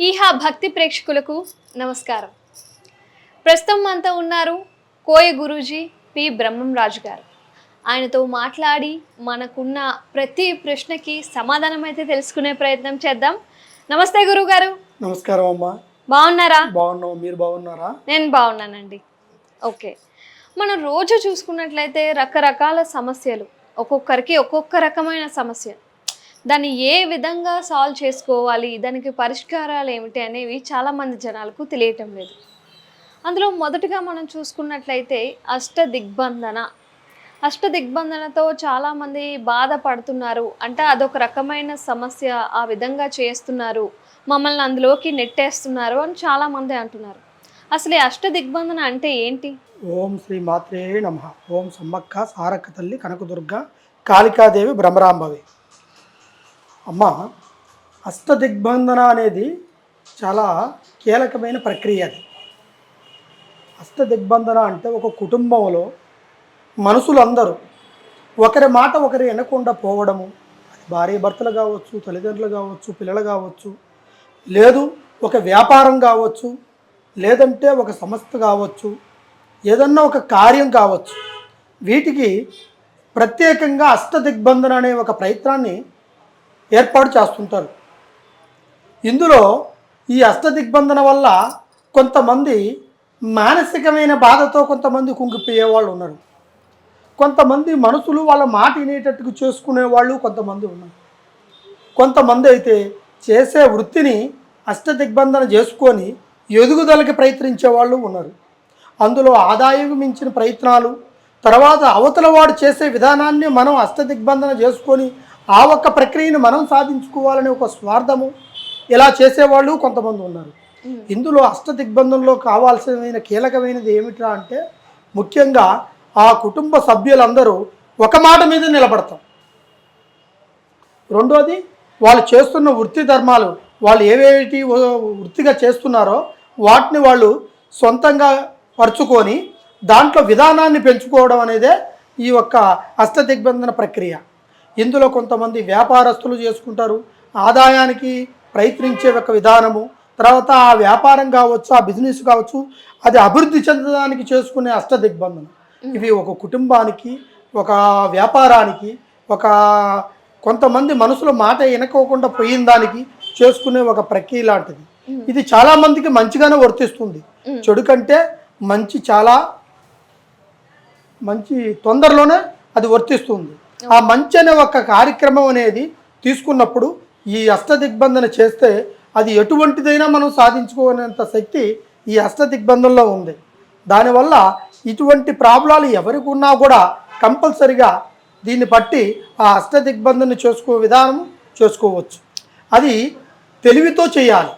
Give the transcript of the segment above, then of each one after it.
ఈహా భక్తి ప్రేక్షకులకు నమస్కారం. ప్రస్తుతం మనతో ఉన్నారు కోయ గురూజీ పి బ్రహ్మం రాజు గారు. ఆయనతో మాట్లాడి మనకున్న ప్రతి ప్రశ్నకి సమాధానం అయితే తెలుసుకునే ప్రయత్నం చేద్దాం. నమస్తే గురుగారు. నమస్కారం అమ్మా. బాగున్నారా? బాగున్నాం, మీరు బాగున్నారా? నేను బాగున్నానండి. ఓకే, మనం రోజు చూసుకున్నట్లయితే రకరకాల సమస్యలు, ఒక్కొక్కరికి ఒక్కొక్క రకమైన సమస్య. దాన్ని ఏ విధంగా సాల్వ్ చేసుకోవాలి, దానికి పరిష్కారాలు ఏమిటి అనేవి చాలామంది జనాలకు తెలియటం లేదు. అందులో మొదటగా మనం చూసుకున్నట్లయితే అష్టదిగ్బంధనతో చాలామంది బాధపడుతున్నారు. అంటే అదొక రకమైన సమస్య, ఆ విధంగా చేస్తున్నారు, మమ్మల్ని అందులోకి నెట్టేస్తున్నారు అని చాలామంది అంటున్నారు. అసలు ఈ అష్టదిగ్బంధన అంటే ఏంటి? ఓం శ్రీ మాత్రే నమః. ఓం సమ్మక్క సారక్క తల్లి కనకదుర్గ కాళికాదేవి బ్రహ్మరాంబవి. అమ్మ, అష్టదిగ్బంధన అనేది చాలా కీలకమైన ప్రక్రియ. అది అష్టదిగ్బంధన అంటే ఒక కుటుంబంలో మనుషులందరూ ఒకరి మాట ఒకరు వినకుండా పోవడము. భార్య భర్తలు కావచ్చు, తల్లిదండ్రులు కావచ్చు, పిల్లలు కావచ్చు, లేదు ఒక వ్యాపారం కావచ్చు, లేదంటే ఒక సంస్థ కావచ్చు, ఏదన్నా ఒక కార్యం కావచ్చు. వీటికి ప్రత్యేకంగా అష్టదిగ్బంధన అనే ఒక ప్రయత్నాన్ని ఏర్పాటు చేస్తుంటారు. ఇందులో ఈ అష్టదిగ్బంధన వల్ల కొంతమంది మానసికమైన బాధతో కొంతమంది కుంగిపోయే వాళ్ళు ఉన్నారు. కొంతమంది మనుషులు వాళ్ళ మాట వినేటట్టుకు చేసుకునే వాళ్ళు కొంతమంది ఉన్నారు. కొంతమంది అయితే చేసే వృత్తిని అష్టదిగ్బంధన చేసుకొని ఎదుగుదలకి ప్రయత్నించే వాళ్ళు ఉన్నారు. అందులో ఆదాయం మించిన ప్రయత్నాలు, తర్వాత అవతల వాడు చేసే విధానాన్ని మనం అష్టదిగ్బంధన చేసుకొని ఆ ఒక్క ప్రక్రియను మనం సాధించుకోవాలనే ఒక స్వార్థము ఇలా చేసేవాళ్ళు కొంతమంది ఉన్నారు. ఇందులో అష్టదిగ్బంధంలో కావాల్సిన కీలకమైనది ఏమిట్రా అంటే, ముఖ్యంగా ఆ కుటుంబ సభ్యులందరూ ఒక మాట మీద నిలబడతాం. రెండోది, వాళ్ళు చేస్తున్న వృత్తి ధర్మాలు, వాళ్ళు ఏవేటి వృత్తిగా చేస్తున్నారో వాటిని వాళ్ళు సొంతంగా పరుచుకొని దాంట్లో విధానాన్ని పెంచుకోవడం అనేదే ఈ యొక్క అష్టదిగ్బంధన ప్రక్రియ. ఇందులో కొంతమంది వ్యాపారస్తులు చేసుకుంటారు, ఆదాయానికి ప్రయత్నించే ఒక విధానము, తర్వాత ఆ వ్యాపారం కావచ్చు, ఆ బిజినెస్ కావచ్చు, అది అభివృద్ధి చెందడానికి చేసుకునే అష్టదిగ్బంధన. ఇవి ఒక కుటుంబానికి, ఒక వ్యాపారానికి, ఒక కొంతమంది మనసులో మాట వినకోకుండా పోయిన దానికి చేసుకునే ఒక ప్రక్రియ లాంటిది. ఇది చాలా మందికి మంచిగానే వర్తిస్తుంది. చెడు కంటే మంచి చాలా మంచి తొందరలోనే అది వర్తిస్తుంది. ఆ మంచి అనే ఒక కార్యక్రమం అనేది తీసుకున్నప్పుడు ఈ అష్టదిగ్బంధన చేస్తే అది ఎటువంటిదైనా మనం సాధించుకోనేంత శక్తి ఈ అష్టదిగ్బంధంలో ఉంది. దానివల్ల ఇటువంటి ప్రాబ్లాలు ఎవరికి ఉన్నా కూడా కంపల్సరిగా దీన్ని బట్టి ఆ అష్టదిగ్బంధన చేసుకో విధానం చేసుకోవచ్చు. అది తెలివితో చేయాలి.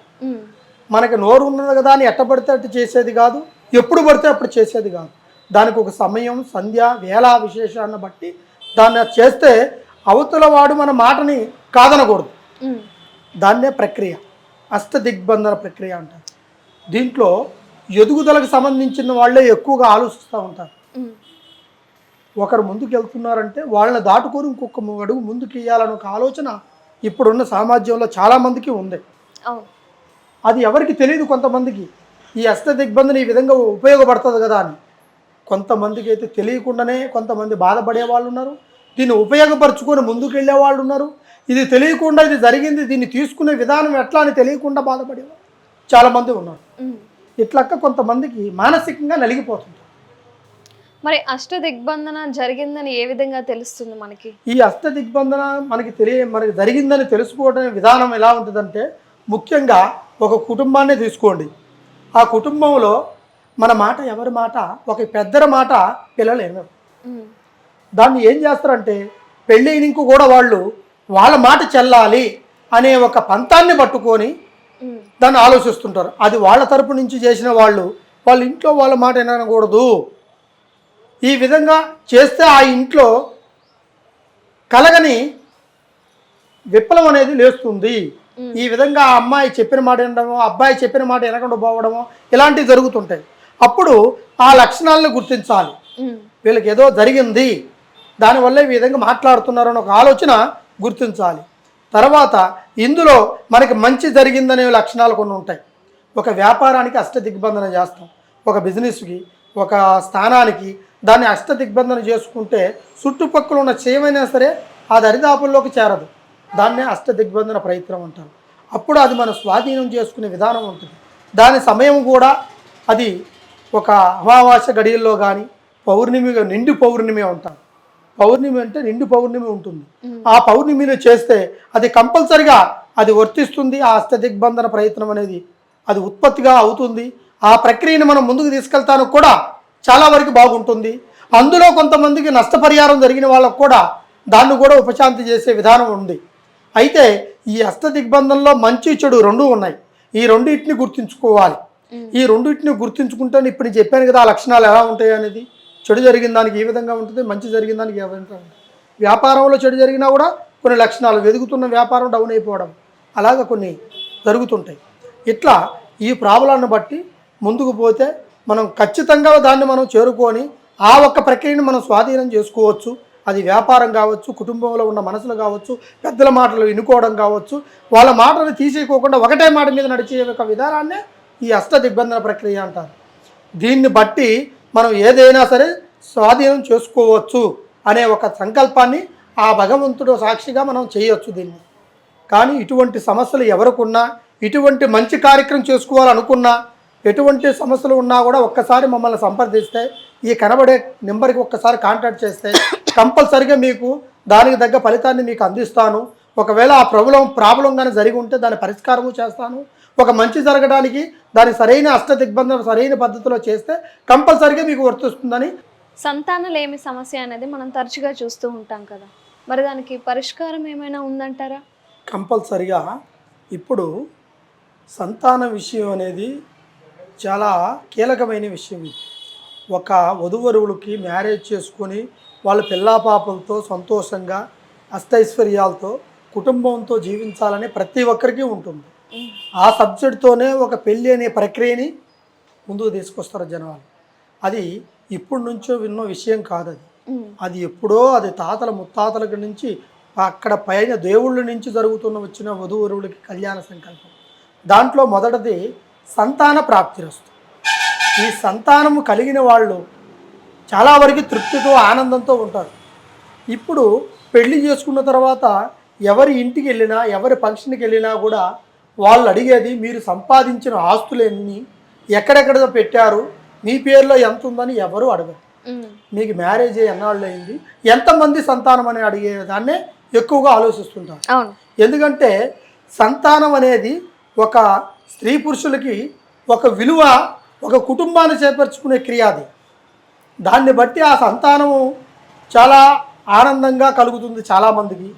మనకి నోరు ఉన్నది కదా అని ఎట్టబడితే అట్టు చేసేది కాదు, ఎప్పుడు పడితే అప్పుడు చేసేది కాదు. దానికి ఒక సమయం, సంధ్య, వేళ విశేషాన్ని బట్టి దాన్ని చేస్తే అవతల వాడు మన మాటని కాదనకూడదు. దాన్నే ప్రక్రియ, అష్టదిగ్బంధన ప్రక్రియ అంటారు. దీంట్లో ఎదుగుదలకు సంబంధించిన వాళ్ళే ఎక్కువగా ఆలోచిస్తూ ఉంటారు. ఒకరు ముందుకు వెళ్తున్నారంటే వాళ్ళని దాటుకొని ఇంకొక అడుగు ముందుకు వేయాలని ఒక ఆలోచన ఇప్పుడున్న సమాజంలో చాలామందికి ఉంది. అది ఎవరికి తెలియదు. కొంతమందికి ఈ అష్టదిగ్బంధన ఈ విధంగా ఉపయోగపడుతుంది కదా అని. కొంతమందికి అయితే తెలియకుండానే కొంతమంది బాధపడే వాళ్ళు ఉన్నారు, దీన్ని ఉపయోగపరుచుకొని ముందుకు వెళ్ళే వాళ్ళు ఉన్నారు. ఇది తెలియకుండా ఇది జరిగింది, దీన్ని తీసుకునే విధానం ఎట్లా అని తెలియకుండా బాధపడేవాళ్ళు చాలామంది ఉన్నారు. ఇట్లక్క కొంతమందికి మానసికంగా నలిగిపోతుంది. మరి అష్టదిగ్బంధన జరిగిందని ఏ విధంగా తెలుస్తుంది మనకి? ఈ అష్టదిగ్బంధన మనకి జరిగిందని తెలుసుకోవడం విధానం ఎలా ఉంటుందంటే, ముఖ్యంగా ఒక కుటుంబాన్ని తీసుకోండి. ఆ కుటుంబంలో మన మాట, ఎవరి మాట, ఒక పెద్దల మాట పిల్లలు వినరు. దాన్ని ఏం చేస్తారంటే, పెళ్ళైనకు కూడా వాళ్ళు వాళ్ళ మాట చెల్లాలి అనే ఒక పంతాన్ని పట్టుకొని దాన్ని ఆలోచిస్తుంటారు. అది వాళ్ళ తరపు నుంచి చేసిన వాళ్ళు వాళ్ళ ఇంట్లో వాళ్ళ మాట వినకూడదు. ఈ విధంగా చేస్తే ఆ ఇంట్లో కలగని విప్లవం అనేది లేస్తుంది. ఈ విధంగా ఆ అమ్మాయి చెప్పిన మాట వినడమో, అబ్బాయి చెప్పిన మాట వినకుండా పోవడమో ఇలాంటివి జరుగుతుంటాయి. అప్పుడు ఆ లక్షణాలను గుర్తించాలి. వీళ్ళకి ఏదో జరిగింది, దానివల్ల ఈ విధంగా మాట్లాడుతున్నారని ఒక ఆలోచన గుర్తించాలి. తర్వాత ఇందులో మనకి మంచి జరిగిందనే లక్షణాలు కొన్ని ఉంటాయి. ఒక వ్యాపారానికి అష్టదిగ్బంధన చేస్తాం, ఒక బిజినెస్కి, ఒక స్థానానికి దాన్ని అష్టదిగ్బంధన చేసుకుంటే చుట్టుపక్కల ఉన్న చేయమైనా సరే ఆ దరిదాపుల్లోకి చేరదు. దాన్నే అష్టదిగ్బంధన ప్రయత్నం అంటారు. అప్పుడు అది మనం స్వాధీనం చేసుకునే విధానం ఉంటుంది. దాని సమయం కూడా అది ఒక అమావాస్య గడియల్లో కానీ పౌర్ణమి, నిండు పౌర్ణమి ఉంటారు. పౌర్ణమి అంటే నిండు పౌర్ణమి ఉంటుంది. ఆ పౌర్ణమిని చేస్తే అది కంపల్సరిగా అది వర్తిస్తుంది. ఆ అష్టదిగ్బంధన ప్రయత్నం అనేది అది ఉత్పత్తిగా అవుతుంది. ఆ ప్రక్రియను మనం ముందుకు తీసుకెళ్తానికి కూడా చాలా వరకు బాగుంటుంది. అందులో కొంతమందికి నష్టపరిహారం జరిగిన వాళ్ళకు కూడా దాన్ని కూడా ఉపశాంతి చేసే విధానం ఉంది. అయితే ఈ అష్టదిగ్బంధంలో మంచి చెడు రెండూ ఉన్నాయి. ఈ రెండింటిని గుర్తుంచుకోవాలి. ఈ రెండింటిని గుర్తుంచుకుంటే ఇప్పుడు నేను చెప్పాను కదా, ఆ లక్షణాలు ఎలా ఉంటాయి అనేది. చెడు జరిగిన దానికి ఏ విధంగా ఉంటుంది, మంచి జరిగిన దానికి ఏ విధంగా ఉంటుంది. వ్యాపారంలో చెడు జరిగినా కూడా కొన్ని లక్షణాలు, వెతుకుతున్న వ్యాపారం డౌన్ అయిపోవడం, అలాగ కొన్ని జరుగుతుంటాయి. ఇట్లా ఈ ప్రాబ్లాన్ని బట్టి ముందుకు పోతే మనం ఖచ్చితంగా దాన్ని మనం చేరుకొని ఆ ఒక్క ప్రక్రియను మనం స్వాధీనం చేసుకోవచ్చు. అది వ్యాపారం కావచ్చు, కుటుంబంలో ఉన్న మనసులు కావచ్చు, పెద్దల మాటలు వినుకోవడం కావచ్చు, వాళ్ళ మాటలు తీసేయకోకుండా ఒకటే మాట మీద నడిచే ఒక విధానాన్నే ఈ అష్టదిగ్బంధన ప్రక్రియ అంటారు. దీన్ని బట్టి మనం ఏదైనా సరే స్వాధీనం చేసుకోవచ్చు అనే ఒక సంకల్పాన్ని ఆ భగవంతుడు సాక్షిగా మనం చేయొచ్చు దీన్ని. కానీ ఇటువంటి సమస్యలు ఎవరికున్నా, ఇటువంటి మంచి కార్యక్రమం చేసుకోవాలనుకున్నా, ఎటువంటి సమస్యలు ఉన్నా కూడా ఒక్కసారి మమ్మల్ని సంప్రదిస్తే, ఈ కనబడే నెంబర్కి ఒక్కసారి కాంటాక్ట్ చేస్తే కంపల్సరిగా మీకు దానికి తగ్గ ఫలితాన్ని మీకు అందిస్తాను. ఒకవేళ ఆ ప్రాబ్లం కానీ జరిగి ఉంటే దాని పరిష్కారము చేస్తాను. ఒక మంచి జరగడానికి దాని సరైన అష్టదిగ్బంధన సరైన పద్ధతిలో చేస్తే కంపల్సరిగా మీకు వర్తిస్తుందని. సంతానలేమి సమస్య అనేది మనం తరచుగా చూస్తూ ఉంటాం కదా, మరి దానికి పరిష్కారం ఏమైనా ఉందంటారా? కంపల్సరిగా ఇప్పుడు సంతాన విషయం అనేది చాలా కీలకమైన విషయం. ఇది ఒక వధూవరువులకి మ్యారేజ్ చేసుకొని వాళ్ళ పిల్లాపాపలతో సంతోషంగా అష్టైశ్వర్యాలతో కుటుంబంతో జీవించాలని ప్రతి ఒక్కరికి ఉంటుంది. ఆ సబ్జెక్ట్తోనే ఒక పెళ్ళి అనే ప్రక్రియని ముందుకు తీసుకొస్తారు జనాలు. అది ఇప్పుడు నుంచో విన్న విషయం కాదు. అది ఎప్పుడో అది తాతల ముత్తాతల నుంచి అక్కడ పైన దేవుళ్ళ నుంచి వచ్చిన వధూవరువులకి కళ్యాణ సంకల్పం. దాంట్లో మొదటిది సంతాన ప్రాప్తిరస్తు. ఈ సంతానము కలిగిన వాళ్ళు చాలా వరకు తృప్తితో ఆనందంతో ఉంటారు. ఇప్పుడు పెళ్లి చేసుకున్న తర్వాత ఎవరి ఇంటికి వెళ్ళినా, ఎవరి ఫంక్షన్కి వెళ్ళినా కూడా వాళ్ళు అడిగేది మీరు సంపాదించిన ఆస్తులు ఎన్ని, ఎక్కడెక్కడ పెట్టారు, మీ పేరులో ఎంత ఉందని ఎవరు అడగరు. మీకు మ్యారేజ్ ఎన్నాళ్ళు అయింది, ఎంతమంది సంతానం అని అడిగే దాన్నే ఎక్కువగా ఆలోచిస్తుంటారు. ఎందుకంటే సంతానం అనేది ఒక స్త్రీ పురుషులకి ఒక విలువ, ఒక కుటుంబాన్ని చేపర్చుకునే క్రియ. అది దాన్ని బట్టి ఆ సంతానము చాలా ఆనందంగా కలుగుతుంది. చాలామందికి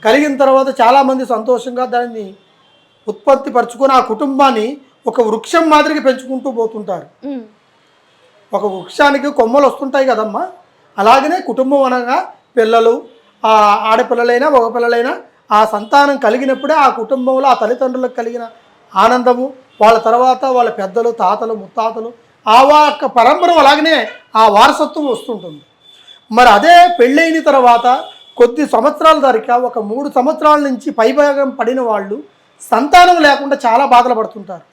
కలిగిన తర్వాత చాలామంది సంతోషంగా దాన్ని ఉత్పత్తి పరుచుకొని ఆ కుటుంబాన్ని ఒక వృక్షం మాదిరిగా పెంచుకుంటూ పోతుంటారు. ఒక వృక్షానికి కొమ్మలు వస్తుంటాయి కదమ్మా, అలాగనే కుటుంబం అనగా పిల్లలు, ఆడపిల్లలైనా మగపిల్లలైనా ఆ సంతానం కలిగినప్పుడే ఆ కుటుంబంలో ఆ తల్లిదండ్రులకు కలిగిన ఆనందము, వాళ్ళ తర్వాత వాళ్ళ పెద్దలు, తాతలు, ముత్తాతలు ఆ యొక్క పరంపర అలాగనే ఆ వారసత్వం వస్తుంటుంది. మరి అదే పెళ్ళైన తర్వాత కొద్ది సంవత్సరాల దాకా ఒక 3 సంవత్సరాల నుంచి పైభాగం పడిన వాళ్ళు సంతానం లేకుండా చాలా బాధలు పడుతుంటారు.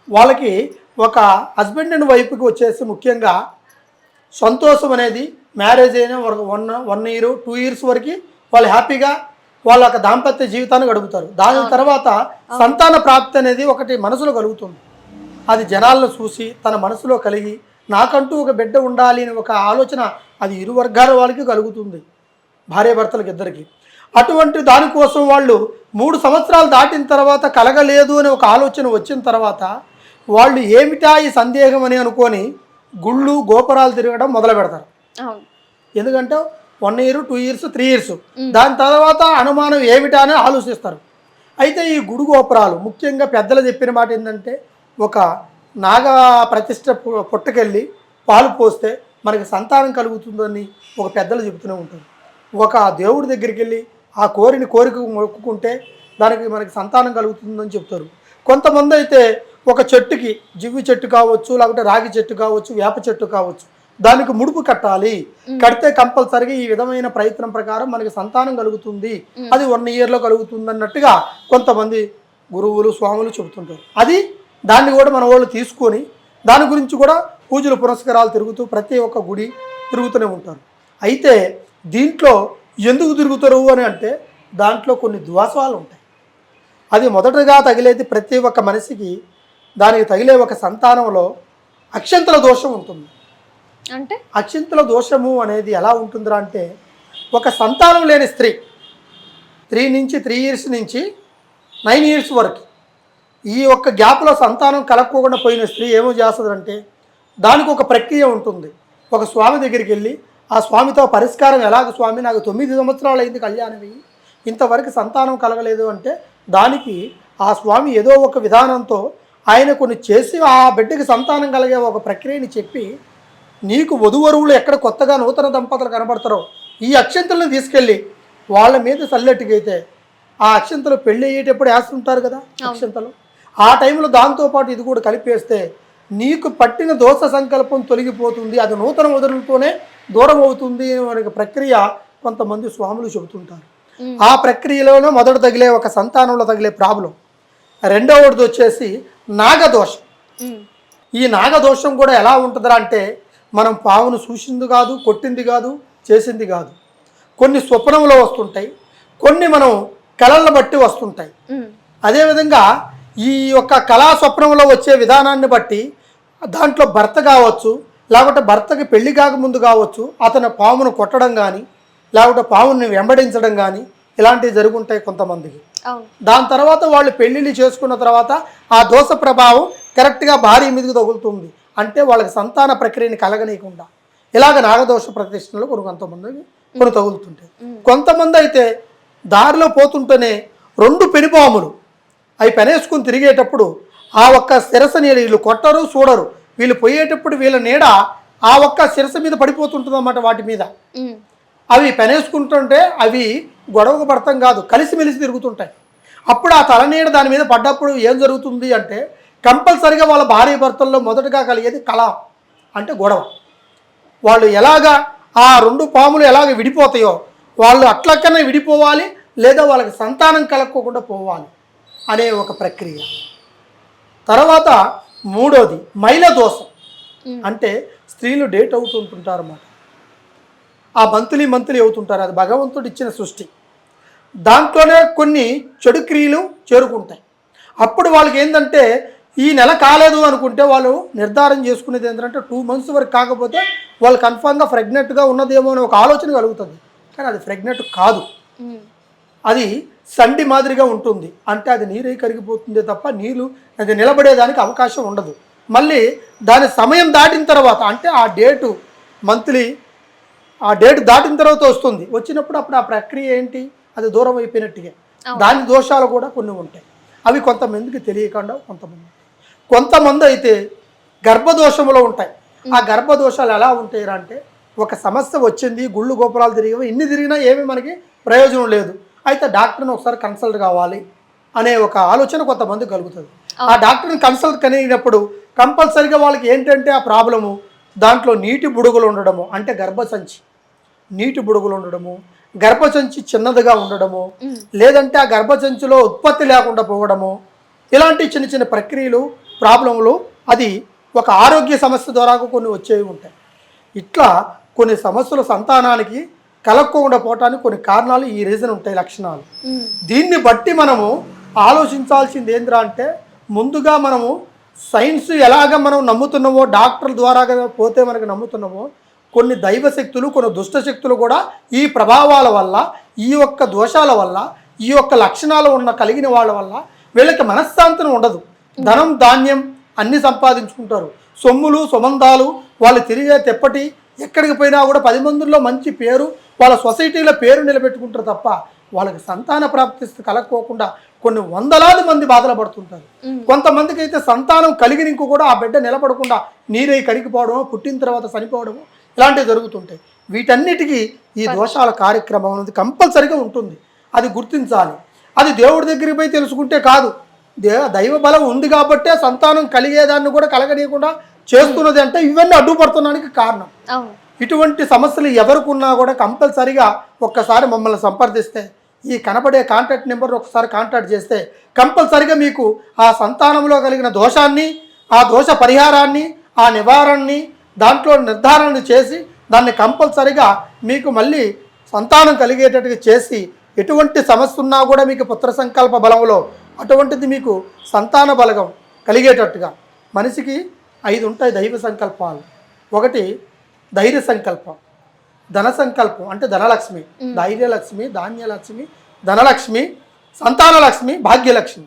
వాళ్ళకి ఒక హస్బెండ్ అండ్ వైఫ్కి వచ్చేసి ముఖ్యంగా సంతోషం అనేది మ్యారేజ్ అయిన ఒక 1 year 2 years వరకు వాళ్ళు హ్యాపీగా వాళ్ళ యొక్క దాంపత్య జీవితాన్ని గడుపుతారు. దాని తర్వాత సంతాన ప్రాప్తి అనేది ఒకటి మనసులో కలుగుతుంది. అది జనాలను చూసి తన మనసులో కలిగి నాకంటూ ఒక బిడ్డ ఉండాలి అని ఒక ఆలోచన అది ఇరు వర్గాల వాళ్ళకి కలుగుతుంది, భార్యాభర్తలకు ఇద్దరికి. అటువంటి దానికోసం వాళ్ళు 3 సంవత్సరాలు దాటిన తర్వాత కలగలేదు అని ఒక ఆలోచన వచ్చిన తర్వాత వాళ్ళు ఏమిటా ఈ సందేహం అని అనుకొని గుళ్ళు గోపురాలు తిరగడం మొదలు పెడతారు. ఎందుకంటే 1 year 2 years 3 years దాని తర్వాత అనుమానం ఏమిటా అని ఆలోచిస్తారు. అయితే ఈ గుడి గోపురాలు ముఖ్యంగా పెద్దలు చెప్పిన మాట ఏంటంటే, ఒక నాగ ప్రతిష్ట పుట్టకెళ్ళి పాలు పోస్తే మనకి సంతానం కలుగుతుందని ఒక పెద్దలు చెబుతూనే ఉంటారు. ఒక దేవుడి దగ్గరికి వెళ్ళి ఆ కోరిక మొక్కుకుంటే దానికి మనకి సంతానం కలుగుతుందని చెప్తారు. కొంతమంది అయితే ఒక చెట్టుకి, జివ్వి చెట్టు కావచ్చు, లేకపోతే రాగి చెట్టు కావచ్చు, వేప చెట్టు కావచ్చు, దానికి ముడుపు కట్టాలి, కడితే కంపల్సరిగా ఈ విధమైన ప్రయత్నం ప్రకారం మనకి సంతానం కలుగుతుంది, అది 1 ఇయర్లో కలుగుతుంది అన్నట్టుగా కొంతమంది గురువులు స్వాములు చెబుతుంటారు. అది దాన్ని కూడా మన వాళ్ళు తీసుకొని దాని గురించి కూడా పూజలు పురస్కారాలు తిరుగుతూ ప్రతి ఒక్క గుడి తిరుగుతూనే ఉంటారు. అయితే దీంట్లో ఎందుకు తిరుగుతారు అని అంటే దాంట్లో కొన్ని దోషాలు ఉంటాయి. అది మొదటగా తగిలేది ప్రతి ఒక్క మనిషికి దానికి తగిలే ఒక సంతానంలో అక్షంతల దోషం ఉంటుంది. అంటే అక్షంతల దోషము అనేది ఎలా ఉంటుందిరా అంటే ఒక సంతానం లేని స్త్రీ 3 ఇయర్స్ నుంచి 9 ఇయర్స్ వరకు ఈ ఒక్క గ్యాప్లో సంతానం కలక్కోకుండా పోయిన స్త్రీ ఏమో చేస్తుందంటే దానికి ఒక ప్రక్రియ ఉంటుంది. ఒక స్వామి దగ్గరికి వెళ్ళి ఆ స్వామితో పరిష్కారం ఎలాగ స్వామి నాకు 9 సంవత్సరాలు అయింది కళ్యాణం ఇంతవరకు సంతానం కలగలేదు అంటే దానికి ఆ స్వామి ఏదో ఒక విధానంతో ఆయన కొన్ని చేసి ఆ బిడ్డకి సంతానం కలిగే ఒక ప్రక్రియని చెప్పి నీకు వధువరువులు ఎక్కడ కొత్తగా నూతన దంపతులు కనబడతారో ఈ అక్షంతలను తీసుకెళ్ళి వాళ్ళ మీద చల్లెట్టుకైతే ఆ అక్షంతలు పెళ్ళి అయ్యేటప్పుడు వేస్తుంటారు కదా అక్షంతలు, ఆ టైంలో దాంతోపాటు ఇది కూడా కలిపేస్తే నీకు పట్టిన దోష సంకల్పం తొలగిపోతుంది, అది నూతన వధువులతోనే దూరం అవుతుంది అనే ప్రక్రియ కొంతమంది స్వాములు చెబుతుంటారు. ఆ ప్రక్రియలోనే మొదట తగిలే ఒక సంతానంలో తగిలే ప్రాబ్లం. రెండవది వచ్చేసి నాగదోషం. ఈ నాగదోషం కూడా ఎలా ఉంటుందా అంటే మనం పావును చూసింది కాదు, కొట్టింది కాదు, చేసింది కాదు. కొన్ని స్వప్నంలో వస్తుంటాయి, కొన్ని మనం కళలను బట్టి వస్తుంటాయి. అదేవిధంగా ఈ యొక్క కళా స్వప్నంలో వచ్చే విధానాన్ని బట్టి దాంట్లో భర్త కావచ్చు, లేకపోతే భర్తకి పెళ్లి కాకముందు కావచ్చు అతను పామును కొట్టడం కానీ లేకపోతే పాముని వెంబడించడం కానీ ఇలాంటివి జరుగుంటాయి కొంతమందికి. దాని తర్వాత వాళ్ళు పెళ్ళిళ్ళు చేసుకున్న తర్వాత ఆ దోష ప్రభావం కరెక్ట్గా భార్య మీదకి తగులుతుంది, అంటే వాళ్ళకి సంతాన ప్రక్రియని కలగనీయకుండా ఇలాగ నాగదోష ప్రతిష్టలు కొంతమందికి కొన్ని తగులుతుంటాయి. కొంతమంది అయితే దారిలో పోతుంటేనే 2 పెనుపాములు అవి పెనేసుకుని తిరిగేటప్పుడు ఆ ఒక్క శిరసని వీళ్ళు కొట్టరు చూడరు, వీళ్ళు పోయేటప్పుడు వీళ్ళ నీడ ఆ ఒక్క శిరస మీద పడిపోతుంటుంది అన్నమాట. వాటి మీద అవి పెనేసుకుంటుంటే అవి గొడవకు పడతాం కాదు, కలిసిమెలిసి తిరుగుతుంటాయి. అప్పుడు ఆ తలనీడ దాని మీద పడ్డప్పుడు ఏం జరుగుతుంది అంటే కంపల్సరిగా వాళ్ళ భార్య భర్తల్లో మొదటగా కలిగేది కళ అంటే గొడవ. వాళ్ళు ఎలాగా ఆ 2 పాములు ఎలాగ విడిపోతాయో వాళ్ళు అట్లకన్నా విడిపోవాలి, లేదా వాళ్ళకి సంతానం కలక్కోకుండా పోవాలి అనే ఒక ప్రక్రియ. తర్వాత మూడోది మైల దోషం. అంటే స్త్రీలు డేట్ అవుతుంటుంటారు అన్నమాట. ఆ మంత్లీ అవుతుంటారు, అది భగవంతుడు ఇచ్చిన సృష్టి. దాంట్లోనే కొన్ని చెడు క్రియలు చేరుకుంటాయి. అప్పుడు వాళ్ళకి ఏంటంటే ఈ నెల కాలేదు అనుకుంటే వాళ్ళు నిర్ధారణ చేసుకునేది ఏంటంటే 2 months వరకు కాకపోతే వాళ్ళు కన్ఫామ్గా ప్రెగ్నెంట్గా ఉన్నదేమో అని ఒక ఆలోచన కలుగుతుంది. కానీ అది ప్రెగ్నెంట్ కాదు, అది సండి మాదిరిగా ఉంటుంది. అంటే అది నీరై కరిగిపోతుందే తప్ప నీళ్ళు అది నిలబడేదానికి అవకాశం ఉండదు. మళ్ళీ దాని సమయం దాటిన తర్వాత అంటే ఆ డేటు మంత్లీ ఆ డేట్ దాటిన తర్వాత వస్తుంది, వచ్చినప్పుడు అప్పుడు ఆ ప్రక్రియ ఏంటి అది దూరం అయిపోయినట్టుగా. దాని దోషాలు కూడా కొన్ని ఉంటాయి, అవి కొంతమందికి తెలియకుండా కొంతమంది అయితే గర్భదోషంలో ఉంటాయి. ఆ గర్భదోషాలు ఎలా ఉంటాయి అంటే ఒక సమస్య వచ్చింది, గుళ్ళు గోపురాలు తిరిగి ఇన్ని తిరిగినా ఏమీ మనకి ప్రయోజనం లేదు, అయితే డాక్టర్ని ఒకసారి కన్సల్ట్ కావాలి అనే ఒక ఆలోచన కొంతమంది కలుగుతుంది. ఆ డాక్టర్ని కన్సల్ట్ కలిగినప్పుడు కంపల్సరీగా వాళ్ళకి ఏంటంటే ఆ ప్రాబ్లము దాంట్లో నీటి బుడుగులు ఉండడము, అంటే గర్భసంచి నీటి బుడుగులు ఉండడము, గర్భసంచి చిన్నదిగా ఉండడము, లేదంటే ఆ గర్భసంచిలో ఉత్పత్తి లేకుండా పోవడము, ఇలాంటి చిన్న చిన్న ప్రక్రియలు ప్రాబ్లములు అది ఒక ఆరోగ్య సమస్య ద్వారా కొన్ని వచ్చేవి ఉంటాయి. ఇట్లా కొన్ని సమస్యలు సంతానానికి కలక్కోకుండా పోవటానికి కొన్ని కారణాలు ఈ రీజన్ ఉంటాయి, లక్షణాలు. దీన్ని బట్టి మనము ఆలోచించాల్సింది ఏంద్రా అంటే ముందుగా మనము సైన్స్ ఎలాగ మనం నమ్ముతున్నామో డాక్టర్ల ద్వారా పోతే మనకు నమ్ముతున్నామో కొన్ని దైవశక్తులు కొన్ని దుష్టశక్తులు కూడా ఈ ప్రభావాల వల్ల ఈ యొక్క దోషాల వల్ల ఈ యొక్క లక్షణాలు ఉన్న కలిగిన వాళ్ళ వల్ల వీళ్ళకి మనశ్శాంతి ఉండదు. ధనం ధాన్యం అన్నీ సంపాదించుకుంటారు, సొమ్ములు సుమందాలు వాళ్ళు తిరిగే తెప్పటి ఎక్కడికి పోయినా కూడా 10 మందిలో మంచి పేరు వాళ్ళ సొసైటీలో పేరు నిలబెట్టుకుంటారు తప్ప వాళ్ళకి సంతాన ప్రాప్తి కలక్కోకుండా కొన్ని వందలాది మంది బాధలు పడుతుంటారు. కొంతమందికి అయితే సంతానం కలిగిన ఇంకో కూడా ఆ బిడ్డ నిలబడకుండా నీరై కరిగిపోవడము, పుట్టిన తర్వాత చనిపోవడము ఇలాంటివి జరుగుతుంటాయి. వీటన్నిటికీ ఈ దోషాల కార్యక్రమం అనేది కంపల్సరిగా ఉంటుంది, అది గుర్తించాలి. అది దేవుడి దగ్గరికి పోయి తెలుసుకుంటే కాదు, దైవ బలం ఉంది కాబట్టే సంతానం కలిగేదాన్ని కూడా కలగనీయకుండా చేస్తున్నది అంటే ఇవన్నీ అడ్డుపడుతున్నానికి కారణం. అవును. ఇటువంటి సమస్యలు ఎవరికున్నా కూడా కంపల్సరిగా ఒక్కసారి మమ్మల్ని సంప్రదిస్తే ఈ కనబడే కాంటాక్ట్ నెంబర్ ఒకసారి కాంటాక్ట్ చేస్తే కంపల్సరిగా మీకు ఆ సంతానంలో కలిగిన దోషాన్ని, ఆ దోష పరిహారాన్ని, ఆ నివారణని దాంట్లో నిర్ధారణ చేసి దాన్ని కంపల్సరిగా మీకు మళ్ళీ సంతానం కలిగేటట్టుగా చేసి, ఎటువంటి సమస్య ఉన్నా కూడా మీకు పుత్ర సంకల్ప బలంలో అటువంటిది మీకు సంతాన బలగం కలిగేటట్టుగా. మనిషికి 5 ఉంటాయి దైవ సంకల్పాలు. ఒకటి ధైర్య సంకల్పం, ధన సంకల్పం అంటే ధనలక్ష్మి, ధైర్యలక్ష్మి, ధాన్యలక్ష్మి, ధనలక్ష్మి, సంతానలక్ష్మి, భాగ్యలక్ష్మి.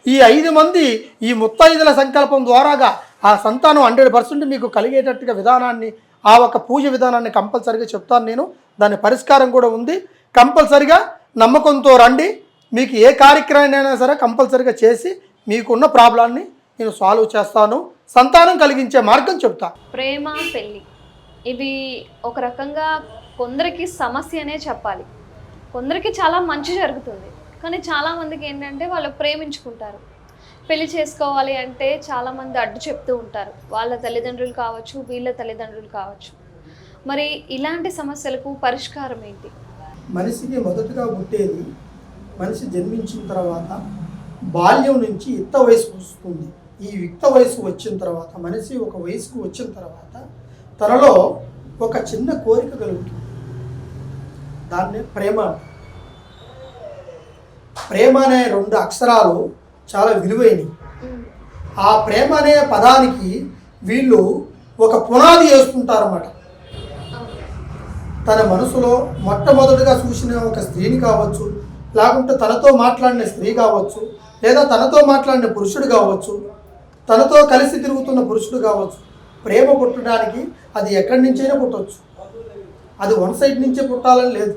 ఈ 5 మంది ఈ ముత్తైదుల సంకల్పం ద్వారాగా ఆ సంతానం 100% మీకు కలిగేటట్టుగా విధానాన్ని, ఆ ఒక పూజ విధానాన్ని కంపల్సరిగా చెప్తాను నేను. దాని పరిష్కారం కూడా ఉంది. కంపల్సరిగా నమ్మకంతో రండి. మీకు ఏ కార్యక్రమైనా సరే కంపల్సరిగా చేసి మీకున్న ప్రాబ్లాన్ని నేను సాల్వ్ చేస్తాను. సంతానం కలిగించే మార్గం చెప్తా. ప్రేమ, పెళ్ళి ఇవి ఒక రకంగా కొందరికి సమస్య అనే చెప్పాలి. కొందరికి చాలా మంచి జరుగుతుంది, కానీ చాలామందికి ఏంటంటే వాళ్ళు ప్రేమించుకుంటారు, పెళ్లి చేసుకోవాలి అంటే చాలామంది అడ్డు చెప్తూ ఉంటారు. వాళ్ళ తల్లిదండ్రులు కావచ్చు, వీళ్ళ తల్లిదండ్రులు కావచ్చు. మరి ఇలాంటి సమస్యలకు పరిష్కారం ఏంటి? మనిషికి మొదటగా పుట్టేది, మనిషి జన్మించిన తర్వాత బాల్యం నుంచి యుక్త వయసు వస్తుంది. ఈ యుక్త వయసు వచ్చిన తర్వాత మనిషి ఒక వయసుకు వచ్చిన తర్వాత తనలో ఒక చిన్న కోరిక కలుగుతుంది. దాన్నే ప్రేమ. ప్రేమ అనే 2 అక్షరాలు చాలా విలువైనవి. ఆ ప్రేమ అనే పదానికి వీళ్ళు ఒక పునాది వేసుకుంటారన్నమాట. తన మనసులో మొట్టమొదటిగా చూసిన ఒక స్త్రీని కావచ్చు, లేకుంటే తనతో మాట్లాడిన స్త్రీ కావచ్చు, లేదా తనతో మాట్లాడిన పురుషుడు కావచ్చు, తనతో కలిసి తిరుగుతున్న పురుషుడు కావచ్చు. ప్రేమ పుట్టడానికి అది ఎక్కడి నుంచైనా పుట్టవచ్చు. అది వన్ సైడ్ నుంచే పుట్టాలని లేదు.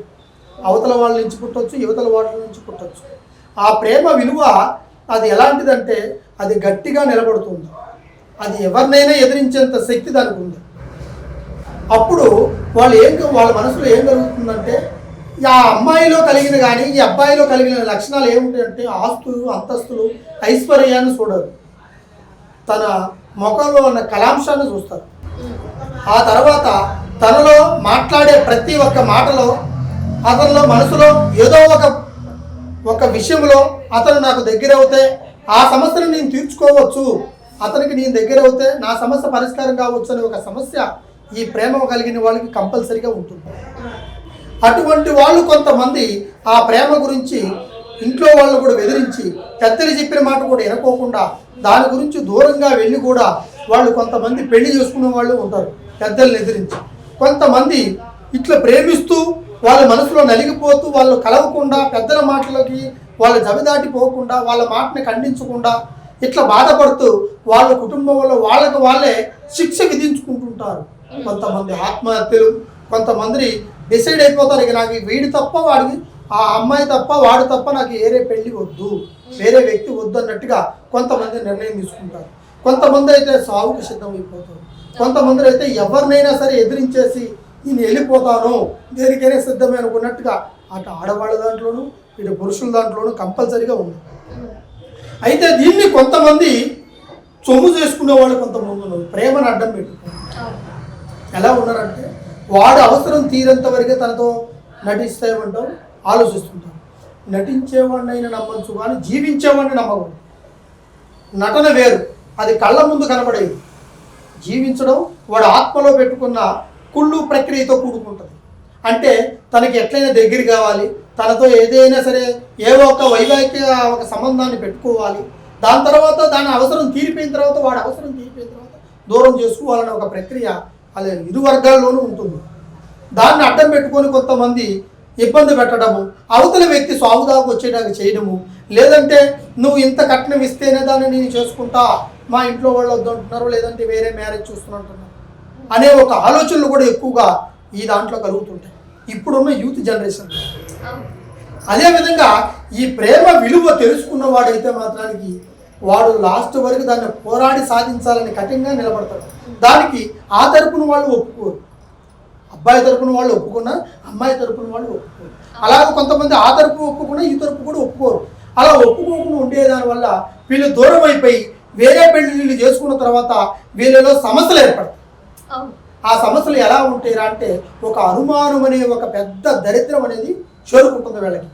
అవతల వాళ్ళ నుంచి పుట్టవచ్చు, యువతల వాళ్ళ నుంచి పుట్టవచ్చు. ఆ ప్రేమ విలువ అది ఎలాంటిదంటే అది గట్టిగా నిలబడుతుంది. అది ఎవరినైనా ఎదిరించేంత శక్తి దానికి ఉంది. అప్పుడు వాళ్ళ మనసులో ఏం కలుగుతుందంటే, ఆ అమ్మాయిలో కలిగిన కానీ ఈ అబ్బాయిలో కలిగిన లక్షణాలు ఏముంటాయంటే ఆస్తులు, అంతస్తులు, ఐశ్వర్యాన్ని చూడరు. తన ముఖంలో ఉన్న కళాంశాన్ని చూస్తారు. ఆ తర్వాత తనలో మాట్లాడే ప్రతి ఒక్క మాటలో, అతనిలో మనసులో ఏదో ఒక విషయంలో అతను నాకు దగ్గర అవుతే ఆ సమస్యను నేను తీర్చుకోవచ్చు, అతనికి నేను దగ్గర అవుతే నా సమస్య పరిష్కారం కావచ్చు అనే ఒక సమస్య ఈ ప్రేమ కలిగిన వాళ్ళకి కంపల్సరీగా ఉంటుంది. అటువంటి వాళ్ళు కొంతమంది ఆ ప్రేమ గురించి ఇంట్లో వాళ్ళు కూడా బెదిరించి, పెద్దలు చెప్పిన మాట కూడా వినకోకుండా దాని గురించి దూరంగా వెళ్ళి కూడా వాళ్ళు కొంతమంది పెళ్లి చేసుకునే వాళ్ళు ఉంటారు పెద్దల్ని ఎదిరించి. కొంతమంది ఇట్లా ప్రేమిస్తూ వాళ్ళ మనసులో నలిగిపోతూ వాళ్ళు కలవకుండా, పెద్దల మాటలకి వాళ్ళ జవిదాటిపోకుండా, వాళ్ళ మాటని ఖండించకుండా ఇట్లా బాధపడుతూ వాళ్ళ కుటుంబంలో వాళ్ళే శిక్ష విధించుకుంటుంటారు. కొంతమంది ఆత్మహత్యలు, కొంతమంది డిసైడ్ అయిపోతారు, ఇక నాకు వీడి తప్ప వాడికి, ఆ అమ్మాయి తప్ప వాడు తప్ప నాకు వేరే పెళ్లి వద్దు, వేరే వ్యక్తి వద్దు అన్నట్టుగా కొంతమంది నిర్ణయం తీసుకుంటారు. కొంతమంది అయితే సావుకు సిద్ధమైపోతారు. కొంతమంది అయితే ఎవరినైనా సరే ఎదిరించేసి నేను వెళ్ళిపోతాను, దేనికైనా సిద్ధమే అనుకున్నట్టుగా అటు ఆడవాళ్ళ దాంట్లోనూ ఇటు పురుషుల దాంట్లోనూ కంపల్సరీగా ఉంది. అయితే దీన్ని కొంతమంది చొమ్ము చేసుకునే వాళ్ళు కొంతమంది ఉన్నారు. ప్రేమను అడ్డం పెట్టుకున్నారు. ఎలా ఉన్నారంటే వాడు అవసరం తీరేంత వరకే తనతో నటిస్తామంటాం, ఆలోచిస్తుంటాం. నటించేవాడినైనా నమ్మచ్చు కానీ జీవించేవాడిని నమ్మకూడదు. నటన వేరు, అది కళ్ళ ముందు కనబడేది. జీవించడం వాడు ఆత్మలో పెట్టుకున్న కుళ్ళు ప్రక్రియతో కూడుకుంటుంది. అంటే తనకి ఎట్లయినా దగ్గర కావాలి, తనతో ఏదైనా సరే ఏవో ఒక వైవాహిక ఒక సంబంధాన్ని పెట్టుకోవాలి. దాని తర్వాత దాని అవసరం తీరిపోయిన తర్వాత, వాడి అవసరం తీరిపోయిన తర్వాత దూరం చేసుకోవాలనే ఒక ప్రక్రియ అది ఇరు వర్గాల్లోనూ ఉంటుంది. దాన్ని అడ్డం పెట్టుకొని కొంతమంది ఇబ్బంది పెట్టడము, అవతల వ్యక్తి సాగుదాకు వచ్చేటానికి చేయడము, లేదంటే నువ్వు ఇంత కట్నం ఇస్తేనే దాన్ని నేను చేసుకుంటా, మా ఇంట్లో వాళ్ళు వద్దంటున్నారు, లేదంటే వేరే మ్యారేజ్ చూస్తున్నట్టున్నారు అనే ఒక ఆలోచనలు కూడా ఎక్కువగా ఈ దాంట్లో కలుగుతుంటాయి ఇప్పుడున్న యూత్ జనరేషన్. అదేవిధంగా ఈ ప్రేమ విలువ తెలుసుకున్న వాడైతే మాత్రానికి వాడు లాస్ట్ వరకు దాన్ని పోరాడి సాధించాలని కఠినంగా నిలబడతాడు. దానికి ఆ తరపున వాళ్ళు ఒప్పుకోరు. అబ్బాయి తరపున వాళ్ళు ఒప్పుకున్నా, అమ్మాయి తరపున వాళ్ళు ఒప్పుకోరు. అలాగే కొంతమంది ఆ తరపు ఒప్పుకున్నా ఈ తరపు కూడా ఒప్పుకోరు. అలా ఒప్పుకోకుండా ఉండేదాని వల్ల వీళ్ళు దూరం అయిపోయి వేరే పెళ్లిళ్ళు చేసుకున్న తర్వాత వీళ్ళలో సమస్యలు ఏర్పడతాయి. అవును. ఆ సమస్యలు ఎలా ఉంటాయిరా అంటే ఒక అనుమానం అనే ఒక పెద్ద దరిద్రం అనేది చేరుకుంటుంది వీళ్ళకి.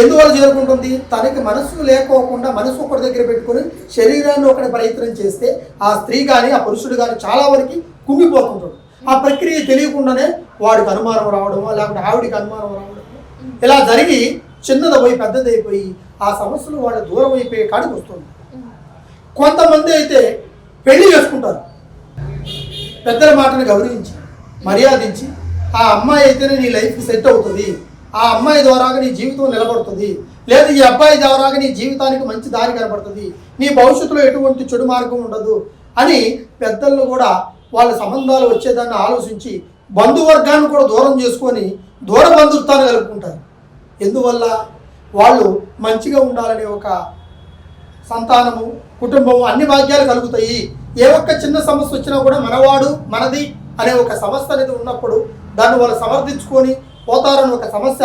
ఎందువల్ల చేరుకుంటుంది? తనకి మనసు లేకోకుండా మనసు ఒకటి దగ్గర పెట్టుకొని శరీరాన్ని ఒకటి ప్రయత్నం చేస్తే ఆ స్త్రీ కానీ ఆ పురుషుడు కానీ చాలా వరకు కుంగిపోతుంటాడు. ఆ ప్రక్రియ తెలియకుండానే వాడికి అనుమానం రావడమో లేకపోతే ఆవిడికి అనుమానం రావడమో ఇలా జరిగి చిన్నది పోయి పెద్దదైపోయి ఆ సమస్యలు వాళ్ళు దూరం అయిపోయే కాడికి వస్తుంది. కొంతమంది అయితే పెళ్లి చేసుకుంటారు, పెద్దల మాటను గౌరవించి మర్యాదించి ఆ అమ్మాయి అయితేనే నీ లైఫ్కి సెట్ అవుతుంది, ఆ అమ్మాయి ద్వారాగా నీ జీవితం నిలబడుతుంది, లేదా ఈ అబ్బాయి ద్వారాగా నీ జీవితానికి మంచి దారి కనబడుతుంది, నీ భవిష్యత్తులో ఎటువంటి చెడు మార్గం ఉండదు అని పెద్దలను కూడా వాళ్ళ సంబంధాలు వచ్చేదాన్ని ఆలోచించి బంధువర్గాన్ని కూడా దూరం చేసుకొని దూర బంధుత్వాన్ని కలుపుకుంటారు. ఎందువల్ల? వాళ్ళు మంచిగా ఉండాలనే ఒక సంతానము, కుటుంబము, అన్ని భాగ్యాలు కలుగుతాయి. ఏ ఒక్క చిన్న సమస్య వచ్చినా కూడా మనవాడు మనది అనే ఒక సమస్య అనేది ఉన్నప్పుడు దాన్ని వాళ్ళు సమర్థించుకొని పోతారని ఒక సమస్య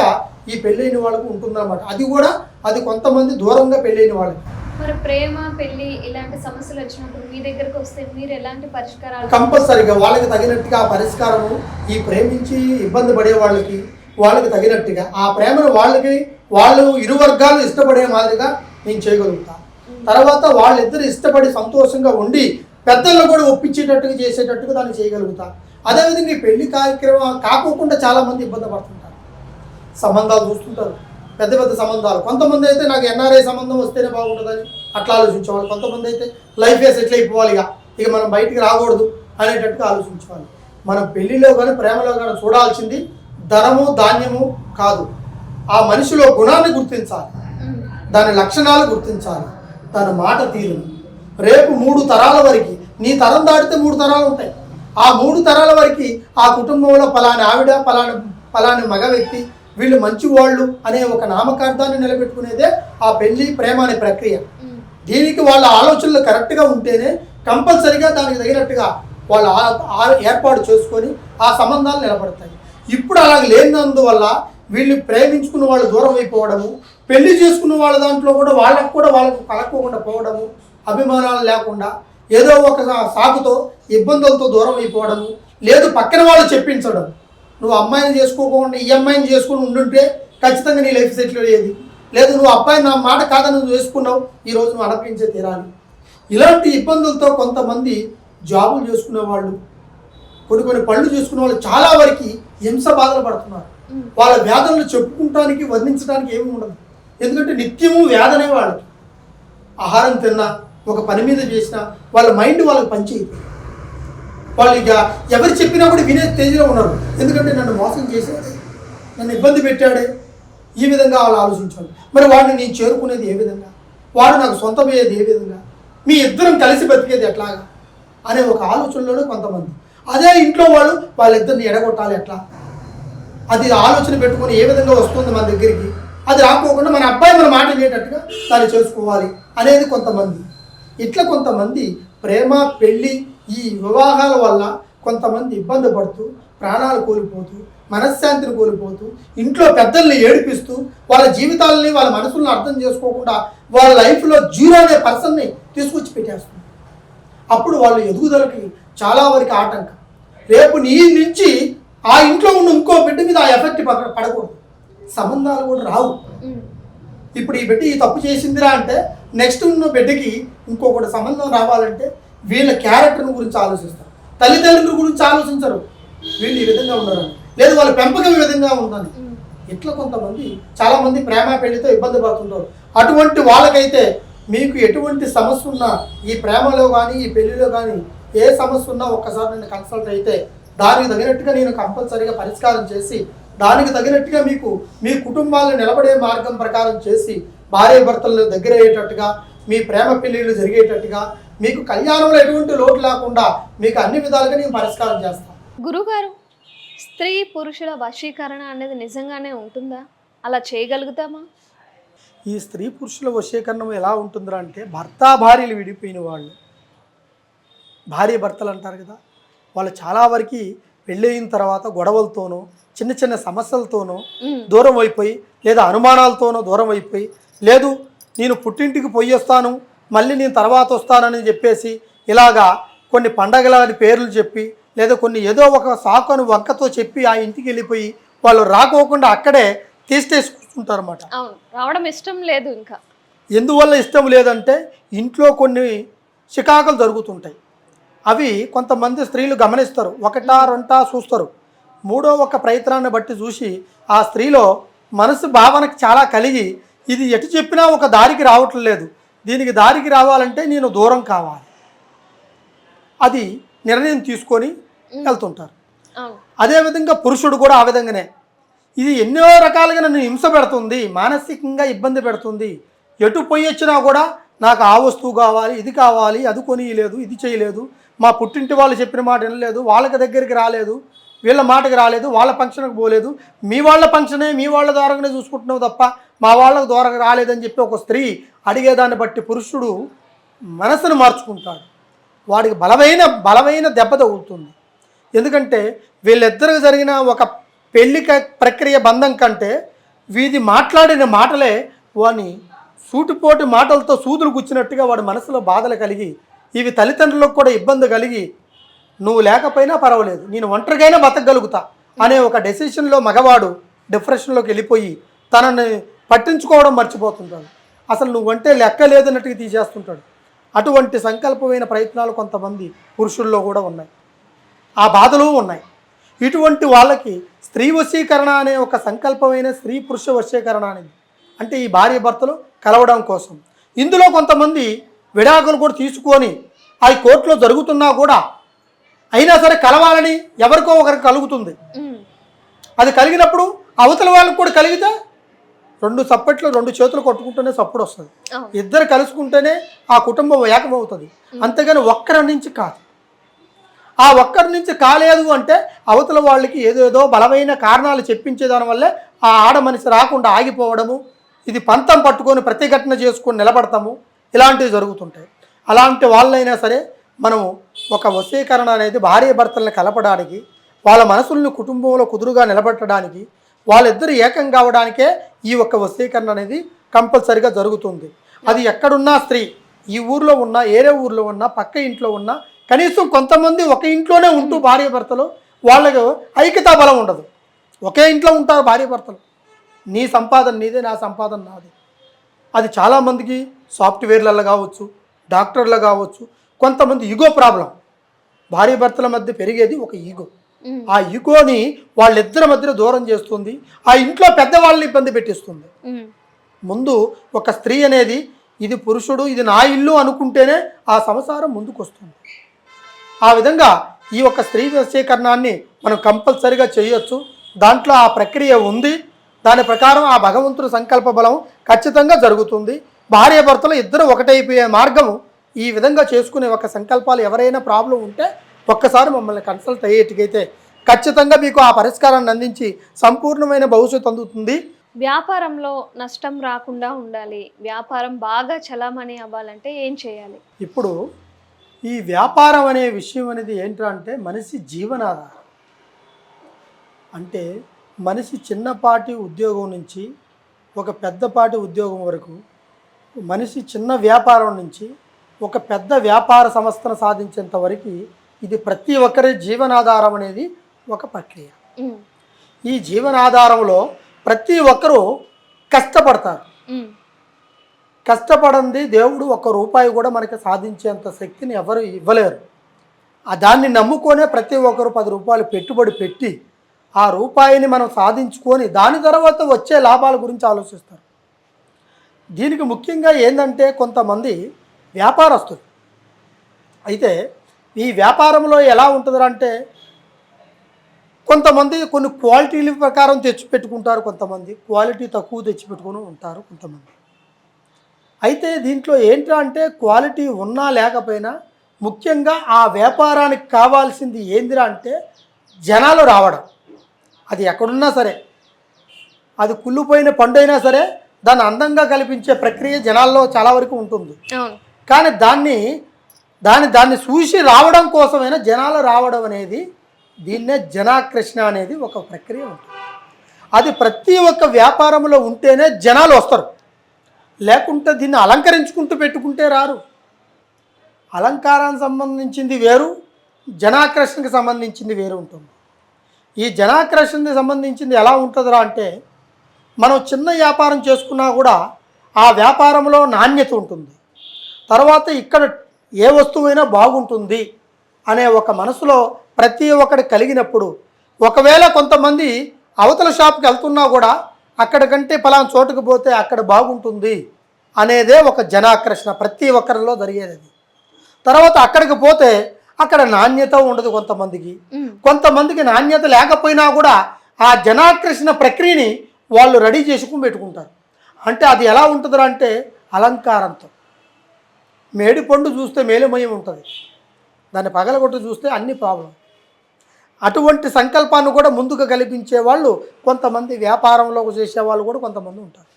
ఈ పెళ్ళైన వాళ్ళకు ఉంటుందన్నమాట. అది కొంతమంది దూరంగా పెళ్ళైన వాళ్ళకి. మరి ప్రేమ పెళ్లి ఇలాంటి సమస్యలు వచ్చినప్పుడు మీ దగ్గరకు వస్తే మీరు ఎలాంటి పరిష్కారాలు? కంపల్సరీగా వాళ్ళకి తగినట్టుగా ఆ పరిష్కారము ఈ ప్రేమించి ఇబ్బంది పడే వాళ్ళకి తగినట్టుగా ఆ ప్రేమను వాళ్ళు ఇరు వర్గాలు ఇష్టపడే మాదిరిగా నేను చేయగలుగుతాను. తర్వాత వాళ్ళిద్దరు ఇష్టపడి సంతోషంగా ఉండి పెద్దలను కూడా ఒప్పించేటట్టుగా చేసేటట్టుగా దాన్ని చేయగలుగుతా. అదేవిధంగా ఈ పెళ్లి కార్యక్రమం కాకోకుండా చాలామంది ఇబ్బంది పడుతుంటారు, సంబంధాలు చూస్తుంటారు, పెద్ద పెద్ద సంబంధాలు. కొంతమంది అయితే నాకు ఎన్ఆర్ఐ సంబంధం వస్తేనే బాగుంటుందని అట్లా ఆలోచించేవాళ్ళు. కొంతమంది అయితే లైఫే సెటిల్ అయిపోవాలి, ఇక మనం బయటికి రాకూడదు అనేటట్టుగా ఆలోచించేవాళ్ళు. మనం పెళ్లిలో కానీ ప్రేమలో కానీ చూడాల్సింది ధనము ధాన్యము కాదు, ఆ మనిషిలో గుణాన్ని గుర్తించాలి, దాని లక్షణాలు గుర్తించాలి, దాని మాట తీరు. రేపు 3 తరాల వరకు, నీ తరం దాటితే 3 తరాలు ఉంటాయి, ఆ 3 తరాల వరకు ఆ కుటుంబంలో పలాని ఆవిడ పలాని మగ వ్యక్తి వీళ్ళు మంచివాళ్ళు అనే ఒక నామకార్థాన్ని నిలబెట్టుకునేదే ఆ పెళ్లి ప్రేమ అనే ప్రక్రియ. దీనికి వాళ్ళ ఆలోచనలు కరెక్ట్గా ఉంటేనే కంపల్సరిగా దానికి తగినట్టుగా వాళ్ళు ఏర్పాటు చేసుకొని ఆ సంబంధాలు నిలబడతాయి. ఇప్పుడు అలా లేనందువల్ల వీళ్ళు ప్రేమించుకున్న వాళ్ళు దూరం అయిపోవడము, పెళ్లి చేసుకున్న వాళ్ళ దాంట్లో కూడా వాళ్ళకు కలక్కోకుండా పోవడము, అభిమానాలు లేకుండా ఏదో ఒక సాకుతో ఇబ్బందులతో దూరం అయిపోవడము, లేదు పక్కన వాళ్ళు చెప్పించడం, నువ్వు అమ్మాయిని చేసుకోకుండా ఈ అమ్మాయిని చేసుకుని ఉండుంటే ఖచ్చితంగా నీ లైఫ్ సెటిల్ అయ్యేది, లేదు నువ్వు అబ్బాయి నా మాట కాదని నువ్వు చేసుకున్నావు ఈరోజు నువ్వు అనిపించే తీరాలి. ఇలాంటి ఇబ్బందులతో కొంతమంది జాబులు చేసుకునే వాళ్ళు, కొన్ని పనులు చేసుకునే వాళ్ళు చాలా వరకు హింస బాధలు పడుతున్నారు. వాళ్ళ వ్యాధులను చెప్పుకుంటానికి వర్ణించడానికి ఏమీ ఉండదు. ఎందుకంటే నిత్యము వ్యాధనే వాళ్ళకి. ఆహారం తిన్నా, ఒక పని మీద చేసినా వాళ్ళ మైండ్ వాళ్ళకి పనిచేయదు. వాళ్ళు ఇక ఎవరు చెప్పినా కూడా వినే స్టేజ్లో ఉన్నారు. ఎందుకంటే నన్ను మోసం చేశాడు, నన్ను ఇబ్బంది పెట్టాడే, ఈ విధంగా వాళ్ళు ఆలోచించాలి. మరి వాడిని నేను చేరుకునేది ఏ విధంగా, వాడు నాకు సొంతమయ్యేది ఏ విధంగా, మీ ఇద్దరం కలిసి బతికేది ఎట్లాగా అనే ఒక ఆలోచనలోనే కొంతమంది. అదే ఇంట్లో వాళ్ళిద్దరిని ఎడగొట్టాలి ఎట్లా, అది ఆలోచన పెట్టుకొని ఏ విధంగా వస్తుంది మన దగ్గరికి, అది రాకోకుండా మన అబ్బాయి మన మాట వినేటట్టుగా దాన్ని చేసుకోవాలి అనేది కొంతమంది. ఇట్లా కొంతమంది ప్రేమ పెళ్ళి ఈ వివాహాల వల్ల కొంతమంది ఇబ్బంది పడుతూ ప్రాణాలు కోల్పోతూ మనశ్శాంతిని కోల్పోతూ ఇంట్లో పెద్దల్ని ఏడిపిస్తూ వాళ్ళ జీవితాలని వాళ్ళ మనసులను అర్థం చేసుకోకుండా వాళ్ళ లైఫ్లో జీరో అనే పర్సన్ని తీసుకొచ్చి పెట్టేస్తుంది. అప్పుడు వాళ్ళు ఎదుగుదలకి చాలా వరకు ఆటంకం. రేపు నీ నుంచి ఆ ఇంట్లో ఉన్న ఇంకో బిడ్డ మీద ఆ ఎఫెక్ట్ పడకూడదు, సంబంధాలు కూడా రావు. ఇప్పుడు ఈ బిడ్డ ఈ తప్పు చేసిందిరా అంటే నెక్స్ట్ ఉన్న బిడ్డకి ఇంకొకటి సంబంధం రావాలంటే వీళ్ళ క్యారెక్టర్ని గురించి ఆలోచిస్తారు, తల్లిదండ్రుల గురించి ఆలోచించరు. వీళ్ళు ఈ విధంగా ఉన్నారని, లేదు వాళ్ళ పెంపకం ఈ విధంగా ఉందని. ఇట్లా కొంతమంది చాలామంది ప్రేమ పెళ్లితో ఇబ్బంది పడుతుంటారు. అటువంటి వాళ్ళకైతే మీకు ఎటువంటి సమస్య ఉన్నా ఈ ప్రేమలో కానీ ఈ పెళ్లిలో కానీ ఏ సమస్య ఉన్నా ఒక్కసారి నన్ను కన్సల్ట్ అయితే దానికి తగినట్టుగా నేను కంపల్సరీగా పరిష్కారం చేసి దానికి తగినట్టుగా మీకు మీ కుటుంబాలను నిలబడే మార్గం ప్రకారం చేసి భార్య భర్తలను దగ్గర అయ్యేటట్టుగా మీ ప్రేమ పెళ్లిళ్ళు జరిగేటట్టుగా మీకు కళ్యాణంలో ఎటువంటి లోటు లేకుండా మీకు అన్ని విధాలుగా నేను పరిష్కారం చేస్తాను. గురుగారు, స్త్రీ పురుషుల వశీకరణ అనేది నిజంగానే ఉంటుందా? అలా చేయగలుగుతామా? ఈ స్త్రీ పురుషుల వశీకరణం ఎలా ఉంటుందా అంటే భర్త భార్యలు విడిపోయిన వాళ్ళు, భార్య భర్తలు అంటారు కదా, వాళ్ళు చాలా వరకు పెళ్ళయిన తర్వాత గొడవలతోనో చిన్న చిన్న సమస్యలతోనో దూరం అయిపోయి, లేదా అనుమానాలతోనో దూరం అయిపోయి, లేదు నేను పుట్టింటికి పోయి వస్తాను మళ్ళీ నేను తర్వాత వస్తానని చెప్పేసి ఇలాగా కొన్ని పండగలని పేర్లు చెప్పి లేదా కొన్ని ఏదో ఒక సాకును వంకతో చెప్పి ఆ ఇంటికి వెళ్ళిపోయి వాళ్ళు రాకోకుండా అక్కడే తీసేసి కూర్చుంటారు అన్నమాట. అవును, రావడం ఇష్టం లేదు ఇంకా. ఎందువల్ల ఇష్టం లేదంటే ఇంట్లో కొన్ని చికాకులు జరుగుతుంటాయి. అవి కొంతమంది స్త్రీలు గమనిస్తారు, ఒకటా రెంటా చూస్తారు. మూడో ఒక ప్రయత్నాన్ని బట్టి చూసి ఆ స్త్రీలో మనసు భావనకు చాలా కలిగి ఇది ఎటు చెప్పినా ఒక దారికి రావట్లేదు, దీనికి దారికి రావాలంటే నేను దూరం కావాలి, అది నిర్ణయం తీసుకొని వెళ్తుంటారు. అదేవిధంగా పురుషుడు కూడా ఆ విధంగానే ఇది ఎన్నో రకాలుగా నన్ను హింస పెడుతుంది, మానసికంగా ఇబ్బంది పెడుతుంది, ఎటు పోయి వచ్చినా కూడా నాకు ఆ వస్తువు కావాలి, ఇది కావాలి, అది కొనియలేదు, ఇది చేయలేదు, మా పుట్టింటి వాళ్ళు చెప్పిన మాట వినలేదు, వాళ్ళకి దగ్గరికి రాలేదు, వీళ్ళ మాటకి రాలేదు, వాళ్ళ ఫంక్షన్కి పోలేదు, మీ వాళ్ళ ఫంక్షనే మీ వాళ్ళ ద్వారానే చూసుకుంటున్నావు తప్ప మా వాళ్ళకు ద్వారాగా రాలేదని చెప్పి ఒక స్త్రీ అడిగేదాన్ని బట్టి పురుషుడు మనసును మార్చుకుంటాడు. వాడికి బలమైన దెబ్బ తగులుతుంది. ఎందుకంటే వీళ్ళిద్దరికి జరిగిన ఒక పెళ్లి ప్రక్రియ బంధం కంటే వీధి మాట్లాడిన మాటలే వాడిని సూటిపోటి మాటలతో సూదులు గుచ్చినట్టుగా వాడి మనసులో బాధలు కలిగి ఇవి తల్లిదండ్రులకు కూడా ఇబ్బంది కలిగి నువ్వు లేకపోయినా పర్వాలేదు, నేను ఒంటరిగైనా బతకగలుగుతా అనే ఒక డెసిషన్లో మగవాడు డిప్రెషన్లోకి వెళ్ళిపోయి తనని పట్టించుకోవడం మర్చిపోతుంటాడు. అసలు నువ్వంటే లెక్క లేదన్నట్టుగా తీసేస్తుంటాడు. అటువంటి సంకల్పమైన ప్రయత్నాలు కొంతమంది పురుషుల్లో కూడా ఉన్నాయి, ఆ బాధలు ఉన్నాయి. ఇటువంటి వాళ్ళకి స్త్రీ వశీకరణ అనే ఒక సంకల్పమైన స్త్రీ పురుష వశీకరణ అనేది అంటే ఈ భార్య భర్తలు కలవడం కోసం. ఇందులో కొంతమంది విడాకులు కూడా తీసుకొని ఆ కోర్టులో జరుగుతున్నా కూడా అయినా సరే కలవాలని ఎవరికో ఒకరికి కలుగుతుంది. అది కలిగినప్పుడు అవతల వాళ్ళకి కూడా కలిగితే రెండు చప్పట్లు రెండు చేతులు కొట్టుకుంటేనే చప్పుడు వస్తుంది. ఇద్దరు కలుసుకుంటేనే ఆ కుటుంబం ఏకమవుతుంది. అంతేగాని ఒక్కరి నుంచి కాదు. ఆ ఒక్కరి నుంచి కాలేదు అంటే అవతల వాళ్ళకి ఏదేదో బలమైన కారణాలు చెప్పించే దానివల్లే ఆ ఆడ మనిషి రాకుండా ఆగిపోవడము, ఇది పంతం పట్టుకొని ప్రతిఘటన చేసుకొని నిలబడతాము, ఇలాంటివి జరుగుతుంటాయి. అలాంటి వాళ్ళైనా సరే మనము ఒక వశీకరణ అనేది భార్య భర్తలను కలపడానికి, వాళ్ళ మనసులను కుటుంబంలో కుదురుగా నిలబెట్టడానికి, వాళ్ళిద్దరు ఏకం కావడానికే ఈ ఒక్క వశీకరణ అనేది కంపల్సరిగా జరుగుతుంది. అది ఎక్కడున్నా స్త్రీ ఈ ఊర్లో ఉన్నా, ఏరే ఊర్లో ఉన్నా, పక్క ఇంట్లో ఉన్నా, కనీసం కొంతమంది ఒక ఇంట్లోనే ఉంటూ భార్య భర్తలు వాళ్ళకు ఐక్యతా బలం ఉండదు. ఒకే ఇంట్లో ఉంటారు భార్య భర్తలు, నీ సంపాదన నీదే, నా సంపాదన నాది. అది చాలామందికి సాఫ్ట్వేర్లలో కావచ్చు, డాక్టర్లు కావచ్చు, కొంతమంది ఈగో ప్రాబ్లం. భార్య భర్తల మధ్య పెరిగేది ఒక ఈగో. ఆ ఈగోని వాళ్ళిద్దరి మధ్య దూరం చేస్తుంది, ఆ ఇంట్లో పెద్దవాళ్ళని ఇబ్బంది పెట్టిస్తుంది. ముందు ఒక స్త్రీ అనేది ఇది పురుషుడు, ఇది నా ఇల్లు అనుకుంటేనే ఆ సంసారం ముందుకు వస్తుంది. ఆ విధంగా ఈ యొక్క స్త్రీ వశీకరణాన్ని మనం కంపల్సరిగా చేయొచ్చు. దాంట్లో ఆ ప్రక్రియ ఉంది. దాని ప్రకారం ఆ భగవంతుడి సంకల్ప బలం ఖచ్చితంగా జరుగుతుంది. భార్య భర్తలు ఇద్దరు ఒకటైపోయే మార్గము ఈ విధంగా చేసుకునే ఒక సంకల్పాలు ఎవరైనా ప్రాబ్లం ఉంటే ఒక్కసారి మమ్మల్ని కన్సల్ట్ అయ్యేటికైతే ఖచ్చితంగా మీకు ఆ పరిష్కారాన్ని అందించి సంపూర్ణమైన భవిష్యత్తు అందుతుంది. వ్యాపారంలో నష్టం రాకుండా ఉండాలి, వ్యాపారం బాగా చలామణి అవ్వాలంటే ఏం చేయాలి? ఇప్పుడు ఈ వ్యాపారం అనే విషయం అనేది ఏంటంటే మనిషి జీవనాధారం. అంటే మనిషి చిన్నపాటి ఉద్యోగం నుంచి ఒక పెద్దపాటి ఉద్యోగం వరకు, మనిషి చిన్న వ్యాపారం నుంచి ఒక పెద్ద వ్యాపార సంస్థను సాధించేంత వరకు ఇది ప్రతి ఒక్కరి జీవనాధారం అనేది ఒక ప్రక్రియ. ఈ జీవనాధారంలో ప్రతి ఒక్కరూ కష్టపడతారు. కష్టపడింది దేవుడు ఒక్క రూపాయి కూడా మనకి సాధించేంత శక్తిని ఎవరు ఇవ్వలేరు. దాన్ని నమ్ముకొనే ప్రతి ఒక్కరు 10 రూపాయలు పెట్టుబడి పెట్టి ఆ రూపాయిని మనం సాధించుకొని దాని తర్వాత వచ్చే లాభాల గురించి ఆలోచిస్తారు. దీనికి ముఖ్యంగా ఏంటంటే కొంతమంది వ్యాపారస్తులు అయితే ఈ వ్యాపారంలో ఎలా ఉంటుంది అంటే కొంతమంది కొన్ని క్వాలిటీల ప్రకారం తెచ్చిపెట్టుకుంటారు, కొంతమంది క్వాలిటీ తక్కువ తెచ్చిపెట్టుకుని ఉంటారు కొంతమంది. అయితే దీంట్లో ఏంటంటే క్వాలిటీ ఉన్నా లేకపోయినా ముఖ్యంగా ఆ వ్యాపారానికి కావాల్సింది ఏందిరా అంటే జనాలు రావడం. అది ఎక్కడున్నా సరే, అది కుళ్ళిపోయిన పండు అయినా సరే దాన్ని అందంగా కల్పించే ప్రక్రియ జనాల్లో చాలా వరకు ఉంటుంది. కానీ దాన్ని చూసి రావడం కోసమైనా జనాలు రావడం అనేది, దీన్నే జనాకర్షణ అనేది ఒక ప్రక్రియ ఉంటుంది. అది ప్రతి ఒక్క వ్యాపారంలో ఉంటేనే జనాలు వస్తారు. లేకుంటే దీన్ని అలంకరించుకుంటూ పెట్టుకుంటే రారు. అలంకారానికి సంబంధించింది వేరు, జనాకర్షణకి సంబంధించింది వేరు ఉంటుంది. ఈ జనాకర్షణకి సంబంధించింది ఎలా ఉంటుందిరా అంటే, మనం చిన్న వ్యాపారం చేసుకున్నా కూడా ఆ వ్యాపారంలో నాణ్యత ఉంటుంది. తర్వాత ఇక్కడ ఏ వస్తువైనా బాగుంటుంది అనే ఒక మనసులో ప్రతి ఒక్కటి కలిగినప్పుడు, ఒకవేళ కొంతమంది అవతల షాప్కి వెళ్తున్నా కూడా అక్కడికంటే పలానా చోటుకు పోతే అక్కడ బాగుంటుంది అనేదే ఒక జనాకర్షణ ప్రతి ఒక్కరిలో జరిగేది. తర్వాత అక్కడికి పోతే అక్కడ నాణ్యత ఉండదు కొంతమందికి నాణ్యత లేకపోయినా కూడా ఆ జనాకర్షణ ప్రక్రియని వాళ్ళు రెడీ చేసుకుని పెట్టుకుంటారు. అంటే అది ఎలా ఉంటుందిరా అంటే అలంకారంతో. మేడిపండు చూస్తే మేలుమయం ఉంటుంది, దాన్ని పగలగొట్టు చూస్తే అన్ని ప్రాబ్లం. అటువంటి సంకల్పాన్ని కూడా ముందుకు కల్పించే వాళ్ళు కొంతమంది, వ్యాపారంలో చేసేవాళ్ళు కూడా కొంతమంది ఉంటారు.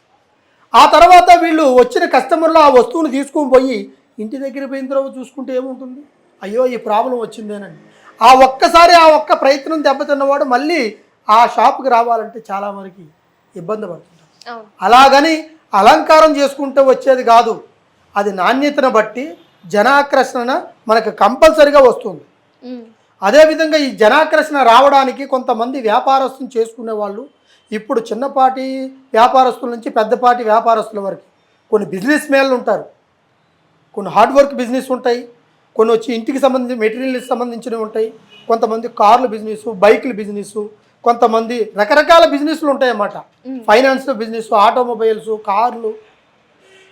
ఆ తర్వాత వీళ్ళు వచ్చిన కస్టమర్లు ఆ వస్తువుని తీసుకొని పోయి ఇంటి దగ్గర పోయిన తర్వాత చూసుకుంటే ఏముంటుంది, అయ్యో ఈ ప్రాబ్లం వచ్చిందేనండి. ఆ ఒక్క ప్రయత్నం దెబ్బతిన్నవాడు మళ్ళీ ఆ షాప్కి రావాలంటే చాలా మనకి ఇబ్బంది పడుతుంటారు. అలాగని అలంకారం చేసుకుంటే వచ్చేది కాదు, అది నాణ్యతను బట్టి జనాకర్షణ మనకు కంపల్సరిగా వస్తుంది. అదేవిధంగా ఈ జనాకర్షణ రావడానికి కొంతమంది వ్యాపారస్తులు చేసుకునే వాళ్ళు, ఇప్పుడు చిన్నపాటి వ్యాపారస్తుల నుంచి పెద్దపాటి వ్యాపారస్తుల వరకు కొన్ని బిజినెస్ మ్యాన్లు ఉంటారు, కొన్ని హార్డ్ వర్క్ బిజినెస్ ఉంటాయి, కొన్ని వచ్చి ఇంటికి సంబంధించిన మెటీరియల్కి సంబంధించినవి ఉంటాయి, కొంతమంది కార్లు బిజినెస్, బైకుల బిజినెస్, కొంతమంది రకరకాల బిజినెస్లు ఉంటాయన్నమాట. ఫైనాన్స్ బిజినెస్, ఆటోమొబైల్స్, కార్లు,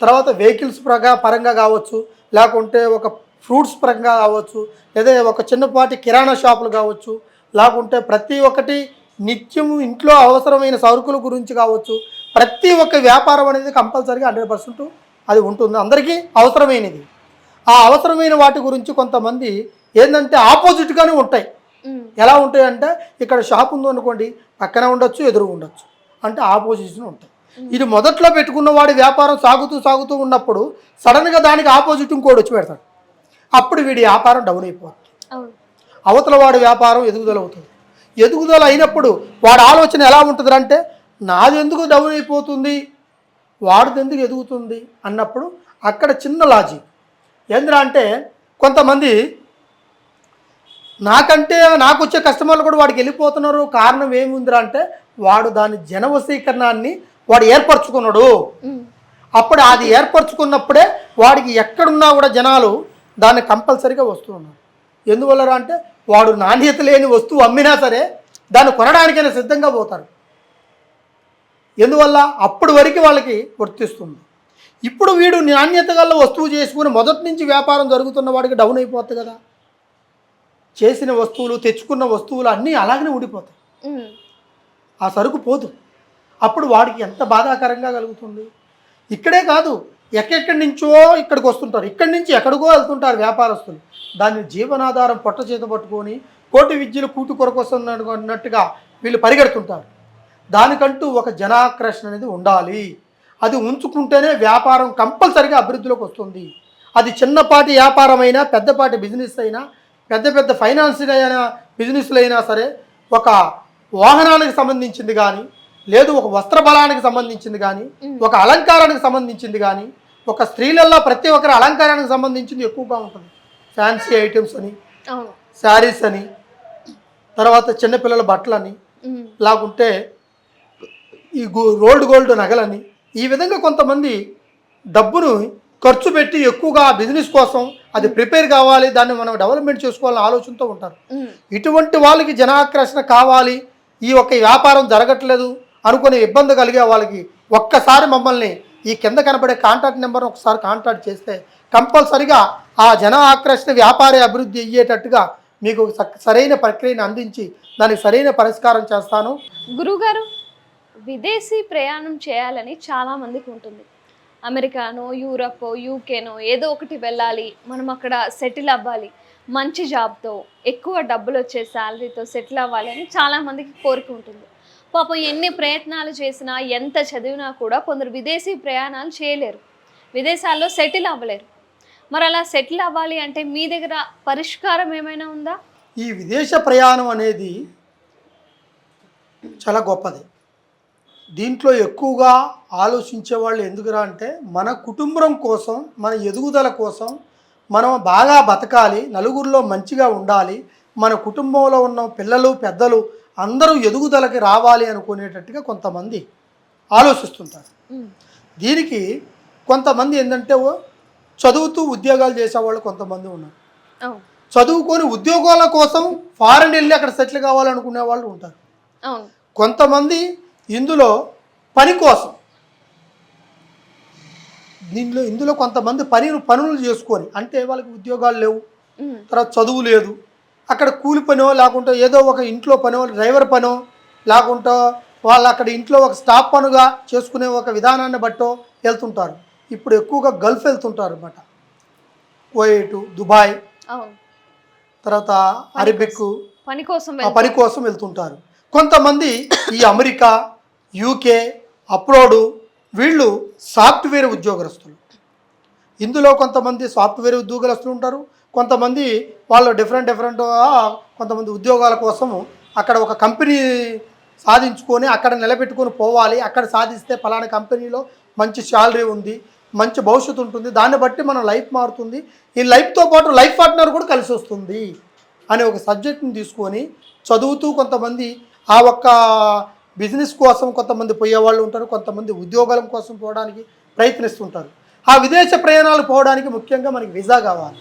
తర్వాత వెహికల్స్ పరంగా కావచ్చు, లేకుంటే ఒక ఫ్రూట్స్ పరంగా కావచ్చు, లేదా ఒక చిన్నపాటి కిరాణా షాపులు కావచ్చు, లేకుంటే ప్రతి ఒక్కటి నిత్యం ఇంట్లో అవసరమైన సరుకుల గురించి కావచ్చు, ప్రతి ఒక్క వ్యాపారం అనేది కంపల్సరీగా 100% అది ఉంటుంది, అందరికీ అవసరమైనది. ఆ అవసరమైన వాటి గురించి కొంతమంది ఏంటంటే ఆపోజిట్గానే ఉంటాయి. ఎలా ఉంటాయంటే ఇక్కడ షాప్ ఉందో అనుకోండి, పక్కన ఉండొచ్చు, ఎదురు ఉండొచ్చు, అంటే ఆపోజిషన్ ఉంటాయి. ఇది మొదట్లో పెట్టుకున్న వాడి వ్యాపారం సాగుతూ ఉన్నప్పుడు సడన్గా దానికి ఆపోజిట్ ఇంకోటి వచ్చి పెడతాడు, అప్పుడు వీడి వ్యాపారం డౌన్ అయిపోతుంది. అవతల వాడి వ్యాపారం ఎదుగుదల అవుతుంది. ఎదుగుదల అయినప్పుడు వాడి ఆలోచన ఎలా ఉంటుంది అంటే, నాది ఎందుకు డౌన్ అయిపోతుంది, వాడిది ఎందుకు ఎదుగుతుంది అన్నప్పుడు అక్కడ చిన్న లాజిక్ ఏంద్రా అంటే, కొంతమంది నాకు వచ్చే కస్టమర్లు కూడా వాడికి వెళ్ళిపోతున్నారు, కారణం ఏముందిరా అంటే వాడు దాని జనవశీకరణాన్ని వాడు ఏర్పరచుకున్నాడు. అప్పుడు అది ఏర్పరచుకున్నప్పుడే వాడికి ఎక్కడున్నా కూడా జనాలు దాన్ని కంపల్సరీగా వస్తున్నారు. ఎందువల్ల అంటే వాడు నాణ్యత లేని వస్తువు అమ్మినా సరే దాన్ని కొనడానికైనా సిద్ధంగా పోతారు. ఎందువల్ల అప్పుడు వరకు వాళ్ళకి వర్తిస్తుంది. ఇప్పుడు వీడు నాణ్యత గల వస్తువు చేసుకుని మొదటి నుంచి వ్యాపారం జరుగుతున్న వాడికి డౌన్ అయిపోతుంది కదా, చేసిన వస్తువులు తెచ్చుకున్న వస్తువులు అన్నీ అలాగనే ఊడిపోతాయి, ఆ సరుకు పోదు. అప్పుడు వాడికి ఎంత బాధాకరంగా కలుగుతుంది. ఇక్కడే కాదు, ఎక్కడెక్కడి నుంచో ఇక్కడికి వస్తుంటారు, ఇక్కడి నుంచి ఎక్కడికో వెళ్తుంటారు వ్యాపారస్తులు. దాన్ని జీవనాధారం పొట్ట చేత పట్టుకొని కోటి విద్యలు కూటు కొరకు వస్తున్నట్టుగా వీళ్ళు పరిగెడుతుంటారు. దానికంటూ ఒక జనాకర్షణ అనేది ఉండాలి. అది ఉంచుకుంటేనే వ్యాపారం కంపల్సరిగా అభివృద్ధిలోకి వస్తుంది. అది చిన్నపాటి వ్యాపారం అయినా, పెద్దపాటి బిజినెస్ అయినా, పెద్ద ఫైనాన్షియల్ అయినా బిజినెస్లు అయినా సరే, ఒక వాహనానికి సంబంధించింది కానీ, లేదు ఒక వస్త్ర బలానికి సంబంధించింది కానీ, ఒక అలంకారానికి సంబంధించింది కానీ, ఒక స్త్రీలలో ప్రతి ఒక్కరి అలంకారానికి సంబంధించింది ఎక్కువగా ఉంటుంది. ఫ్యాన్సీ ఐటమ్స్ అని, శారీస్ అని, తర్వాత చిన్నపిల్లల బట్టలని, లేకుంటే ఈ గోల్డ్ నగలని, ఈ విధంగా కొంతమంది డబ్బును ఖర్చు పెట్టి ఎక్కువగా బిజినెస్ కోసం అది ప్రిపేర్ కావాలి, దాన్ని మనం డెవలప్మెంట్ చేసుకోవాలని ఆలోచనతో ఉంటారు. ఇటువంటి వాళ్ళకి జనాకర్షణ కావాలి, ఈ ఒక్క వ్యాపారం జరగట్లేదు అనుకునే ఇబ్బంది కలిగే వాళ్ళకి ఒక్కసారి మమ్మల్ని ఈ కింద కనబడే కాంటాక్ట్ నెంబర్ ఒకసారి కాంటాక్ట్ చేస్తే కంపల్సరిగా ఆ జన ఆకర్షణ వ్యాపార అభివృద్ధి అయ్యేటట్టుగా మీకు సరైన ప్రక్రియను అందించి దానికి సరైన పరిష్కారం చేస్తాను. గురుగారు, విదేశీ ప్రయాణం చేయాలని చాలామందికి ఉంటుంది. అమెరికానో, యూరప్, యూకేనో ఏదో ఒకటి వెళ్ళాలి, మనం అక్కడ సెటిల్ అవ్వాలి, మంచి జాబ్తో ఎక్కువ డబ్బులు వచ్చే శాలరీతో సెటిల్ అవ్వాలి అని చాలామందికి కోరిక ఉంటుంది. పాపం ఎన్ని ప్రయత్నాలు చేసినా, ఎంత చదివినా కూడా కొందరు విదేశీ ప్రయాణాలు చేయలేరు, విదేశాల్లో సెటిల్ అవ్వలేరు. మరి అలా సెటిల్ అవ్వాలి అంటే మీ దగ్గర పరిష్కారం ఏమైనా ఉందా? ఈ విదేశ ప్రయాణం అనేది చాలా గొప్పది. దీంట్లో ఎక్కువగా ఆలోచించే వాళ్ళు ఎందుకురా అంటే మన కుటుంబం కోసం, మన ఎదుగుదల కోసం, మనం బాగా బతకాలి, నలుగురిలో మంచిగా ఉండాలి, మన కుటుంబంలో ఉన్న పిల్లలు పెద్దలు అందరూ ఎదుగుదలకి రావాలి అనుకునేటట్టుగా కొంతమంది ఆలోచిస్తుంటారు. దీనికి కొంతమంది ఏంటంటే చదువుతూ ఉద్యోగాలు చేసేవాళ్ళు కొంతమంది ఉన్నారు. చదువుకొని ఉద్యోగాల కోసం ఫారెన్ వెళ్ళి అక్కడ సెటిల్ కావాలనుకునే వాళ్ళు ఉంటారు. కొంతమంది ఇందులో పని కోసం, ఇందులో కొంతమంది పనులు చేసుకొని, అంటే వాళ్ళకి ఉద్యోగాలు లేవు, తర్వాత చదువు లేదు, అక్కడ కూలి పనో లేకుంటే ఏదో ఒక ఇంట్లో పనో డ్రైవర్ పనో లేకుంటే వాళ్ళు అక్కడ ఇంట్లో ఒక స్టాఫ్ పనుగా చేసుకునే ఒక విధానాన్ని బట్టో వెళ్తుంటారు. ఇప్పుడు ఎక్కువగా గల్ఫ్ వెళ్తుంటారు అన్నమాట. కువైట్, దుబాయ్, తర్వాత అరబిక్ పని కోసం వెళ్తుంటారు. కొంతమంది ఈ అమెరికా, యూకే, అప్రోడు, వీళ్ళు సాఫ్ట్వేర్ ఉద్యోగస్తులు. ఇందులో కొంతమంది సాఫ్ట్వేర్ ఉద్యోగస్తులు ఉంటారు. కొంతమంది వాళ్ళు డిఫరెంట్ కొంతమంది ఉద్యోగాల కోసము అక్కడ ఒక కంపెనీ సాధించుకొని అక్కడ నిలబెట్టుకొని పోవాలి, అక్కడ సాధిస్తే ఫలానా కంపెనీలో మంచి శాలరీ ఉంది, మంచి భవిష్యత్తు ఉంటుంది, దాన్ని బట్టి మన లైఫ్ మారుతుంది, ఈ లైఫ్తో పాటు లైఫ్ పార్ట్నర్ కూడా కలిసి వస్తుంది అనే ఒక సబ్జెక్ట్ని తీసుకొని చదువుతూ కొంతమంది ఆ ఒక్క బిజినెస్ కోసం కొంతమంది పోయేవాళ్ళు ఉంటారు. కొంతమంది ఉద్యోగాల కోసం పోవడానికి ప్రయత్నిస్తుంటారు. ఆ విదేశ ప్రయాణాలు పోవడానికి ముఖ్యంగా మనకి వీసా కావాలి.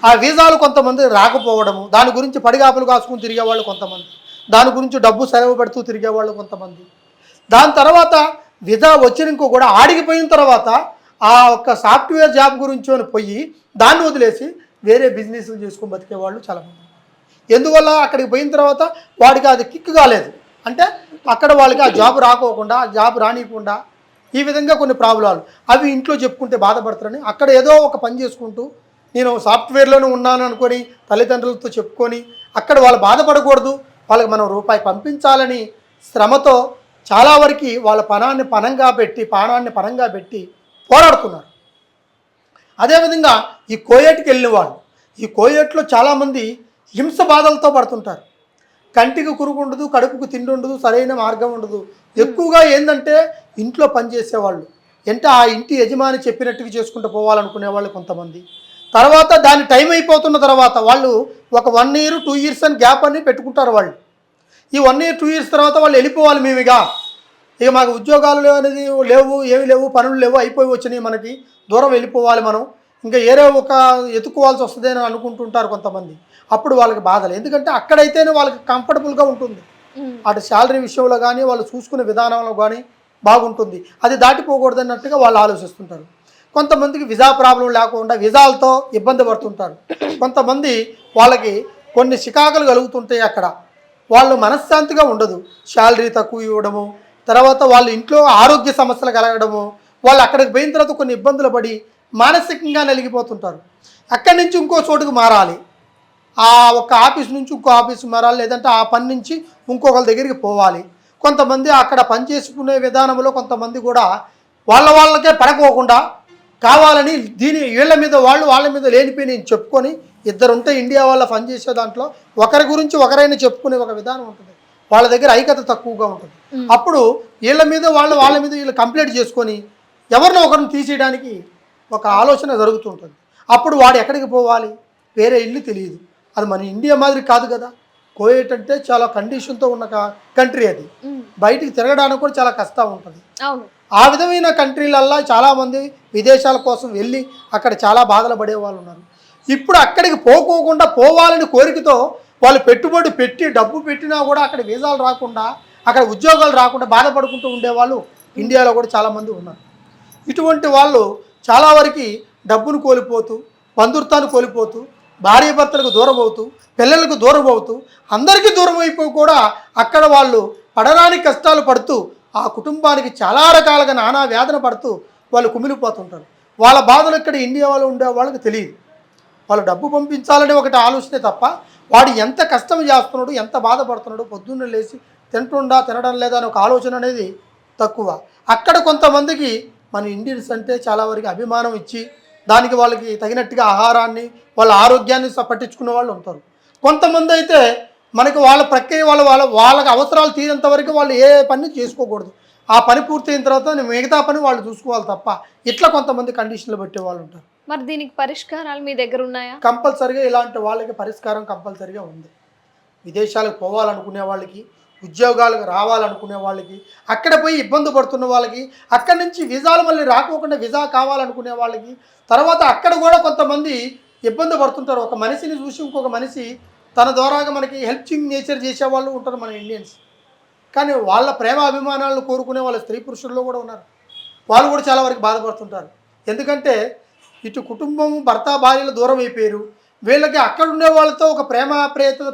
ఆ వీసాలు కొంతమంది రాకపోవడము, దాని గురించి పడిగాపులు కాసుకుని తిరిగేవాళ్ళు కొంతమంది, దాని గురించి డబ్బు సెలవు పెడుతూ తిరిగేవాళ్ళు కొంతమంది. దాని తర్వాత వీసా వచ్చినాక కూడా ఆడిగిపోయిన తర్వాత ఆ ఒక్క సాఫ్ట్వేర్ జాబ్ గురించి పోయి దాన్ని వదిలేసి వేరే బిజినెస్లు చేసుకొని బతికేవాళ్ళు చాలామంది. ఎందువల్ల అక్కడికి పోయిన తర్వాత వాడికి అది కిక్ కాలేదు, అంటే అక్కడ వాళ్ళకి ఆ జాబ్ రాకోకుండా, ఆ జాబ్ రానియకుండా ఈ విధంగా కొన్ని ప్రాబ్లాలు అవి ఇంట్లో చెప్పుకుంటే బాధపడతారని అక్కడ ఏదో ఒక పని చేసుకుంటూ నేను సాఫ్ట్వేర్లోనే ఉన్నాను అనుకొని తల్లిదండ్రులతో చెప్పుకొని అక్కడ వాళ్ళు బాధపడకూడదు, వాళ్ళకి మనం రూపాయి పంపించాలని శ్రమతో చాలా వరకు వాళ్ళ ప్రాణాన్ని పణంగా పెట్టి పోరాడుతున్నారు. అదేవిధంగా ఈ కోయేట్కి వెళ్ళిన వాళ్ళు, ఈ కోయేట్లో చాలామంది హింస బాధలతో పడుతుంటారు. కంటికి కురుగు ఉండదు, కడుపుకు తిండి ఉండదు, సరైన మార్గం ఉండదు. ఎక్కువగా ఏంటంటే ఇంట్లో పనిచేసేవాళ్ళు, అంటే ఆ ఇంటి యజమాని చెప్పినట్టుగా చేసుకుంటూ పోవాలనుకునే వాళ్ళు కొంతమంది. తర్వాత దాని టైం అయిపోతున్న తర్వాత వాళ్ళు ఒక 1 year 2 years అని గ్యాప్ అని పెట్టుకుంటారు. వాళ్ళు ఈ 1 year 2 years తర్వాత వాళ్ళు వెళ్ళిపోవాలి, మేము ఇక మాకు ఉద్యోగాలు అనేది లేవు, ఏమి లేవు, పనులు లేవు, అయిపోయి వచ్చినాయి, మనకి దూరం వెళ్ళిపోవాలి, మనం ఇంకా ఏదో ఒక ఎత్తుకోవాల్సి వస్తుంది అని అనుకుంటుంటారు కొంతమంది. అప్పుడు వాళ్ళకి బాధలు, ఎందుకంటే అక్కడైతేనే వాళ్ళకి కంఫర్టబుల్గా ఉంటుంది, అటు శాలరీ విషయంలో కానీ వాళ్ళు చూసుకునే విధానంలో కానీ బాగుంటుంది, అది దాటిపోకూడదు అన్నట్టుగా వాళ్ళు ఆలోచిస్తుంటారు. కొంతమందికి వీసా ప్రాబ్లం లేకుండా వీసాలతో ఇబ్బంది పడుతుంటారు. కొంతమంది వాళ్ళకి కొన్ని చికాకులు కలుగుతుంటాయి, అక్కడ వాళ్ళు మనశ్శాంతిగా ఉండదు, శాలరీ తక్కువ ఇవ్వడము, తర్వాత వాళ్ళ ఇంట్లో ఆరోగ్య సమస్యలు కలగడము, వాళ్ళు అక్కడికి పోయిన తర్వాత కొన్ని ఇబ్బందులు పడి మానసికంగా నలిగిపోతుంటారు. అక్కడి నుంచి ఇంకో చోటుకు మారాలి, ఆ ఒక ఆఫీస్ నుంచి ఇంకో ఆఫీస్ మారాలి, లేదంటే ఆ పని నుంచి ఇంకొకరి దగ్గరికి పోవాలి. కొంతమంది అక్కడ పని చేసుకునే విధానంలో కొంతమంది కూడా వాళ్ళకే పడకోకుండా కావాలని వీళ్ళ మీద వాళ్ళ మీద లేనిపోయి చెప్పుకొని, ఇద్దరు ఉంటే ఇండియా వాళ్ళ పని చేసే దాంట్లో ఒకరి గురించి ఒకరైనా చెప్పుకునే ఒక విధానం ఉంటుంది, వాళ్ళ దగ్గర ఐక్యత తక్కువగా ఉంటుంది. అప్పుడు వీళ్ళ మీద వాళ్ళ మీద వీళ్ళు కంప్లైంట్ చేసుకొని ఎవరినో ఒకరిని తీసేయడానికి ఒక ఆలోచన జరుగుతుంటుంది. అప్పుడు వాడు ఎక్కడికి పోవాలి, వేరే ఇల్లు తెలియదు. అది మన ఇండియా మాదిరి కాదు కదా, కోయేట్ అంటే చాలా కండిషన్తో ఉన్న కంట్రీ, అది బయటికి తిరగడానికి కూడా చాలా కష్టం ఉంటుంది. ఆ విధమైన కంట్రీలల్లో చాలామంది విదేశాల కోసం వెళ్ళి అక్కడ చాలా బాధలు పడే వాళ్ళు ఉన్నారు. ఇప్పుడు అక్కడికి పోకోకుండా పోవాలని కోరికతో వాళ్ళు పెట్టుబడి పెట్టి డబ్బు పెట్టినా కూడా అక్కడ వీసాలు రాకుండా, అక్కడ ఉద్యోగాలు రాకుండా బాధపడుకుంటూ ఉండేవాళ్ళు ఇండియాలో కూడా చాలామంది ఉన్నారు. ఇటువంటి వాళ్ళు చాలా వరకు డబ్బును కోల్పోతూ, బంధుత్వాన్ని కోల్పోతూ, భార్యాభర్తలకు దూరం అవుతూ, పిల్లలకు దూరం అవుతూ, అందరికీ దూరం అయిపోయి కూడా అక్కడ వాళ్ళు పడడానికి కష్టాలు పడుతూ, ఆ కుటుంబానికి చాలా రకాలుగా నానా వేదన పడుతూ వాళ్ళు కుమిలిపోతుంటారు. వాళ్ళ బాధలు ఇక్కడ ఇండియా వాళ్ళు ఉండే వాళ్ళకి తెలియదు. వాళ్ళు డబ్బు పంపించాలని ఒకటి ఆలోచనే తప్ప వాడు ఎంత కష్టం చేస్తున్నాడు, ఎంత బాధపడుతున్నాడు, పొద్దున్నే లేచి తినడం లేదా అని ఒక ఆలోచన అనేది తక్కువ. అక్కడ కొంతమందికి మన ఇండియన్స్ అంటే చాలా వరకు అభిమానం ఇచ్చి దానికి వాళ్ళకి తగినట్టుగా ఆహారాన్ని, వాళ్ళ ఆరోగ్యాన్ని పట్టించుకునే వాళ్ళు ఉంటారు. కొంతమంది అయితే మనకి వాళ్ళ ప్రక్రియ వాళ్ళకి అవసరాలు తీరేంత వరకు వాళ్ళు ఏ పని చేసుకోకూడదు. ఆ పని పూర్తయిన తర్వాత మిగతా పని వాళ్ళు చూసుకోవాలి తప్ప ఇట్లా కొంతమంది కండిషన్లు పెట్టే వాళ్ళు ఉంటారు. మరి దీనికి పరిష్కారాలు మీ దగ్గర ఉన్నాయా? కంపల్సరిగా ఇలాంటి వాళ్ళకి పరిష్కారం కంపల్సరిగా ఉంది. విదేశాలకు పోవాలనుకునే వాళ్ళకి, ఉద్యోగాలకు రావాలనుకునే వాళ్ళకి, అక్కడ పోయి ఇబ్బంది పడుతున్న వాళ్ళకి, అక్కడి నుంచి వీసాలు మళ్ళీ రాకోకుండా వీసా కావాలనుకునే వాళ్ళకి, తర్వాత అక్కడ కూడా కొంతమంది ఇబ్బంది పడుతుంటారు. ఒక మనిషిని చూసి ఇంకొక మనిషి తన ద్వారాగా మనకి హెల్పింగ్ నేచర్ చేసేవాళ్ళు ఉంటారు మన ఇండియన్స్. కానీ వాళ్ళ ప్రేమ అభిమానాలను కోరుకునే వాళ్ళ స్త్రీ పురుషుల్లో కూడా ఉన్నారు. వాళ్ళు కూడా చాలా వరకు బాధపడుతుంటారు. ఎందుకంటే ఇటు కుటుంబం భర్త భార్యలు దూరం అయిపోయారు. వీళ్ళకి అక్కడ ఉండే వాళ్ళతో ఒక ప్రేమ ప్రేత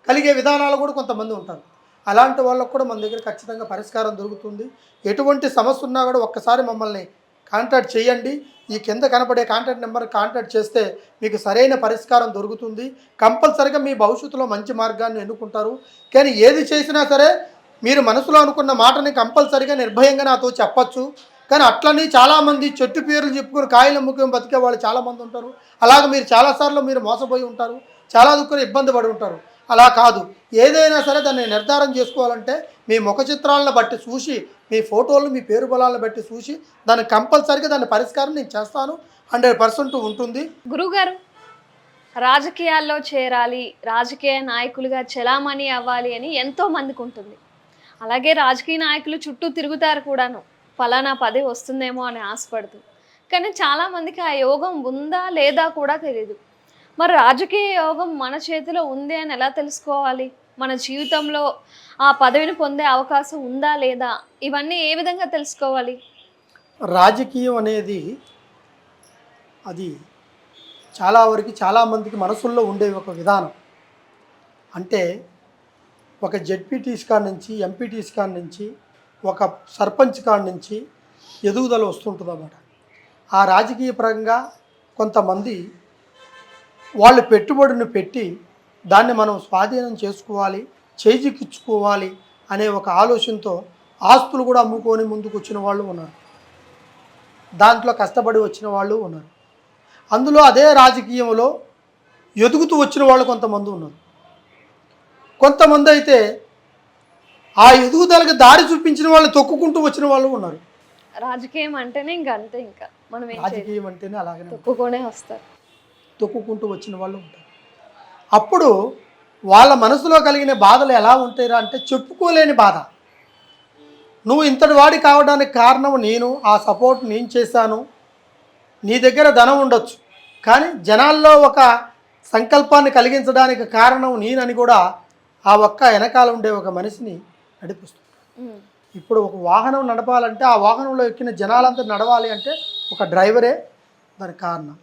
కలిగే విధానాలు కూడా కొంతమంది ఉంటారు. అలాంటి వాళ్ళకు కూడా మన దగ్గర ఖచ్చితంగా పరిష్కారం దొరుకుతుంది. ఎటువంటి సమస్య ఉన్నా కూడా ఒక్కసారి మమ్మల్ని కాంటాక్ట్ చేయండి. ఈ కింద కనపడే కాంటాక్ట్ నెంబర్ కాంటాక్ట్ చేస్తే మీకు సరైన పరిష్కారం దొరుకుతుంది. కంపల్సరిగా మీ భవిష్యత్తులో మంచి మార్గాన్ని ఎన్నుకుంటారు. కానీ ఏది చేసినా సరే మీరు మనసులో అనుకున్న మాటని కంపల్సరిగా నిర్భయంగా నాతో చెప్పచ్చు. కానీ అట్లని చాలామంది చెట్టు పేర్లు చెప్పుకొని కాయలు అమ్ముకొని బతికే వాళ్ళు చాలామంది ఉంటారు. అలాగే మీరు చాలాసార్లు మీరు మోసపోయి ఉంటారు, చాలా దుఃఖం ఇబ్బంది పడి ఉంటారు. అలా కాదు, ఏదైనా సరే దాన్ని నిర్ధారణ చేసుకోవాలంటే మీ ముఖ చిత్రాలను బట్టి చూసి, మీ ఫోటోలు మీ పేరు బలాలను బట్టి చూసి దాన్ని కంపల్సరిగా దాని పరిష్కారం నేను చేస్తాను. 100% ఉంటుంది. గురుగారు, రాజకీయాల్లో చేరాలి, రాజకీయ నాయకులుగా చలామణి అవ్వాలి అని ఎంతో మందికి ఉంటుంది. అలాగే రాజకీయ నాయకులు చుట్టూ తిరుగుతారు కూడాను, ఫలానా పదవి వస్తుందేమో అని ఆశపడుతూ. కానీ చాలామందికి ఆ యోగం ఉందా లేదా కూడా తెలియదు. మరి రాజకీయ యోగం మన చేతిలో ఉంది అని ఎలా తెలుసుకోవాలి? మన జీవితంలో ఆ పదవిని పొందే అవకాశం ఉందా లేదా? ఇవన్నీ ఏ విధంగా తెలుసుకోవాలి? రాజకీయం అనేది అది చాలా వరకు చాలామందికి మనసుల్లో ఉండే ఒక విధానం. అంటే ఒక జెడ్పీటీసీ కాడ నుంచి, ఎంపీటీసీ కాడ నుంచి, ఒక సర్పంచ్ కాడ నుంచి ఎదుగుదల వస్తుంటుంది అన్నమాట. ఆ రాజకీయ పరంగా కొంతమంది వాళ్ళు పెట్టుబడిని పెట్టి దాన్ని మనం స్వాధీనం చేసుకోవాలి, చేజిక్కించుకోవాలి అనే ఒక ఆలోచనతో ఆస్తులు కూడా అమ్ముకొని ముందుకు వచ్చిన వాళ్ళు ఉన్నారు. దాంట్లో కష్టపడి వచ్చిన వాళ్ళు ఉన్నారు. అందులో అదే రాజకీయంలో ఎదుగుతూ వచ్చిన వాళ్ళు కొంతమంది ఉన్నారు. కొంతమంది అయితే ఆ ఎదుగుదలకు దారి చూపించిన వాళ్ళు తొక్కుకుంటూ వచ్చిన వాళ్ళు ఉన్నారు. రాజకీయం అంటేనే ఇంకా అంతే, ఇంకా మనం రాజకీయం అంటేనే అలాగనే తొక్కుకొనే వస్తారు, తొక్కుకుంటూ వచ్చిన వాళ్ళు ఉంటారు. అప్పుడు వాళ్ళ మనసులో కలిగిన బాధలు ఎలా ఉంటాయిరా అంటే చెప్పుకోలేని బాధ. నువ్వు ఇంతటి వాడి కావడానికి కారణం నేను, ఆ సపోర్ట్ నేను చేశాను. నీ దగ్గర ధనం ఉండొచ్చు, కానీ జనాల్లో ఒక సంకల్పాన్ని కలిగించడానికి కారణం నేనని కూడా ఆ ఒక్క వెనకాల ఉండే ఒక మనిషిని నడిపిస్తుంది. ఇప్పుడు ఒక వాహనం నడపాలంటే ఆ వాహనంలో ఎక్కిన జనాలంతా నడవాలి అంటే ఒక డ్రైవరే దానికి కారణం.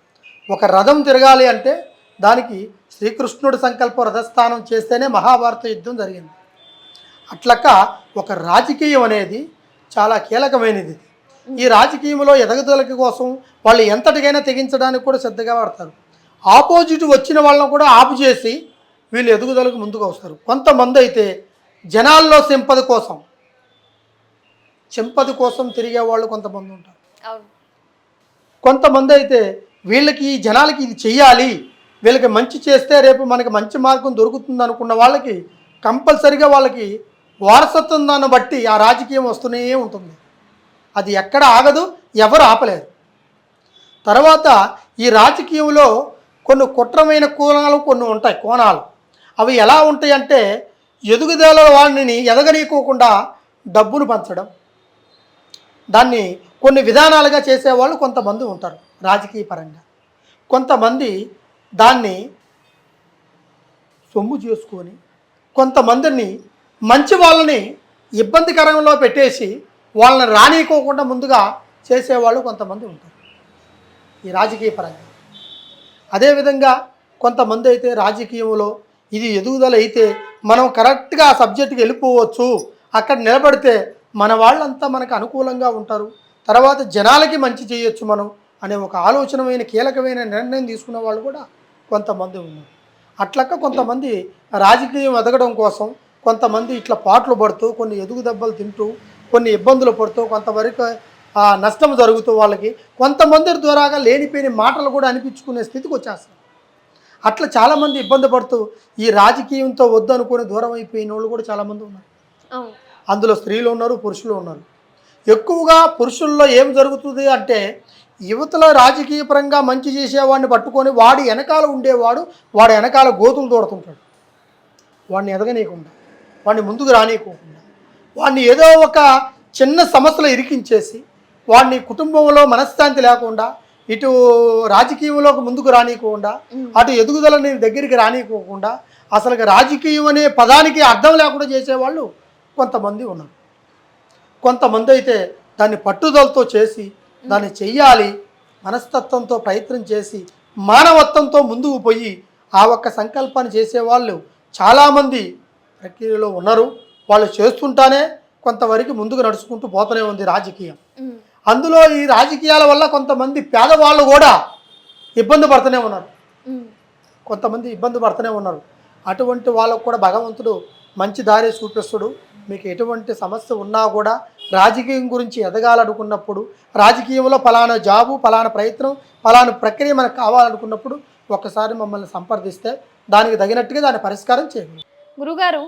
ఒక రథం తిరగాలి అంటే దానికి శ్రీకృష్ణుడి సంకల్ప రథస్థానం చేస్తేనే మహాభారత యుద్ధం జరిగింది. అట్లక ఒక రాజకీయం అనేది చాలా కీలకమైనది. ఈ రాజకీయంలో ఎదగదలకి కోసం వాళ్ళు ఎంతటికైనా తెగించడానికి కూడా శ్రద్ధగా పడతారు. ఆపోజిట్ వచ్చిన వాళ్ళని కూడా ఆపు చేసి వీళ్ళు ఎదుగుదలకు ముందుకు వస్తారు. కొంతమంది అయితే జనాల్లో సింపతి కోసం తిరిగే వాళ్ళు కొంతమంది ఉంటారు. కొంతమంది అయితే వీళ్ళకి ఈ జనాలకి ఇది చెయ్యాలి, వీళ్ళకి మంచి చేస్తే రేపు మనకి మంచి మార్గం దొరుకుతుంది అనుకున్న వాళ్ళకి కంపల్సరిగా వాళ్ళకి వారసత్వం దాన్ని బట్టి ఆ రాజకీయం వస్తూనే ఉంటుంది. అది ఎక్కడ ఆగదు, ఎవరు ఆపలేరు. తర్వాత ఈ రాజకీయంలో కొన్ని కుట్రమైన కొన్ని ఉంటాయి కోణాలు. అవి ఎలా ఉంటాయి అంటే ఎదుగుదల వాళ్ళని ఎదగనీయకోకుండా డబ్బును పంచడం, దాన్ని కొన్ని విధానాలుగా చేసేవాళ్ళు కొంతమంది ఉంటారు రాజకీయ పరంగా. కొంతమంది దాన్ని సొమ్ము చేసుకొని కొంతమందిని మంచి వాళ్ళని ఇబ్బందికరంలో పెట్టేసి వాళ్ళని రానికోకుండా ముందుగా చేసేవాళ్ళు కొంతమంది ఉంటారు ఈ రాజకీయ పరంగా. అదేవిధంగా కొంతమంది అయితే రాజకీయంలో ఇది ఎదుగుదల అయితే మనం కరెక్ట్గా ఆ సబ్జెక్టుకి వెళ్ళిపోవచ్చు, అక్కడ నిలబడితే మన వాళ్ళంతా మనకు అనుకూలంగా ఉంటారు, తర్వాత జనాలకి మంచి చేయొచ్చు మనం అనే ఒక ఆలోచనమైన కీలకమైన నిర్ణయం తీసుకున్న వాళ్ళు కూడా కొంతమంది ఉన్నారు. అట్లక్క కొంతమంది రాజకీయం ఎదగడం కోసం కొంతమంది ఇట్లా పాటలు పడుతూ, కొన్ని ఎదుగు దెబ్బలు తింటూ, కొన్ని ఇబ్బందులు పడుతూ, కొంతవరకు నష్టం జరుగుతూ వాళ్ళకి కొంతమంది ద్వారాగా లేనిపోయిన మాటలు కూడా అనిపించుకునే స్థితికి వచ్చేస్తారు. అట్లా చాలామంది ఇబ్బంది పడుతూ ఈ రాజకీయంతో వద్దు అనుకుని దూరం అయిపోయిన వాళ్ళు కూడా చాలామంది ఉన్నారు. అవును. అందులో స్త్రీలు ఉన్నారు, పురుషులు ఉన్నారు. ఎక్కువగా పురుషుల్లో ఏం జరుగుతుంది అంటే యువతలో రాజకీయ పరంగా మంచి చేసేవాడిని పట్టుకొని వాడి వెనకాల ఉండేవాడు వాడి వెనకాల గోతులు తోడుతుంటాడు. వాడిని ఎదగనీయకుండా, వాడిని ముందుకు రానియకోకుండా, వాడిని ఏదో ఒక చిన్న సమస్యలో ఇరికించేసి వాడిని కుటుంబంలో మనశ్శాంతి లేకుండా, ఇటు రాజకీయంలోకి ముందుకు రానియకుండా, అటు ఎదుగుదలని దగ్గరికి రానియకోకుండా, అసలు రాజకీయం అనే పదానికి అర్థం లేకుండా చేసేవాళ్ళు కొంతమంది ఉన్నారు. కొంతమంది అయితే దాన్ని పట్టుదలతో చేసి దాన్ని చెయ్యాలి మనస్తత్వంతో ప్రయత్నం చేసి మానవత్వంతో ముందుకు పోయి ఆ ఒక్క సంకల్పాన్ని చేసేవాళ్ళు చాలామంది ప్రక్రియలో ఉన్నారు. వాళ్ళు చేస్తుంటానే కొంతవరకు ముందుకు నడుచుకుంటూ పోతూనే ఉంది రాజకీయం. అందులో ఈ రాజకీయాల వల్ల కొంతమంది పేదవాళ్ళు కూడా ఇబ్బంది పడుతూనే ఉన్నారు. కొంతమంది ఇబ్బంది పడుతూనే ఉన్నారు. అటువంటి వాళ్ళకు కూడా భగవంతుడు మంచి దారి చూపిస్తుడు. మీకు ఎటువంటి సమస్య ఉన్నా కూడా రాజకీయం గురించి ఎదగాలనుకున్నప్పుడు, రాజకీయంలో ఫలానా జాబు, ఫలానా ప్రయత్నం, ఫలానా ప్రక్రియ మనకు కావాలనుకున్నప్పుడు ఒక్కసారి మమ్మల్ని సంప్రదిస్తే దానికి తగినట్టుగా దాని పరిష్కారం చేయండి. గురుగారు,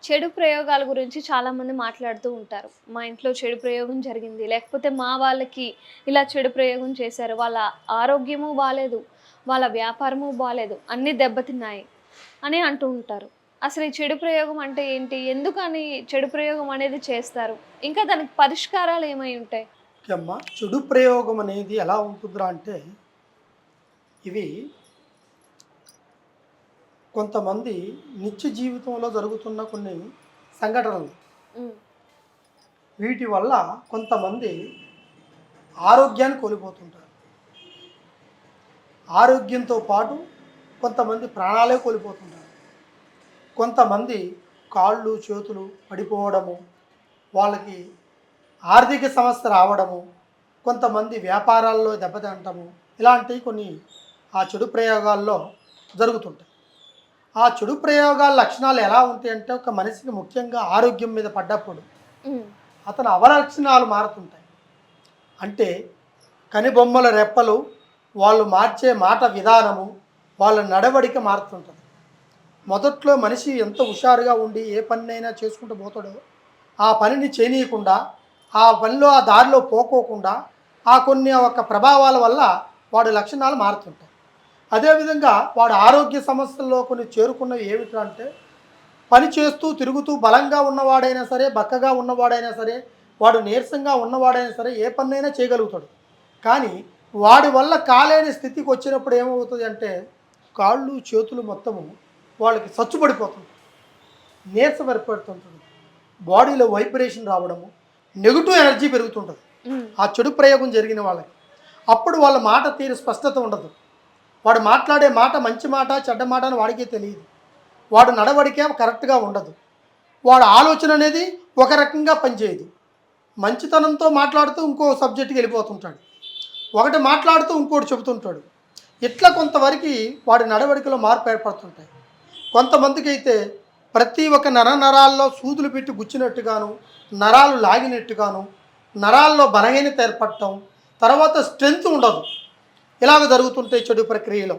చెడు ప్రయోగాల గురించి చాలామంది మాట్లాడుతూ ఉంటారు. మా ఇంట్లో చెడు ప్రయోగం జరిగింది, లేకపోతే మా వాళ్ళకి ఇలా చెడు ప్రయోగం చేశారు, వాళ్ళ ఆరోగ్యము బాగాలేదు, వాళ్ళ వ్యాపారము బాగాలేదు, అన్నీ దెబ్బతిన్నాయి అని అంటూ ఉంటారు. అసలు ఈ చెడు ప్రయోగం అంటే ఏంటి, ఎందుకని చెడు ప్రయోగం అనేది చేస్తారు, ఇంకా దానికి పరిష్కారాలు ఏమై ఉంటాయి? అమ్మ, చెడు ప్రయోగం అనేది ఎలా ఉంటుందిరా అంటే ఇవి కొంతమంది నిత్య జీవితంలో జరుగుతున్న కొన్ని సంఘటనలు. వీటి వల్ల కొంతమంది ఆరోగ్యాన్ని కోల్పోతుంటారు. ఆరోగ్యంతో పాటు కొంతమంది ప్రాణాలే కోల్పోతుంటారు. కొంతమంది కాళ్ళు చేతులు పడిపోవడము, వాళ్ళకి ఆర్థిక సమస్య రావడము, కొంతమంది వ్యాపారాల్లో దెబ్బతింటము, ఇలాంటివి కొన్ని ఆ చెడు ప్రయోగాల్లో జరుగుతుంటాయి. ఆ చెడు ప్రయోగాల లక్షణాలు ఎలా ఉంటాయంటే ఒక మనిషికి ముఖ్యంగా ఆరోగ్యం మీద పడ్డప్పుడు అతని అవలక్షణాలు మారుతుంటాయి. అంటే కనిబొమ్మల రెప్పలు, వాళ్ళు మార్చే మాట విధానము, వాళ్ళ నడవడిక మారుతుంటుంది. మొదట్లో మనిషి ఎంత హుషారుగా ఉండి ఏ పనినైనా చేసుకుంటూ పోతాడో ఆ పనిని చేయనీయకుండా, ఆ పనిలో ఆ దారిలో పోకోకుండా ఆ కొన్ని ఒక ప్రభావాల వల్ల వాడి లక్షణాలు మారుతుంటాయి. అదేవిధంగా వాడు ఆరోగ్య సమస్యల్లో కొన్ని చేరుకున్నవి ఏమిటంటే పని చేస్తూ తిరుగుతూ బలంగా ఉన్నవాడైనా సరే, బక్కగా ఉన్నవాడైనా సరే, వాడు నీరసంగా ఉన్నవాడైనా సరే ఏ పనైనా చేయగలుగుతాడు. కానీ వాడి వల్ల కాలేని స్థితికి వచ్చినప్పుడు ఏమవుతుంది అంటే కాళ్ళు చేతులు మొత్తము వాళ్ళకి సచ్చుపడిపోతుంది, నీరసం ఏర్పడుతుంటుంది, బాడీలో వైబ్రేషన్ రావడము, నెగిటివ్ ఎనర్జీ పెరుగుతుంటుంది ఆ చెడు ప్రయోగం జరిగిన వాళ్ళకి. అప్పుడు వాళ్ళ మాట తీరు స్పష్టత ఉండదు. వాడు మాట్లాడే మాట మంచి మాట చెడ్డ మాట అని వాడికే తెలియదు. వాడు నడవడికే కరెక్ట్గా ఉండదు. వాడు ఆలోచన అనేది ఒక రకంగా పనిచేయదు. మంచితనంతో మాట్లాడుతూ ఇంకో సబ్జెక్ట్కి వెళ్ళిపోతుంటాడు, ఒకటి మాట్లాడుతూ ఇంకోటి చెబుతుంటాడు. ఇట్లా కొంతవరకు వాడి నడవడికలో మార్పు ఏర్పడుతుంటాయి. కొంతమందికి అయితే ప్రతి ఒక్క నరాల్లో సూదులు పెట్టి గుచ్చినట్టుగాను, నరాలు లాగినట్టుగాను, నరాల్లో బలహీనత ఏర్పడటం, తర్వాత స్ట్రెంత్ ఉండదు. ఇలాగ జరుగుతుంటాయి చెడు ప్రక్రియలో.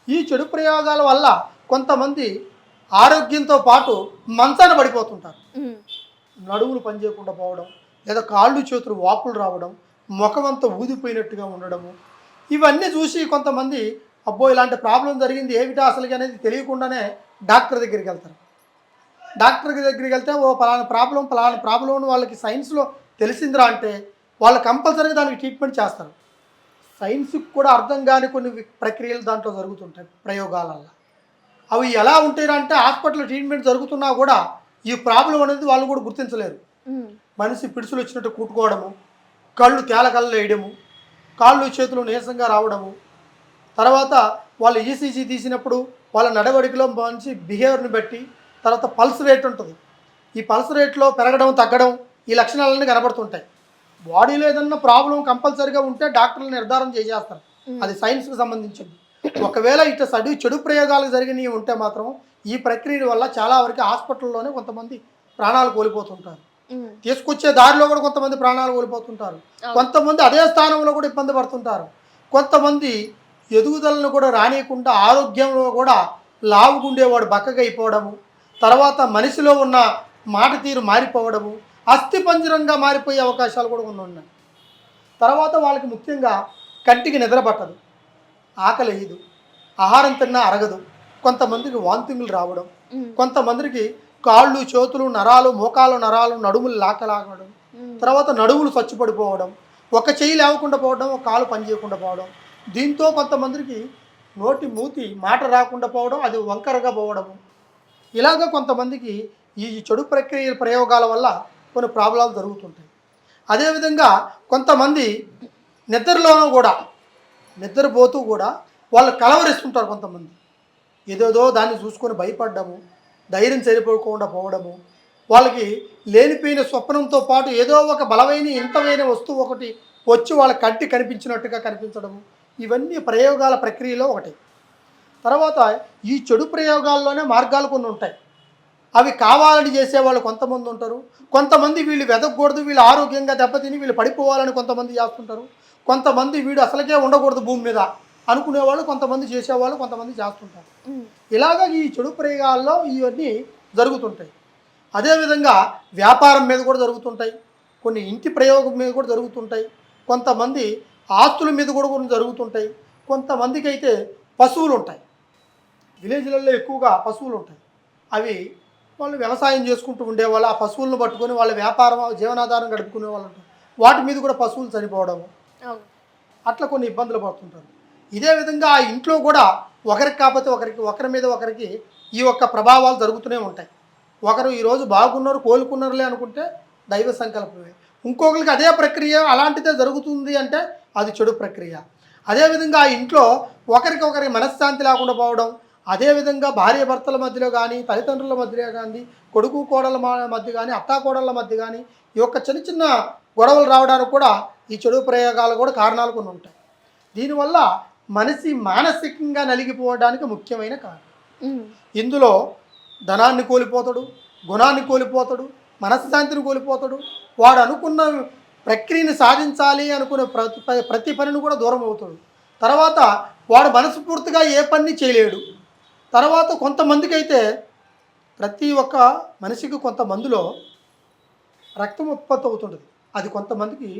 ఈ చెడు ప్రయోగాల వల్ల కొంతమంది ఆరోగ్యంతో పాటు మంచాన పడిపోతుంటారు. నడువులు పనిచేయకుండా పోవడం, లేదా కాళ్ళు చేతులు వాపులు రావడం, ముఖం అంతా ఊదిపోయినట్టుగా ఉండడము, ఇవన్నీ చూసి కొంతమంది అబ్బో ఇలాంటి ప్రాబ్లం జరిగింది ఏమిటా అసలుగా అనేది తెలియకుండానే డాక్టర్ దగ్గరికి వెళ్తారు. డాక్టర్ దగ్గరికి వెళ్తే ఓ పలానా ప్రాబ్లం వాళ్ళకి సైన్స్లో తెలిసిందిరా అంటే వాళ్ళు కంపల్సరీగా దానికి ట్రీట్మెంట్ చేస్తారు. సైన్స్కి కూడా అర్థం కాని కొన్ని ప్రక్రియలు దాంట్లో జరుగుతుంటాయి ప్రయోగాలల్లో. అవి ఎలా ఉంటాయి అంటే హాస్పిటల్ ట్రీట్మెంట్ జరుగుతున్నా కూడా ఈ ప్రాబ్లం అనేది వాళ్ళు కూడా గుర్తించలేరు. మనిషి పిడుసులు వచ్చినట్టు కూట్టుకోవడము, కళ్ళు తేలకళ్ళు వేయడము, కాళ్ళు చేతులు నీరసంగా రావడము, తర్వాత వాళ్ళు ఈసీజీ తీసినప్పుడు వాళ్ళ నడవడికలో మంచి బిహేవియర్ని బట్టి తర్వాత పల్స్ రేట్ ఉంటుంది. ఈ పల్స్ రేట్లో పెరగడం తగ్గడం ఈ లక్షణాలన్నీ కనబడుతుంటాయి. బాడీలో ఏదన్నా ప్రాబ్లం కంపల్సరీగా ఉంటే డాక్టర్లు నిర్ధారణ చేసేస్తారు, అది సైన్స్కి సంబంధించింది. ఒకవేళ ఇట్లా చెడు ప్రయోగాలు జరిగినవి ఉంటే మాత్రం ఈ ప్రక్రియ వల్ల చాలా వరకు హాస్పిటల్లోనే కొంతమంది ప్రాణాలు కోల్పోతుంటారు. తీసుకొచ్చే దారిలో కూడా కొంతమంది ప్రాణాలు కోల్పోతుంటారు. కొంతమంది అదే స్థానంలో కూడా ఇబ్బంది పడుతుంటారు. కొంతమంది ఎదుగుదలను కూడా రానియకుండా ఆరోగ్యంలో కూడా లావుగుండేవాడు బక్కగా అయిపోవడము, తర్వాత మనిషిలో ఉన్న మాట తీరు మారిపోవడము, అస్థిపంజరంగా మారిపోయే అవకాశాలు కూడా కొన్ని ఉన్నాయి. తర్వాత వాళ్ళకి ముఖ్యంగా కంటికి నిద్ర పట్టదు, ఆకలి వేయదు, ఆహారం తిన్నా అరగదు, కొంతమందికి వాంతింగులు రావడం, కొంతమందికి కాళ్ళు చేతులు నరాలు మోకాలు నరాలు నడుములు లాగడం, తర్వాత నడుములు చచ్చుపడిపోవడం, ఒక చెయ్యి లేవకుండా పోవడం, ఒక కాలు పని చేయకుండా పోవడం, దీంతో కొంతమందికి నోటి మూతి మాట రాకుండా పోవడం, అది వంకరగా పోవడము, ఇలాగ కొంతమందికి ఈ చెడు ప్రయోగాల వల్ల కొన్ని ప్రాబ్లాలు జరుగుతుంటాయి. అదేవిధంగా కొంతమంది నిద్రలోనూ కూడా నిద్రపోతూ కూడా వాళ్ళు కలవరిస్తుంటారు. కొంతమంది ఏదేదో దాన్ని చూసుకొని భయపడ్డము, ధైర్యం సరిపోకుండా పోవడము, వాళ్ళకి లేనిపోయిన స్వప్నంతో పాటు ఏదో ఒక బలమైన ఇంతమైన వస్తువు ఒకటి వచ్చి వాళ్ళ కంటి కనిపించినట్టుగా కనిపించడము, ఇవన్నీ ప్రయోగాల ప్రక్రియలో ఒకటి. తర్వాత ఈ చెడు ప్రయోగాల్లోనే మార్గాలు కొన్ని ఉంటాయి. అవి కావాలని చేసేవాళ్ళు కొంతమంది ఉంటారు, కొంతమంది వీళ్ళు వెదకూడదు, వీళ్ళు ఆరోగ్యంగా దెబ్బతిని వీళ్ళు పడిపోవాలని కొంతమంది చేస్తుంటారు, కొంతమంది వీడు అసలుకే ఉండకూడదు భూమి మీద అనుకునేవాళ్ళు కొంతమంది చేసేవాళ్ళు కొంతమంది చేస్తుంటారు. ఇలాగ ఈ చెడు ప్రయోగాల్లో ఇవన్నీ జరుగుతుంటాయి. అదేవిధంగా వ్యాపారం మీద కూడా జరుగుతుంటాయి, కొన్ని ఇంటి ప్రయోగం మీద కూడా జరుగుతుంటాయి, కొంతమంది ఆస్తుల మీద కూడా కొన్ని జరుగుతుంటాయి, కొంతమందికి అయితే పశువులు ఉంటాయి. విలేజ్లలో ఎక్కువగా పశువులు ఉంటాయి. అవి వాళ్ళు వ్యవసాయం చేసుకుంటూ ఉండేవాళ్ళు, ఆ పశువులను పట్టుకొని వాళ్ళ వ్యాపారం జీవనాధారం గడుపుకునే వాళ్ళు ఉంటారు, వాటి మీద కూడా పశువులు చనిపోవడము, అట్లా కొన్ని ఇబ్బందులు పడుతుంటారు. ఇదే విధంగా ఆ ఇంట్లో కూడా ఒకరికి కాకపోతే ఒకరి మీద ఒకరికి ఈ యొక్క ప్రభావాలు జరుగుతూనే ఉంటాయి. ఒకరు ఈరోజు బాగున్నారు కోలుకున్నారులే అనుకుంటే దైవ సంకల్పమే, ఇంకొకరికి అదే ప్రక్రియ అలాంటిదే జరుగుతుంది అంటే అది చెడు ప్రక్రియ. అదేవిధంగా ఆ ఇంట్లో ఒకరికి మనశ్శాంతి లేకుండా పోవడం, అదేవిధంగా భార్య భర్తల మధ్యలో కానీ, తల్లిదండ్రుల మధ్యలో కానీ, కొడుకు కోడల మధ్య కానీ, అత్తాకోడళ్ళ మధ్య కానీ ఈ యొక్క చిన్న చిన్న గొడవలు రావడానికి కూడా ఈ చెడు ప్రయోగాలు కూడా కారణాలు కొన్ని ఉంటాయి. దీనివల్ల మనిషి మానసికంగా నలిగిపోవడానికి ముఖ్యమైన కారణం. ఇందులో ధనాన్ని కోల్పోతాడు, గుణాన్ని కోల్పోతాడు, మనశ్శాంతిని కోల్పోతాడు, వాడు అనుకున్న ప్రక్రియని సాధించాలి అనుకునే ప్రతి పనిని కూడా దూరం అవుతాడు. తర్వాత వాడు మనస్ఫూర్తిగా ఏ పని చేయలేడు. తర్వాత కొంతమందికి అయితే ప్రతి ఒక్క మనిషికి కొంతమందిలో రక్తం ఉత్పత్తి అవుతుంటుంది, అది కొంతమందికి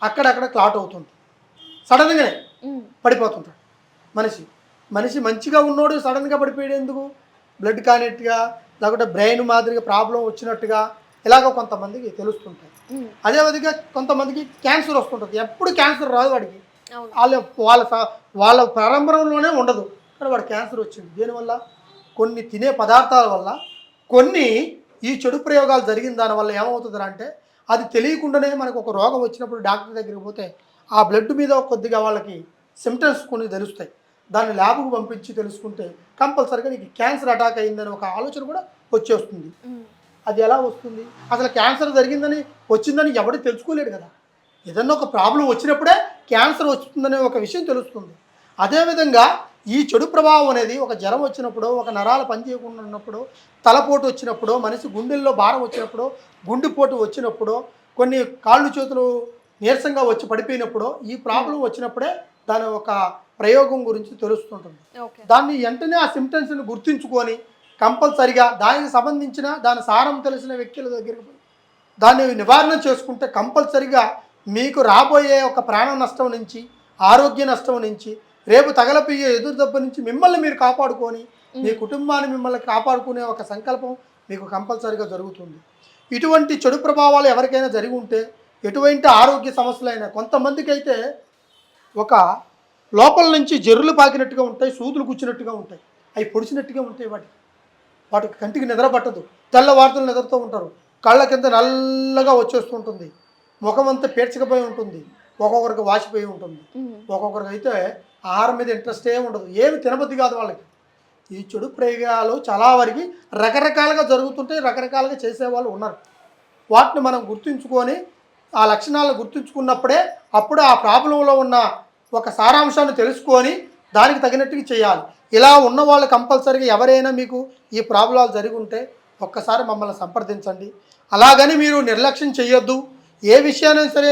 అక్కడక్కడ క్లాట్ అవుతుంది, సడన్గానే పడిపోతుంటాడు. మనిషి మంచిగా ఉన్నోడు సడన్గా పడిపోయాడు ఎందుకు, బ్లడ్ కానట్టుగా లేకుంటే బ్రెయిన్ మాదిరిగా ప్రాబ్లం వచ్చినట్టుగా ఇలాగ కొంతమందికి తెలుస్తుంటాయి. అదేవిధంగా కొంతమందికి క్యాన్సర్ వస్తుంటుంది, ఎప్పుడు క్యాన్సర్ రాదు వాడికి, వాళ్ళ ప్రారంభంలోనే ఉండదు, కానీ వాడు క్యాన్సర్ వచ్చింది. దీనివల్ల కొన్ని తినే పదార్థాల వల్ల, కొన్ని ఈ చెడు ప్రయోగాలు జరిగిన దానివల్ల ఏమవుతుంది అంటే అది తెలియకుండానే మనకు ఒక రోగం వచ్చినప్పుడు డాక్టర్ దగ్గరికి పోతే ఆ బ్లడ్ మీద కొద్దిగా వాళ్ళకి సిమ్టమ్స్ కొన్ని తెలుస్తాయి, దాన్ని ల్యాబ్కు పంపించి తెలుసుకుంటే కంపల్సరీగా నీకు క్యాన్సర్ అటాక్ అయిందని ఒక ఆలోచన కూడా వచ్చేస్తుంది. అది ఎలా వస్తుంది, అసలు క్యాన్సర్ వచ్చిందని ఎవడు తెలుసుకోలేడు కదా, ఏదన్నా ఒక ప్రాబ్లం వచ్చినప్పుడే క్యాన్సర్ వస్తుందనే ఒక విషయం తెలుస్తుంది. అదేవిధంగా ఈ చెడు ప్రభావం అనేది ఒక జ్వరం వచ్చినప్పుడు, ఒక నరాలు పనిచేయకుండా ఉన్నప్పుడు, తలపోటు వచ్చినప్పుడు, మనిషి గుండెల్లో భారం వచ్చినప్పుడు, గుండెపోటు వచ్చినప్పుడు, కొన్ని కాళ్ళు చేతులు నీరసంగా వచ్చి పడిపోయినప్పుడు, ఈ ప్రాబ్లం వచ్చినప్పుడే దాని ఒక ప్రయోగం గురించి తెలుస్తుంటుంది. దాన్ని వెంటనే ఆ సిమ్టమ్స్ని గుర్తుంచుకొని కంపల్సరిగా దానికి సంబంధించిన దాని సారం తెలిసిన వ్యక్తుల దగ్గరికి పోయి దాన్ని నివారణ చేసుకుంటే కంపల్సరిగా మీకు రాబోయే ఒక ప్రాణ నష్టం నుంచి, ఆరోగ్య నష్టం నుంచి, రేపు తగలపోయే ఎదురు దెబ్బ నుంచి మిమ్మల్ని మీరు కాపాడుకొని మీ కుటుంబాన్ని మిమ్మల్ని కాపాడుకునే ఒక సంకల్పం మీకు కంపల్సరిగా జరుగుతుంది. ఇటువంటి చెడు ప్రభావాలు ఎవరికైనా జరిగి ఉంటే, ఎటువంటి ఆరోగ్య సమస్యలైనా, కొంతమందికి అయితే ఒక లోపల నుంచి జర్రులు పాకినట్టుగా ఉంటాయి, సూదులు కూర్చున్నట్టుగా ఉంటాయి, అవి పొడిచినట్టుగా ఉంటాయి, వాటికి కంటికి నిద్ర పట్టదు, తెల్లవారుతులు నిద్రతో ఉంటారు, కళ్ళ కింద నల్లగా వచ్చేస్తుంటుంది, ముఖం అంతా పేర్చకపోయి ఉంటుంది, ఒక్కొక్కరికి వాసిపోయి ఉంటుంది, ఒక్కొక్కరికి అయితే ఆహారం మీద ఇంట్రెస్టే ఉండదు, ఏమి తినబుద్ధి కాదు వాళ్ళకి. ఈ చెడు ప్రయోగాలు చాలా వరకు రకరకాలుగా జరుగుతుంటాయి, రకరకాలుగా చేసేవాళ్ళు ఉన్నారు. వాటిని మనం గుర్తుంచుకొని ఆ లక్షణాలను గుర్తుంచుకున్నప్పుడే అప్పుడు ఆ ప్రాబ్లంలో ఉన్న ఒక సారాంశాన్ని తెలుసుకొని దానికి తగినట్టుగా చేయాలి. ఇలా ఉన్న వాళ్ళు కంపల్సరీగా ఎవరైనా మీకు ఈ ప్రాబ్లాలు జరిగి ఉంటే ఒక్కసారి మమ్మల్ని సంప్రదించండి. అలాగని మీరు నిర్లక్ష్యం చేయొద్దు, ఏ విషయాన్ని సరే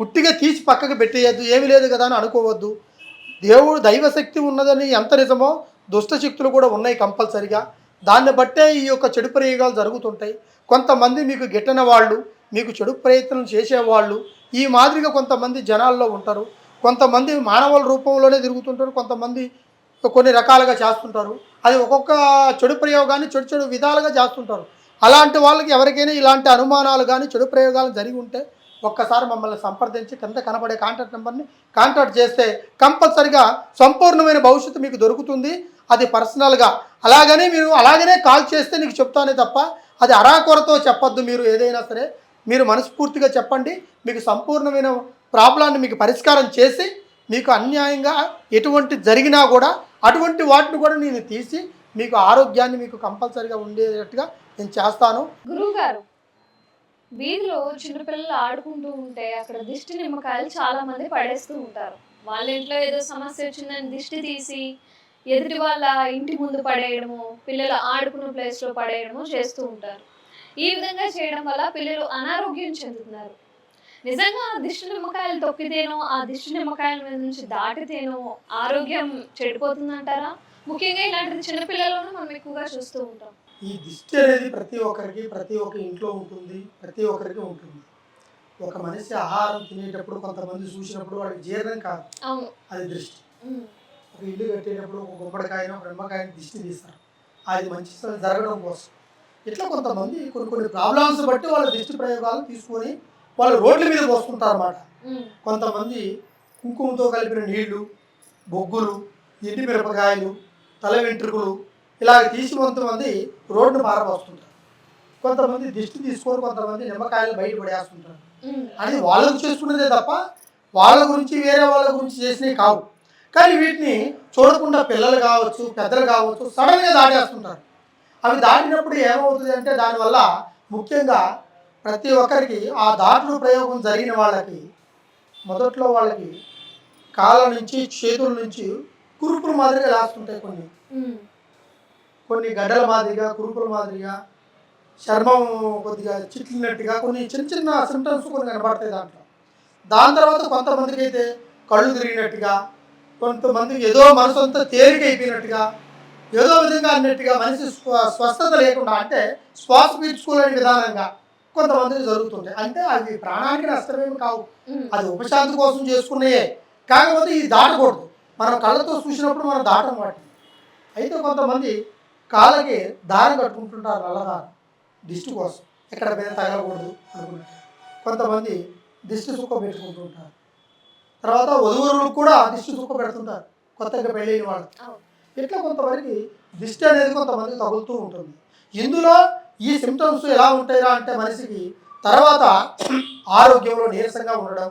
ఉట్టిగా తీసి పక్కకు పెట్టేయద్దు, ఏమీ లేదు కదా అని అనుకోవద్దు. దైవశక్తి ఉన్నదని ఎంత నిజమో దుష్ట శక్తులు కూడా ఉన్నాయి కంపల్సరిగా. దాన్ని బట్టే ఈ యొక్క చెడు ప్రయోగాలు జరుగుతుంటాయి. కొంతమంది మీకు గిట్టని వాళ్ళు, మీకు చెడు ప్రయత్నం చేసేవాళ్ళు ఈ మాదిరిగా కొంతమంది జనాల్లో ఉంటారు. కొంతమంది మానవుల రూపంలోనే తిరుగుతుంటారు, కొంతమంది కొన్ని రకాలుగా చేస్తుంటారు. అది ఒక్కొక్క చెడు ప్రయోగాన్ని చెడు విధాలుగా చేస్తుంటారు. అలాంటి వాళ్ళకి ఎవరికైనా ఇలాంటి అనుమానాలు కానీ చెడు ప్రయోగాలు జరిగి ఉంటే ఒక్కసారి మమ్మల్ని సంప్రదించి కింద కనబడే కాంటాక్ట్ నెంబర్ని కాంటాక్ట్ చేస్తే కంపల్సరిగా సంపూర్ణమైన భవిష్యత్తు మీకు దొరుకుతుంది. అది పర్సనల్గా అలాగనే మీరు అలాగనే కాల్ చేస్తే నీకు చెప్తానే తప్ప అది అరాకొరతో చెప్పొద్దు. మీరు ఏదైనా సరే మీరు మనస్ఫూర్తిగా చెప్పండి. మీకు సంపూర్ణమైన ప్రాబ్లాన్ని మీకు పరిష్కారం చేసి మీకు అన్యాయంగా ఎటువంటి జరిగినా కూడా అటువంటి వాటిని కూడా నేను తీసి మీకు ఆరోగ్యాన్ని మీకు కంపల్సరిగా ఉండేటట్టుగా నేను చేస్తాను. గురువు గారు, వీధిలో చిన్నపిల్లలు ఆడుకుంటూ ఉంటే అక్కడ దిష్టి నిమ్మకాయలు చాలా మంది పడేస్తూ ఉంటారు. వాళ్ళ ఇంట్లో ఏదో సమస్య వచ్చిందని దిష్టి తీసి ఎదుటి వాళ్ళ ఇంటి ముందు పడేయడము, పిల్లలు ఆడుకున్న ప్లేస్లో పడేయడము చేస్తూ ఉంటారు. ఈ విధంగా చేయడం వల్ల పిల్లలు అనారోగ్యం చెందుతున్నారు. నిజంగా ఆ దిష్టి నిమ్మకాయలు తొక్కితేనో, ఆ దిష్టి నిమ్మకాయల మీద నుంచి దాటితేనో ఆరోగ్యం చెడిపోతుందంటారా? ముఖ్యంగా ఇలాంటిది చిన్నపిల్లలను మనం ఎక్కువగా చూస్తూ ఉంటాం. ఈ దిష్టి అనేది ప్రతి ఒక్కరికి ప్రతి ఒక్క ఇంట్లో ఉంటుంది, ప్రతి ఒక్కరికి ఉంటుంది. ఒక మనిషి ఆహారం తినేటప్పుడు కొంతమంది చూసినప్పుడు వాడికి జీర్ణం కాదు, అది దృష్టి. ఒక ఇల్లు కట్టేటప్పుడు ఒక గుమ్మడికాయను ఒక నిమ్మకాయను దిష్టి తీస్తారు, అది మంచి జరగడం కోసం. ఇట్లా కొంతమంది కొన్ని ప్రాబ్లమ్స్ బట్టి వాళ్ళ దిష్టి ప్రయోగాలు తీసుకొని వాళ్ళు రోడ్ల మీద పోస్తుంటారు అన్నమాట. కొంతమంది కుంకుమతో కలిపిన నీళ్లు, బొగ్గులు, ఎండి మిరపకాయలు, తల వెంట్రుకలు ఇలాగ తీసి కొంతమంది రోడ్డును పారబోస్తుంటారు. కొంతమంది దిష్టి తీసుకొని కొంతమంది నిమ్మకాయలు బయట పడేస్తుంటారు. అది వాళ్ళకు చేసుకున్నదే తప్ప వాళ్ళ గురించి వేరే వాళ్ళ గురించి చేసినవి కావు. కానీ వీటిని చూడకుండా పిల్లలు కావచ్చు, పెద్దలు కావచ్చు సడన్గా దాటేస్తుంటారు. అవి దాటినప్పుడు ఏమవుతుంది అంటే దానివల్ల ముఖ్యంగా ప్రతి ఒక్కరికి ఆ దాటుడు ప్రయోగం జరిగిన వాళ్ళకి మొదట్లో వాళ్ళకి కాళ్ళ నుంచి చేతుల నుంచి కురుపుల మాదిరిగా లేస్తుంటాయి. కొన్ని గడ్డల మాదిరిగా, కురుపుల మాదిరిగా, చర్మం కొద్దిగా చిట్లినట్టుగా కొన్ని చిన్న సిమ్టమ్స్ కొన్ని కనబడతాయి దాంట్లో. దాని తర్వాత కొంతమందికి అయితే కళ్ళు తిరిగినట్టుగా, కొంతమందికి ఏదో మనసు అంతా తేలిక అయిపోయినట్టుగా, ఏదో విధంగా అన్నట్టుగా మనిషి స్వస్థత లేకుండా అంటే శ్వాస పీల్చుకోలేని విధానంగా కొంతమందికి జరుగుతుంటాయి. అంటే అవి ప్రాణానికి నష్టమేమి కావు, అది ఉపశాంతి కోసం చేసుకున్నాయే. కాకపోతే ఇది దాటకూడదు. మనం కళ్ళతో చూసినప్పుడు మనం దాటం వాటిని. అయితే కొంతమంది కాళ్ళకి దారం కట్టుకుంటుంటారు, నల్లదారం, దిష్టి కోసం, ఎక్కడ మీద తగలకూడదు అనుకుంటారు. కొంతమంది దిష్టి సుక్క పెట్టుకుంటుంటారు. తర్వాత వధువురులు కూడా దిష్టి సుక్క పెడుతుంటారు, కొత్తగా పెళ్ళైన వాళ్ళు. ఇట్లా కొంతవరకు దిష్టి అనేది కొంతమంది తగులుతూ ఉంటుంది. ఇందులో ఈ సిమ్టమ్స్ ఎలా ఉంటాయా అంటే మనిషికి తర్వాత ఆరోగ్యంలో నీరసంగా ఉండడం,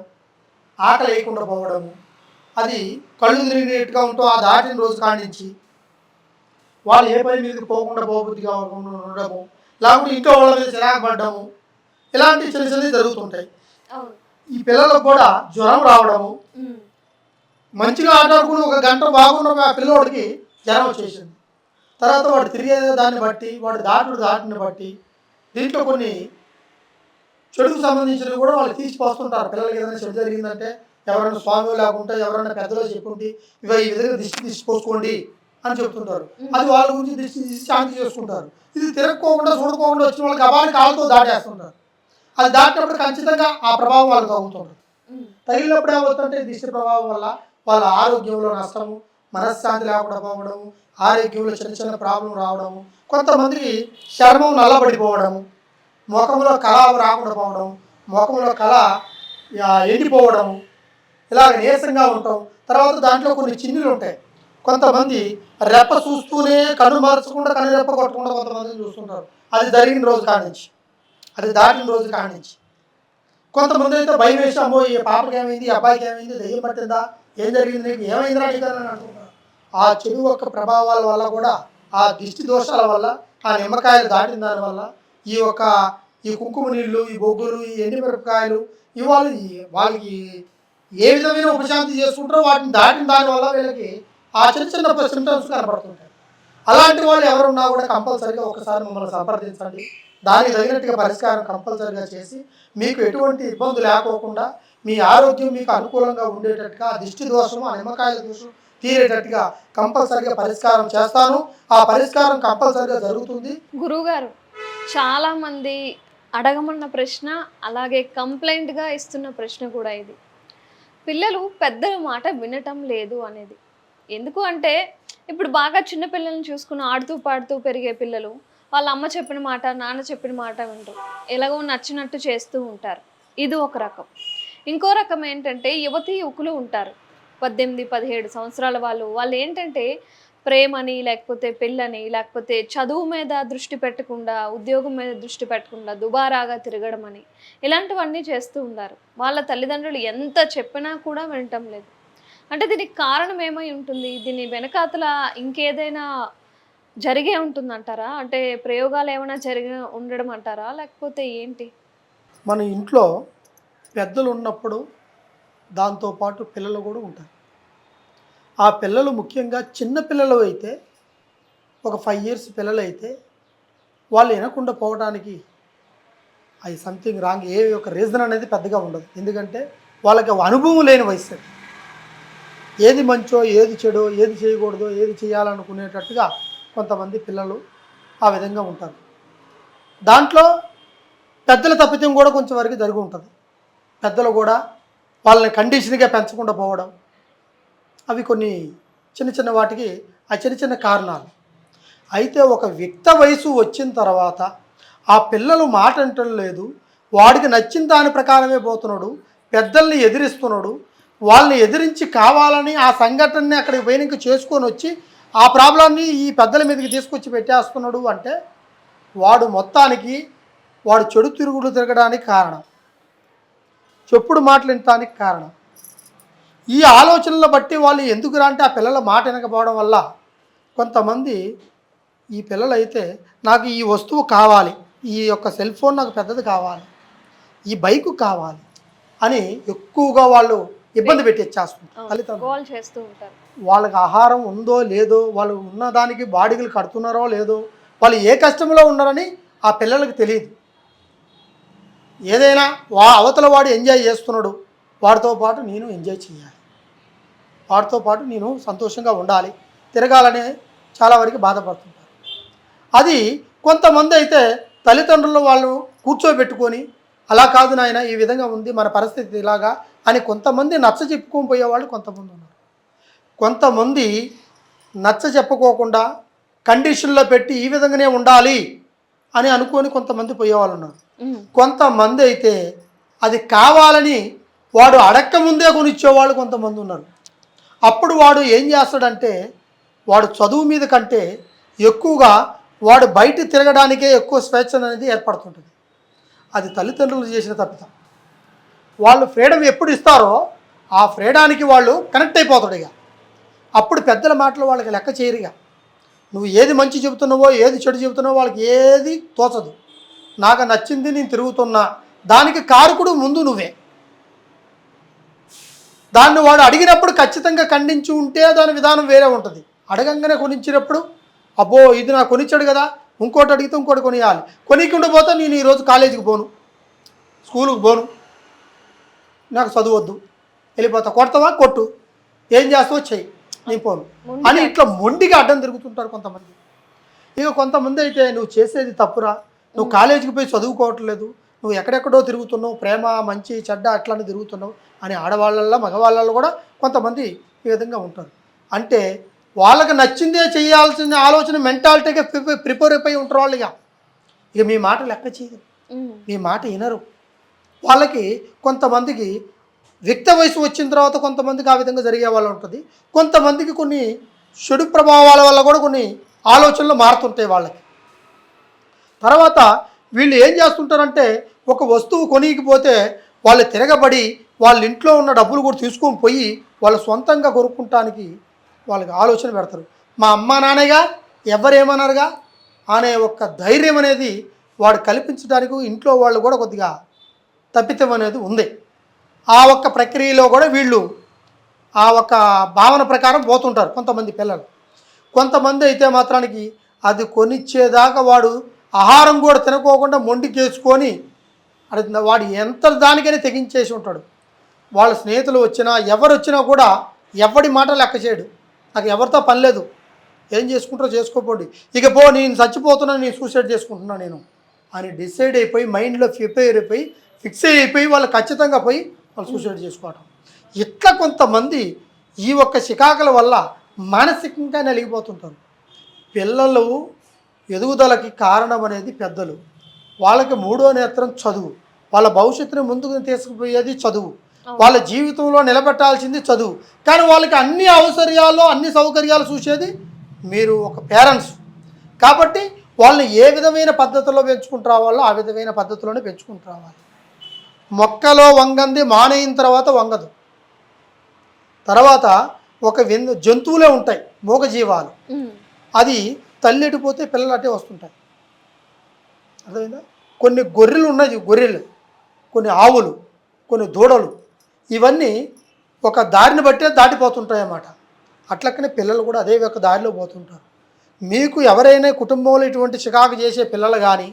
ఆకలి వేయకుండా పోవడము, అది కళ్ళు తిరిగినట్టుగా ఉంటూ ఆ దాటిన రోజు కానించి వాళ్ళు ఏ పని మీదకి పోకుండా పోబుద్దిగా ఉండడము, లేకపోతే ఇంట్లో వాళ్ళ మీద చిరాకు పడ్డము, ఇలాంటి చిన్నవి జరుగుతుంటాయి. ఈ పిల్లలకు కూడా జ్వరం రావడము, మంచిగా ఆటాడుకుని ఒక గంట బాగున్న ఆ పిల్లోడికి జ్వరం వచ్చేసింది. తర్వాత వాడు తిరిగే దాన్ని బట్టి, వాడు దాటిని బట్టి దీంట్లో కొన్ని చెడుకు సంబంధించినవి కూడా వాళ్ళు తీసిపోస్తుంటారు. పిల్లలకి ఏదైనా చెడు జరిగిందంటే ఎవరైనా స్వామి లేకుంటే ఎవరైనా పెద్దలో చెప్పుకుంటే ఇవి ఈ విధంగా దిష్టి తీసుకోండి అని చెప్తుంటారు. అది వాళ్ళ గురించి దిష్టి తీసి శాంతి చేసుకుంటారు. ఇది తిరగకోకుండా చూడుకోకుండా వచ్చిన వాళ్ళకి అబాని కాళ్ళతో దాటేస్తుంటారు. అది దాటినప్పుడు ఖచ్చితంగా ఆ ప్రభావం వాళ్ళకి తగ్గుతుంటుంది. తగిలినప్పుడు ఏమవుతుంటే దిష్టి ప్రభావం వల్ల వాళ్ళ ఆరోగ్యంలో నష్టము, మనశ్శాంతి లేకుండా పోవడము, ఆరోగ్యంలో చిన్న ప్రాబ్లం రావడము, కొంతమందికి చర్మం నల్లబడిపోవడము, ముఖంలో కళ రాకుండా పోవడం, ముఖంలో కళ ఎండిపోవడము, ఇలాగ నీరసంగా ఉంటాం. తర్వాత దాంట్లో కొన్ని చిన్నులు ఉంటాయి. కొంతమంది రెప్ప చూస్తూనే కన్ను మార్చకుండా కన్ను రెప్ప కొట్టకుండా కొంతమంది చూస్తుంటారు. అది జరిగిన రోజు కానించి, అది దాటిన రోజు కానించి. కొంతమంది అయితే భయం వేసి అమ్మో ఈ పాపకి ఏమైంది, ఈ అబ్బాయికి ఏమైంది, దెయ్యం పట్టిందా, ఏం జరిగింది, నీకు ఏమైందిరా నీకు అని అంటున్నారు. ఆ చెడు యొక్క ప్రభావాల వల్ల కూడా, ఆ దిష్టి దోషాల వల్ల, ఆ నిమ్మకాయలు దాటిన దానివల్ల ఈ కుంకుమ నీళ్ళు, ఈ బొగ్గులు, ఈ ఎండిమిరపకాయలు వాళ్ళకి ఏ విధమైన ఉపశాంతి చేసుకుంటారో వాటిని దాటిన దానివల్ల వీళ్ళకి ఆ చిన్న సిమ్టమ్స్ కనపడుతుంటాయి. అలాంటి వాళ్ళు ఎవరున్నా కూడా కంపల్సరీగా ఒకసారి మమ్మల్ని సంప్రదించండి. దానికి తగినట్టుగా పరిష్కారం కంపల్సరీగా చేసి మీకు ఎటువంటి ఇబ్బంది లేకోకుండా మీ ఆరోగ్యం మీకు అనుకూలంగా ఉండేటట్టుగా, ఆ దిష్టి దోషము, ఆ నిమ్మకాయల దోషం తీరేటట్టుగా కంపల్సరిగా పరిష్కారం చేస్తాను. ఆ పరిష్కారం కంపల్సరిగా జరుగుతుంది. గురువుగారు, చాలామంది అడగమన్న ప్రశ్న, అలాగే కంప్లైంట్గా ఇస్తున్న ప్రశ్న కూడా ఇది. పిల్లలు పెద్దల మాట వినటం లేదు అనేది. ఎందుకు అంటే ఇప్పుడు బాగా చిన్న పిల్లల్ని చూసుకుని ఆడుతూ పాడుతూ పెరిగే పిల్లలు వాళ్ళ అమ్మ చెప్పిన మాట, నాన్న చెప్పిన మాట వింటారు. ఎలాగో నచ్చినట్టు చేస్తూ ఉంటారు. ఇది ఒక రకం. ఇంకో రకం ఏంటంటే యువతీ యువకులు ఉంటారు. 18, 17 సంవత్సరాల వాళ్ళు ఏంటంటే ప్రేమని, లేకపోతే పెళ్ళని, లేకపోతే చదువు మీద దృష్టి పెట్టకుండా, ఉద్యోగం మీద దృష్టి పెట్టకుండా దుబారాగా తిరగడం అని ఇలాంటివన్నీ చేస్తూ ఉన్నారు. వాళ్ళ తల్లిదండ్రులు ఎంత చెప్పినా కూడా వినటం లేదు. అంటే దీనికి కారణం ఏమై ఉంటుంది? దీని వెనకాతల ఇంకేదైనా జరిగే ఉంటుందంటారా? అంటే ప్రయోగాలు ఏమైనా జరిగి ఉండడం అంటారా? లేకపోతే ఏంటి? మన ఇంట్లో పెద్దలు ఉన్నప్పుడు దాంతోపాటు పిల్లలు కూడా ఉంటారు. ఆ పిల్లలు ముఖ్యంగా చిన్న పిల్లలు అయితే, ఒక 5 years పిల్లలు అయితే వాళ్ళు వినకుండా పోవడానికి అది సంథింగ్ రాంగ్, ఏ ఒక రీజన్ అనేది పెద్దగా ఉండదు. ఎందుకంటే వాళ్ళకి అనుభవం లేని వయసు. ఏది మంచో, ఏది చెడో, ఏది చేయకూడదో, ఏది చేయాలనుకునేటట్టుగా కొంతమంది పిల్లలు ఆ విధంగా ఉంటారు. దాంట్లో పెద్దల తప్పితం కూడా కొంచెం వరకు జరిగి ఉంటుంది. పెద్దలు కూడా వాళ్ళని కండిషన్గా పెంచకుండా పోవడం, అవి కొన్ని చిన్న చిన్న వాటికి ఆ చిన్న చిన్న కారణాలు. అయితే ఒక యుక్త వయసు వచ్చిన తర్వాత ఆ పిల్లలు మాట అంటం లేదు, వాడికి నచ్చిన దాని ప్రకారమే పోతున్నాడు, పెద్దల్ని ఎదిరిస్తున్నాడు, వాళ్ళని ఎదిరించి కావాలని ఆ సంఘటనని అక్కడికి పోయినాక చేసుకొని వచ్చి ఆ ప్రాబ్లాన్ని ఈ పెద్దల మీదకి తీసుకొచ్చి పెట్టేస్తున్నాడు అంటే వాడు మొత్తానికి వాడు చెడు తిరుగుడు తిరగడానికి కారణం, చెప్పుడు మాటలు వినటానికి కారణం. ఈ ఆలోచనలు బట్టి వాళ్ళు ఎందుకురా అంటే ఆ పిల్లల మాట వినకపోవడం వల్ల కొంతమంది ఈ పిల్లలు అయితే నాకు ఈ వస్తువు కావాలి, ఈ యొక్క సెల్ ఫోన్ నాకు పెద్దది కావాలి, ఈ బైకు కావాలి అని ఎక్కువగా వాళ్ళు ఇబ్బంది పెట్టేచ్చేస్తున్నారు. గోల్ చేస్తూ ఉంటారు. వాళ్ళకి ఆహారం ఉందో లేదో, వాళ్ళు ఉన్నదానికి బాడీలు కడుతున్నారో లేదో, వాళ్ళు ఏ కష్టంలో ఉన్నారని ఆ పిల్లలకు తెలియదు. ఏదైనా అవతల వాడు ఎంజాయ్ చేస్తున్నాడు, వాడితో పాటు నేను ఎంజాయ్ చేయాలి, వాడితో పాటు నేను సంతోషంగా ఉండాలి, తిరగాలని చాలా వరకు బాధపడుతుంటారు. అది కొంతమంది అయితే తల్లిదండ్రులు వాళ్ళు కూర్చోబెట్టుకొని అలా కాదు నాయన, ఈ విధంగా ఉంది మన పరిస్థితి ఇలాగా అని కొంతమంది నచ్చ చెప్పుకొని పోయేవాళ్ళు కొంతమంది ఉన్నారు. కొంతమంది నచ్చ చెప్పుకోకుండా కండిషన్లో పెట్టి ఈ విధంగానే ఉండాలి అని అనుకొని కొంతమంది పోయేవాళ్ళు ఉన్నారు. కొంతమంది అయితే అది కావాలని వాడు అడక్క ముందే కొనిచ్చేవాళ్ళు కొంతమంది ఉన్నారు. అప్పుడు వాడు ఏం చేస్తాడంటే వాడు చదువు మీద కంటే ఎక్కువగా వాడు బయట తిరగడానికే ఎక్కువ స్వేచ్ఛ అనేది ఏర్పడుతుంటుంది. అది తల్లిదండ్రులు చేసిన తప్పిదం. వాళ్ళు ఫ్రీడమ్ ఎప్పుడు ఇస్తారో ఆ ఫ్రీడానికి వాళ్ళు కనెక్ట్ అయిపోతాడు. ఇక అప్పుడు పెద్దల మాటలు వాళ్ళకి లెక్క చేయరుగా. నువ్వు ఏది మంచి చెబుతున్నావో ఏది చెడు చెబుతున్నావో వాళ్ళకి ఏది తోచదు. నాకు నచ్చింది నేను తిరుగుతున్నా, దానికి కారకుడు ముందు నువ్వే. దాన్ని వాడు అడిగినప్పుడు ఖచ్చితంగా ఖండించి ఉంటే దాని విధానం వేరే ఉంటుంది. అడగంగానే కొనిచ్చినప్పుడు అబ్బో ఇది నాకు కొనిచ్చాడు కదా, ఇంకోటి అడిగితే ఇంకోటి కొనియాలి, కొనికుండా పోతే నేను ఈరోజు కాలేజీకి పోను, స్కూలుకి పోను, నాకు చదువద్దు, వెళ్ళిపోతా, కొడతావా కొట్టు, ఏం చేస్తావో చెయ్యి, నేను పోను అని ఇట్లా మొండిగా అడ్డం తిరుగుతుంటారు కొంతమంది. ఇక కొంతమంది అయితే నువ్వు చేసేది తప్పురా, నువ్వు కాలేజీకి పోయి చదువుకోవట్లేదు, నువ్వు ఎక్కడెక్కడో తిరుగుతున్నావు, ప్రేమ మంచి చెడ్డ అట్లానే తిరుగుతున్నావు అని ఆడవాళ్ళల్లో మగవాళ్ళల్లో కూడా కొంతమంది ఈ విధంగా ఉంటారు. అంటే వాళ్ళకి నచ్చిందే చేయాల్సిన ఆలోచన మెంటాలిటీగా ప్రిపేర్ అయిపోయి ఉంటారు వాళ్ళు. ఇక మీ మాట లెక్క చేయరు, మీ మాట వినరు. వాళ్ళకి కొంతమందికి యుక్త వయసు వచ్చిన తర్వాత కొంతమందికి ఆ విధంగా జరిగే వాళ్ళు ఉంటుంది. కొంతమందికి కొన్ని చెడు ప్రభావాల వల్ల కూడా కొన్ని ఆలోచనలు మారుతుంటాయి వాళ్ళకి. తర్వాత వీళ్ళు ఏం చేస్తుంటారంటే ఒక వస్తువు కొనిగిపోతే వాళ్ళు తిరగబడి వాళ్ళ ఇంట్లో ఉన్న డబ్బులు కూడా తీసుకొని పోయి వాళ్ళు సొంతంగా కొనుక్కుంటానికి వాళ్ళకి ఆలోచన పెడతారు. మా అమ్మ నాన్నగా ఎవరేమన్నారుగా అనే ఒక ధైర్యం అనేది వాడు కల్పించడానికి ఇంట్లో వాళ్ళు కూడా కొద్దిగా తప్పితం అనేది ఉంది. ఆ ఒక్క ప్రక్రియలో కూడా వీళ్ళు ఆ ఒక్క భావన ప్రకారం పోతుంటారు కొంతమంది పిల్లలు. కొంతమంది అయితే మాత్రానికి అది కొనిచ్చేదాకా వాడు ఆహారం కూడా తినకోకుండా మొండికేసుకొని అది వాడు ఎంత దానికైనా తెగించేసి ఉంటాడు. వాళ్ళ స్నేహితులు వచ్చినా ఎవరు వచ్చినా కూడా ఎవడి మాట లెక్క చేయడు. నాకు ఎవరితో పని లేదు, ఏం చేసుకుంటారో చేసుకోపోండి, ఇక పో, నేను చచ్చిపోతున్నాను, నేను సూసైడ్ చేసుకుంటున్నాను నేను అని డిసైడ్ అయిపోయి మైండ్లో ప్రిపేర్ అయిపోయి ఫిక్స్ అయిపోయి వాళ్ళు ఖచ్చితంగా పోయి వాళ్ళు సూసైడ్ చేసుకోవటం. ఇట్లా కొంతమంది ఈ ఒక్క చికాకుల వల్ల మానసికంగా నలిగిపోతుంటారు. పిల్లలు ఎదుగుదలకి కారణం అనేది పెద్దలు. వాళ్ళకి మూడో నేత్రం చదువు, వాళ్ళ భవిష్యత్తుని ముందుకు తీసుకుపోయేది చదువు, వాళ్ళ జీవితంలో నిలబెట్టాల్సింది చదువు. కానీ వాళ్ళకి అన్ని అవసరాలు అన్ని సౌకర్యాలు చూసేది మీరు ఒక పేరెంట్స్. కాబట్టి వాళ్ళని ఏ విధమైన పద్ధతిలో పెంచుకుంటూ రావాలో ఆ విధమైన పద్ధతిలోనే పెంచుకుంటూ రావాలి. మొక్కలో వంగంది మానైన తర్వాత వంగదు. తర్వాత ఒక జంతువులే ఉంటాయి మూగజీవాలు, అది తల్లి ఎడిపోతే పిల్లలు అట్టే వస్తుంటాయి. అర్థమైందా? కొన్ని గొర్రెలు ఉన్నాయి, గొర్రెలు, కొన్ని ఆవులు, కొన్ని దూడలు, ఇవన్నీ ఒక దారిని బట్టే దాటిపోతుంటాయి అన్నమాట. అట్లక్కనే పిల్లలు కూడా అదే ఒక దారిలో పోతుంటారు. మీకు ఎవరైనా కుటుంబంలో ఇటువంటి చికాకు చేసే పిల్లలు కానీ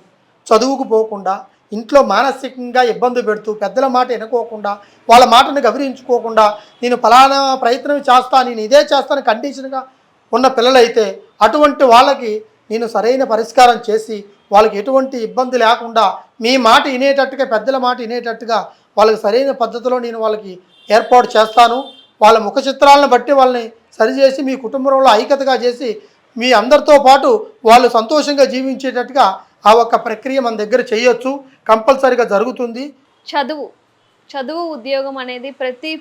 చదువుకు పోకుండా ఇంట్లో మానసికంగా ఇబ్బంది పెడుతూ పెద్దల మాట వినుకోకుండా వాళ్ళ మాటను గౌరవించుకోకుండా నేను ఫలానా ప్రయత్నం చేస్తా, నేను ఇదే చేస్తాను కండిషన్గా ఉన్న పిల్లలైతే అటువంటి వాళ్ళకి నేను సరైన పరిష్కారం చేసి వాళ్ళకి ఎటువంటి ఇబ్బంది లేకుండా మీ మాట వినేటట్టుగా పెద్దల మాట వినేటట్టుగా వాళ్ళకి సరైన పద్ధతిలో నేను వాళ్ళకి ఏర్పాటు చేస్తాను. వాళ్ళ ముఖ చిత్రాలను బట్టి వాళ్ళని సరిచేసి మీ కుటుంబంలో ఐక్యతగా చేసి మీ అందరితో పాటు వాళ్ళు సంతోషంగా జీవించేటట్టుగా ఆ ఒక్క ప్రక్రియ మన దగ్గర చేయొచ్చు, కంపల్సరీగా జరుగుతుంది. చదువు ఉద్యోగం అనేది ప్రతి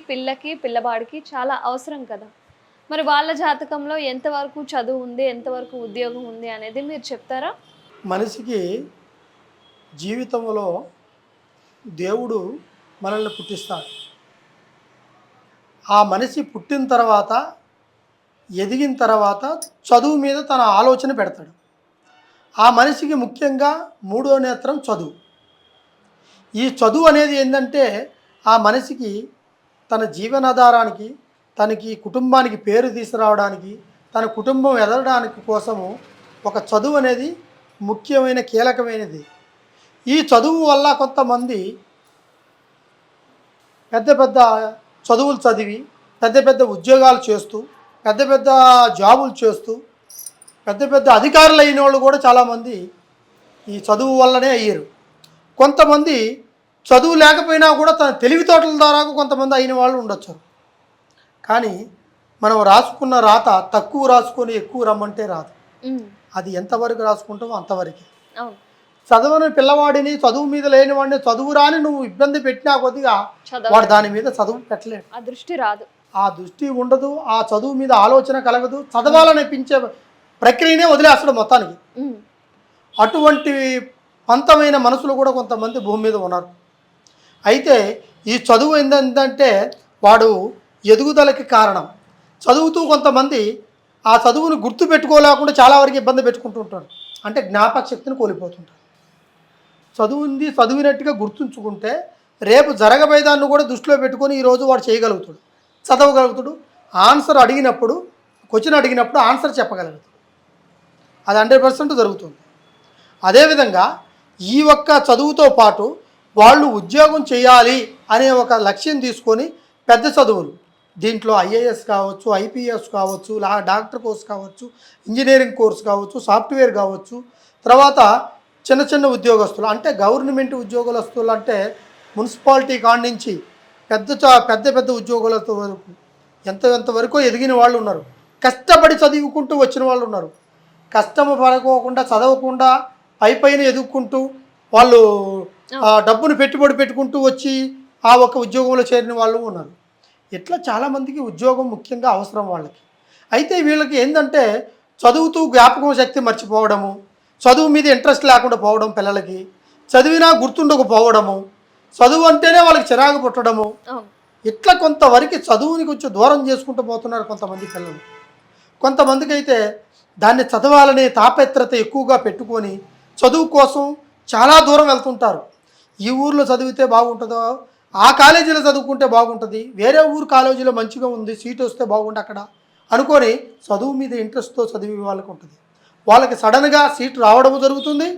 పిల్లవాడికి చాలా అవసరం కదా. మరి వాళ్ళ జాతకంలో ఎంతవరకు చదువు ఉంది, ఎంతవరకు ఉద్యోగం ఉంది అనేది మీరు చెప్తారా? మనిషికి జీవితంలో దేవుడు మనల్ని పుట్టిస్తాడు. ఆ మనిషి పుట్టిన తర్వాత ఎదిగిన తర్వాత చదువు మీద తన ఆలోచన పెడతాడు. ఆ మనిషికి ముఖ్యంగా మూడో నేత్రం చదువు. ఈ చదువు అనేది ఏంటంటే ఆ మనిషికి తన జీవనాధారానికి, తనకి కుటుంబానికి పేరు తీసుకురావడానికి, తన కుటుంబం ఎదగడానికి కోసము ఒక చదువు అనేది ముఖ్యమైన కీలకమైనది. ఈ చదువు వల్ల కొంతమంది పెద్ద పెద్ద చదువులు చదివి పెద్ద పెద్ద ఉద్యోగాలు చేస్తూ పెద్ద పెద్ద జాబులు చేస్తూ పెద్ద పెద్ద అధికారులు అయిన వాళ్ళు కూడా చాలామంది ఈ చదువు వల్లనే అయ్యారు. కొంతమంది చదువు లేకపోయినా కూడా తన తెలివితేటల ద్వారా కొంతమంది అయిన వాళ్ళు ఉండొచ్చు. కానీ మనం రాసుకున్న రాత తక్కువ రాసుకొని ఎక్కువ రమ్మంటే రాదు. అది ఎంతవరకు రాసుకుంటామో అంతవరకే. చదవని పిల్లవాడిని, చదువు మీద లేని వాడిని చదువు రాని నువ్వు ఇబ్బంది పెట్టినా కొద్దిగా వాడు దాని మీద చదువు పెట్టలేడు. ఆ దృష్టి రాదు, ఆ దృష్టి ఉండదు, ఆ చదువు మీద ఆలోచన కలగదు, చదవాలనిపించే ప్రక్రియనే వదిలేస్తాడు మొత్తానికి. అటువంటి పంతమైన మనసులు కూడా కొంతమంది భూమి మీద ఉన్నారు. అయితే ఈ చదువు ఏంటంటే వాడు ఎదుగుదలకి కారణం. చదువుతూ కొంతమంది ఆ చదువును గుర్తు పెట్టుకోలేకుండా చాలా వరకు ఇబ్బంది పెట్టుకుంటూ ఉంటారు. అంటే జ్ఞాపక శక్తిని కోల్పోతుంటారు. చదువుంది చదివినట్టుగా గుర్తుంచుకుంటే రేపు జరగబోయేదాన్ని కూడా దృష్టిలో పెట్టుకొని ఈరోజు వాడు చేయగలుగుతాడు, చదవగలుగుతాడు. ఆన్సర్ అడిగినప్పుడు, క్వశ్చన్ అడిగినప్పుడు ఆన్సర్ చెప్పగలుగుతాడు. అది 100% జరుగుతుంది. అదేవిధంగా ఈ ఒక్క చదువుతో పాటు వాళ్ళు ఉద్యోగం చేయాలి అనే ఒక లక్ష్యం తీసుకొని పెద్ద చదువులు, దీంట్లో ఐఏఎస్ కావచ్చు, ఐపీఎస్ కావచ్చు, డాక్టర్ కోర్స్ కావచ్చు, ఇంజనీరింగ్ కోర్స్ కావచ్చు, సాఫ్ట్వేర్ కావచ్చు, తర్వాత చిన్న చిన్న ఉద్యోగస్తులు అంటే గవర్నమెంట్ ఉద్యోగస్తులు అంటే మున్సిపాలిటీ కాడి నుంచి పెద్ద పెద్ద ఉద్యోగులతో వరకు ఎంతవరకు ఎదిగిన వాళ్ళు ఉన్నారు. కష్టపడి చదువుకుంటూ వచ్చిన వాళ్ళు ఉన్నారు. కష్టము పడుకోకుండా చదవకుండా పైన ఎదుగుకుంటూ వాళ్ళు డబ్బును పెట్టుబడి పెట్టుకుంటూ వచ్చి ఆ ఒక ఉద్యోగంలో చేరిన వాళ్ళు ఉన్నారు. ఇట్లా చాలామందికి ఉద్యోగం ముఖ్యంగా అవసరం వాళ్ళకి. అయితే వీళ్ళకి ఏంటంటే చదువుతూ జ్ఞాపకం శక్తి మర్చిపోవడము, చదువు మీద ఇంట్రెస్ట్ లేకుండా పోవడం, పిల్లలకి చదివినా గుర్తుండకపోవడము, చదువు అంటేనే వాళ్ళకి చిరాకు పుట్టడము, ఇట్లా కొంతవరకు చదువుని కొంచెం దూరం చేసుకుంటూ పోతున్నారు కొంతమంది పిల్లలు. కొంతమందికి అయితే దాన్ని చదవాలనే తాపత్రత ఎక్కువగా పెట్టుకొని చదువు కోసం చాలా దూరం వెళ్తుంటారు. ఈ ఊర్లో చదివితే బాగుంటుందో, ఆ కాలేజీలో చదువుకుంటే బాగుంటుంది, వేరే ఊరు కాలేజీలో మంచిగా ఉంది, సీట్ వస్తే బాగుంటుంది అక్కడ అనుకొని చదువు మీద ఇంట్రెస్ట్తో చదివే వాళ్ళకి ఉంటుంది. వాళ్ళకి సడన్గా సీట్ రావడం జరుగుతుంది.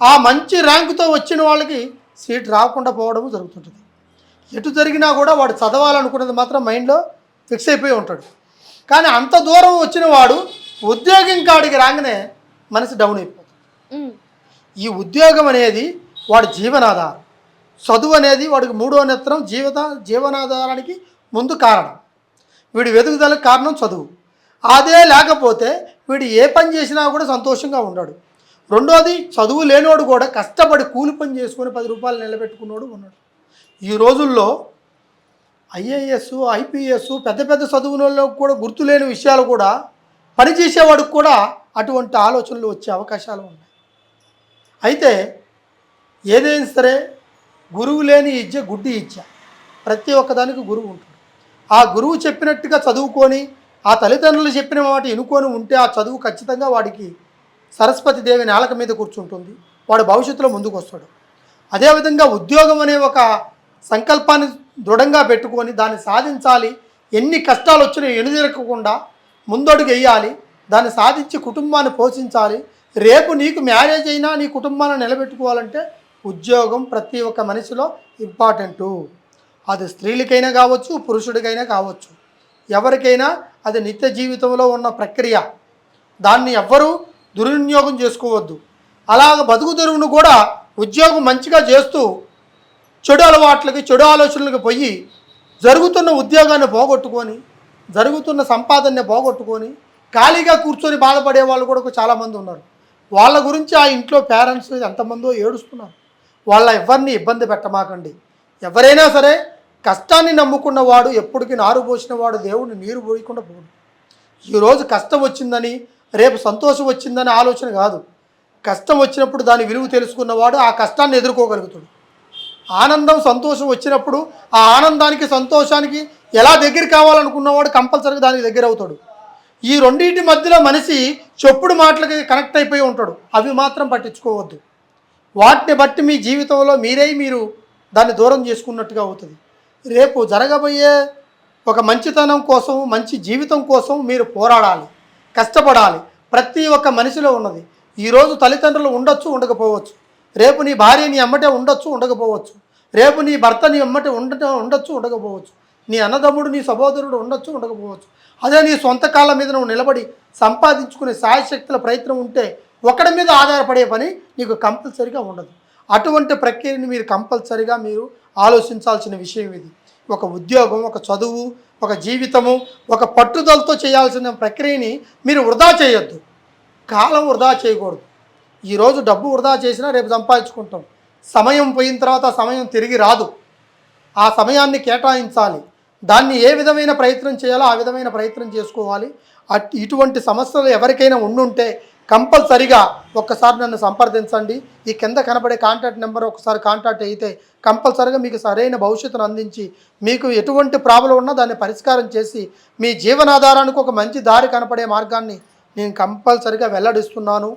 ఆ మంచి ర్యాంకుతో వచ్చిన వాళ్ళకి సీట్ రాకుండా పోవడం జరుగుతుంటుంది. ఎటు జరిగినా కూడా వాడు చదవాలనుకున్నది మాత్రం మైండ్లో ఫిక్స్ అయిపోయి ఉంటాడు. కానీ అంత దూరం వచ్చిన వాడు ఉద్యోగం కాడికి రాగానే మనసు డౌన్ అయిపోతుంది. ఈ ఉద్యోగం అనేది వాడి జీవనాధారం, చదువు అనేది వాడికి మూడో నేత్రం, జీవనాధారానికి ముందు కారణం. వీడి వెతుకుదలకు కారణం చదువు. అదే లేకపోతే వీడు ఏ పని చేసినా కూడా సంతోషంగా ఉండడు. రెండోది, చదువు లేనివాడు కూడా కష్టపడి కూలి పని చేసుకొని 10 రూపాయలు నిలబెట్టుకున్నాడు ఉన్నాడు. ఈ రోజుల్లో ఐఏఎస్, ఐపీఎస్ పెద్ద పెద్ద చదువులలో కూడా గుర్తులేని విషయాలు కూడా పనిచేసేవాడికి కూడా అటువంటి ఆలోచనలు వచ్చే అవకాశాలు ఉన్నాయి. అయితే ఏదైనా సరే గురువు లేని ఇచ్చే గుడ్డి ఇచ్చా, ప్రతి ఒక్కదానికి గురువు ఉంటాడు. ఆ గురువు చెప్పినట్టుగా చదువుకొని ఆ తల్లిదండ్రులు చెప్పిన మాట ఎన్నుకొని ఉంటే ఆ చదువు ఖచ్చితంగా వాడికి సరస్వతి దేవి నేలక మీద కూర్చుంటుంది. వాడు భవిష్యత్తులో ముందుకు వస్తాడు. అదేవిధంగా ఉద్యోగం అనే ఒక సంకల్పాన్ని దృఢంగా పెట్టుకొని దాన్ని సాధించాలి. ఎన్ని కష్టాలు వచ్చినా ఎనుదిరకకుండా ముందడుగు వేయాలి. దాన్ని సాధించి కుటుంబాన్ని పోషించాలి. రేపు నీకు మ్యారేజ్ అయినా నీ కుటుంబాన్ని నిలబెట్టుకోవాలంటే ఉద్యోగం ప్రతి ఒక్క మనిషిలో ఇంపార్టెంటు. అది స్త్రీలకైనా కావచ్చు, పురుషుడికైనా కావచ్చు, ఎవరికైనా అది నిత్య జీవితంలో ఉన్న ప్రక్రియ. దాన్ని ఎవ్వరూ దుర్వినియోగం చేసుకోవద్దు. అలాగ బతుకు తెరువును కూడా ఉద్యోగం మంచిగా చేస్తూ చెడు అలవాట్లకి, చెడు ఆలోచనలకు పోయి జరుగుతున్న ఉద్యోగాన్ని పోగొట్టుకొని, జరుగుతున్న సంపాదనని పోగొట్టుకొని ఖాళీగా కూర్చొని బాధపడే వాళ్ళు కూడా చాలామంది ఉన్నారు. వాళ్ళ గురించి ఆ ఇంట్లో పేరెంట్స్ ఎంతమందో ఏడుస్తున్నారు. వాళ్ళ ఎవరిని ఇబ్బంది పెట్టమాకండి. ఎవరైనా సరే కష్టాన్ని నమ్ముకున్నవాడు, ఎప్పటికీ నారు పోసిన వాడు దేవుడిని నీరు పోయకుండా పోడు. ఈరోజు కష్టం వచ్చిందని రేపు సంతోషం వచ్చిందని ఆలోచన కాదు. కష్టం వచ్చినప్పుడు దాని విలువ తెలుసుకున్నవాడు ఆ కష్టాన్ని ఎదుర్కోగలుగుతాడు. ఆనందం, సంతోషం వచ్చినప్పుడు ఆ ఆనందానికి, సంతోషానికి ఎలా దగ్గర కావాలనుకున్నవాడు కంపల్సరీగా దానికి దగ్గర అవుతాడు. ఈ రెండింటి మధ్యలో మనిషి చెప్పుడు మాటలకి కనెక్ట్ అయిపోయి ఉంటాడు. అవి మాత్రం పట్టించుకోవద్దు. వాటిని బట్టి మీ జీవితంలో మీరు దాన్ని దూరం చేసుకున్నట్టుగా అవుతుంది. రేపు జరగబోయే ఒక మంచితనం కోసం, మంచి జీవితం కోసం మీరు పోరాడాలి, కష్టపడాలి. ప్రతి ఒక్క మనిషిలో ఉన్నది. ఈరోజు తల్లిదండ్రులు ఉండొచ్చు, ఉండకపోవచ్చు. రేపు నీ భార్య నీ అమ్మటే ఉండొచ్చు, ఉండకపోవచ్చు. రేపు నీ భర్త నీ అమ్మటే ఉండొచ్చు, ఉండకపోవచ్చు. నీ అన్నదమ్ముడు, నీ సహోదరుడు ఉండొచ్చు, ఉండకపోవచ్చు. అదే నీ సొంత కాళ్ళ మీద నువ్వు నిలబడి సంపాదించుకునే సాయశక్తుల ప్రయత్నం ఉంటే ఒకడి మీద ఆధారపడే పని నీకు కంపల్సరీగా ఉండదు. అటువంటి ప్రక్రియని మీరు కంపల్సరీగా ఆలోచించాల్సిన విషయం ఇది. ఒక ఉద్యోగం, ఒక చదువు, ఒక జీవితము, ఒక పట్టుదలతో చేయాల్సిన ప్రక్రియని మీరు వృధా చేయొద్దు. కాలం వృధా చేయకూడదు. ఈరోజు డబ్బు వృధా చేసినా రేపు సంపాదించుకుంటాం. సమయం పోయిన తర్వాత ఆ సమయం తిరిగి రాదు. ఆ సమయాన్ని కేటాయించాలి. దాన్ని ఏ విధమైన ప్రయత్నం చేయాలో ఆ విధమైన ప్రయత్నం చేసుకోవాలి. ఇటువంటి సమస్యలు ఎవరికైనా ఉండుంటే కంపల్సరిగా ఒక్కసారి నన్ను సంప్రదించండి. ఈ కింద కనబడే కాంటాక్ట్ నెంబర్ ఒకసారి కాంటాక్ట్ అయితే కంపల్సరిగా మీకు సరైన భవిష్యత్తును అందించి మీకు ఎటువంటి ప్రాబ్లం ఉన్నా దాన్ని పరిష్కారం చేసి మీ జీవనాధారానికి ఒక మంచి దారి కనపడే మార్గాన్ని నేను కంపల్సరిగా వెల్లడిస్తున్నాను.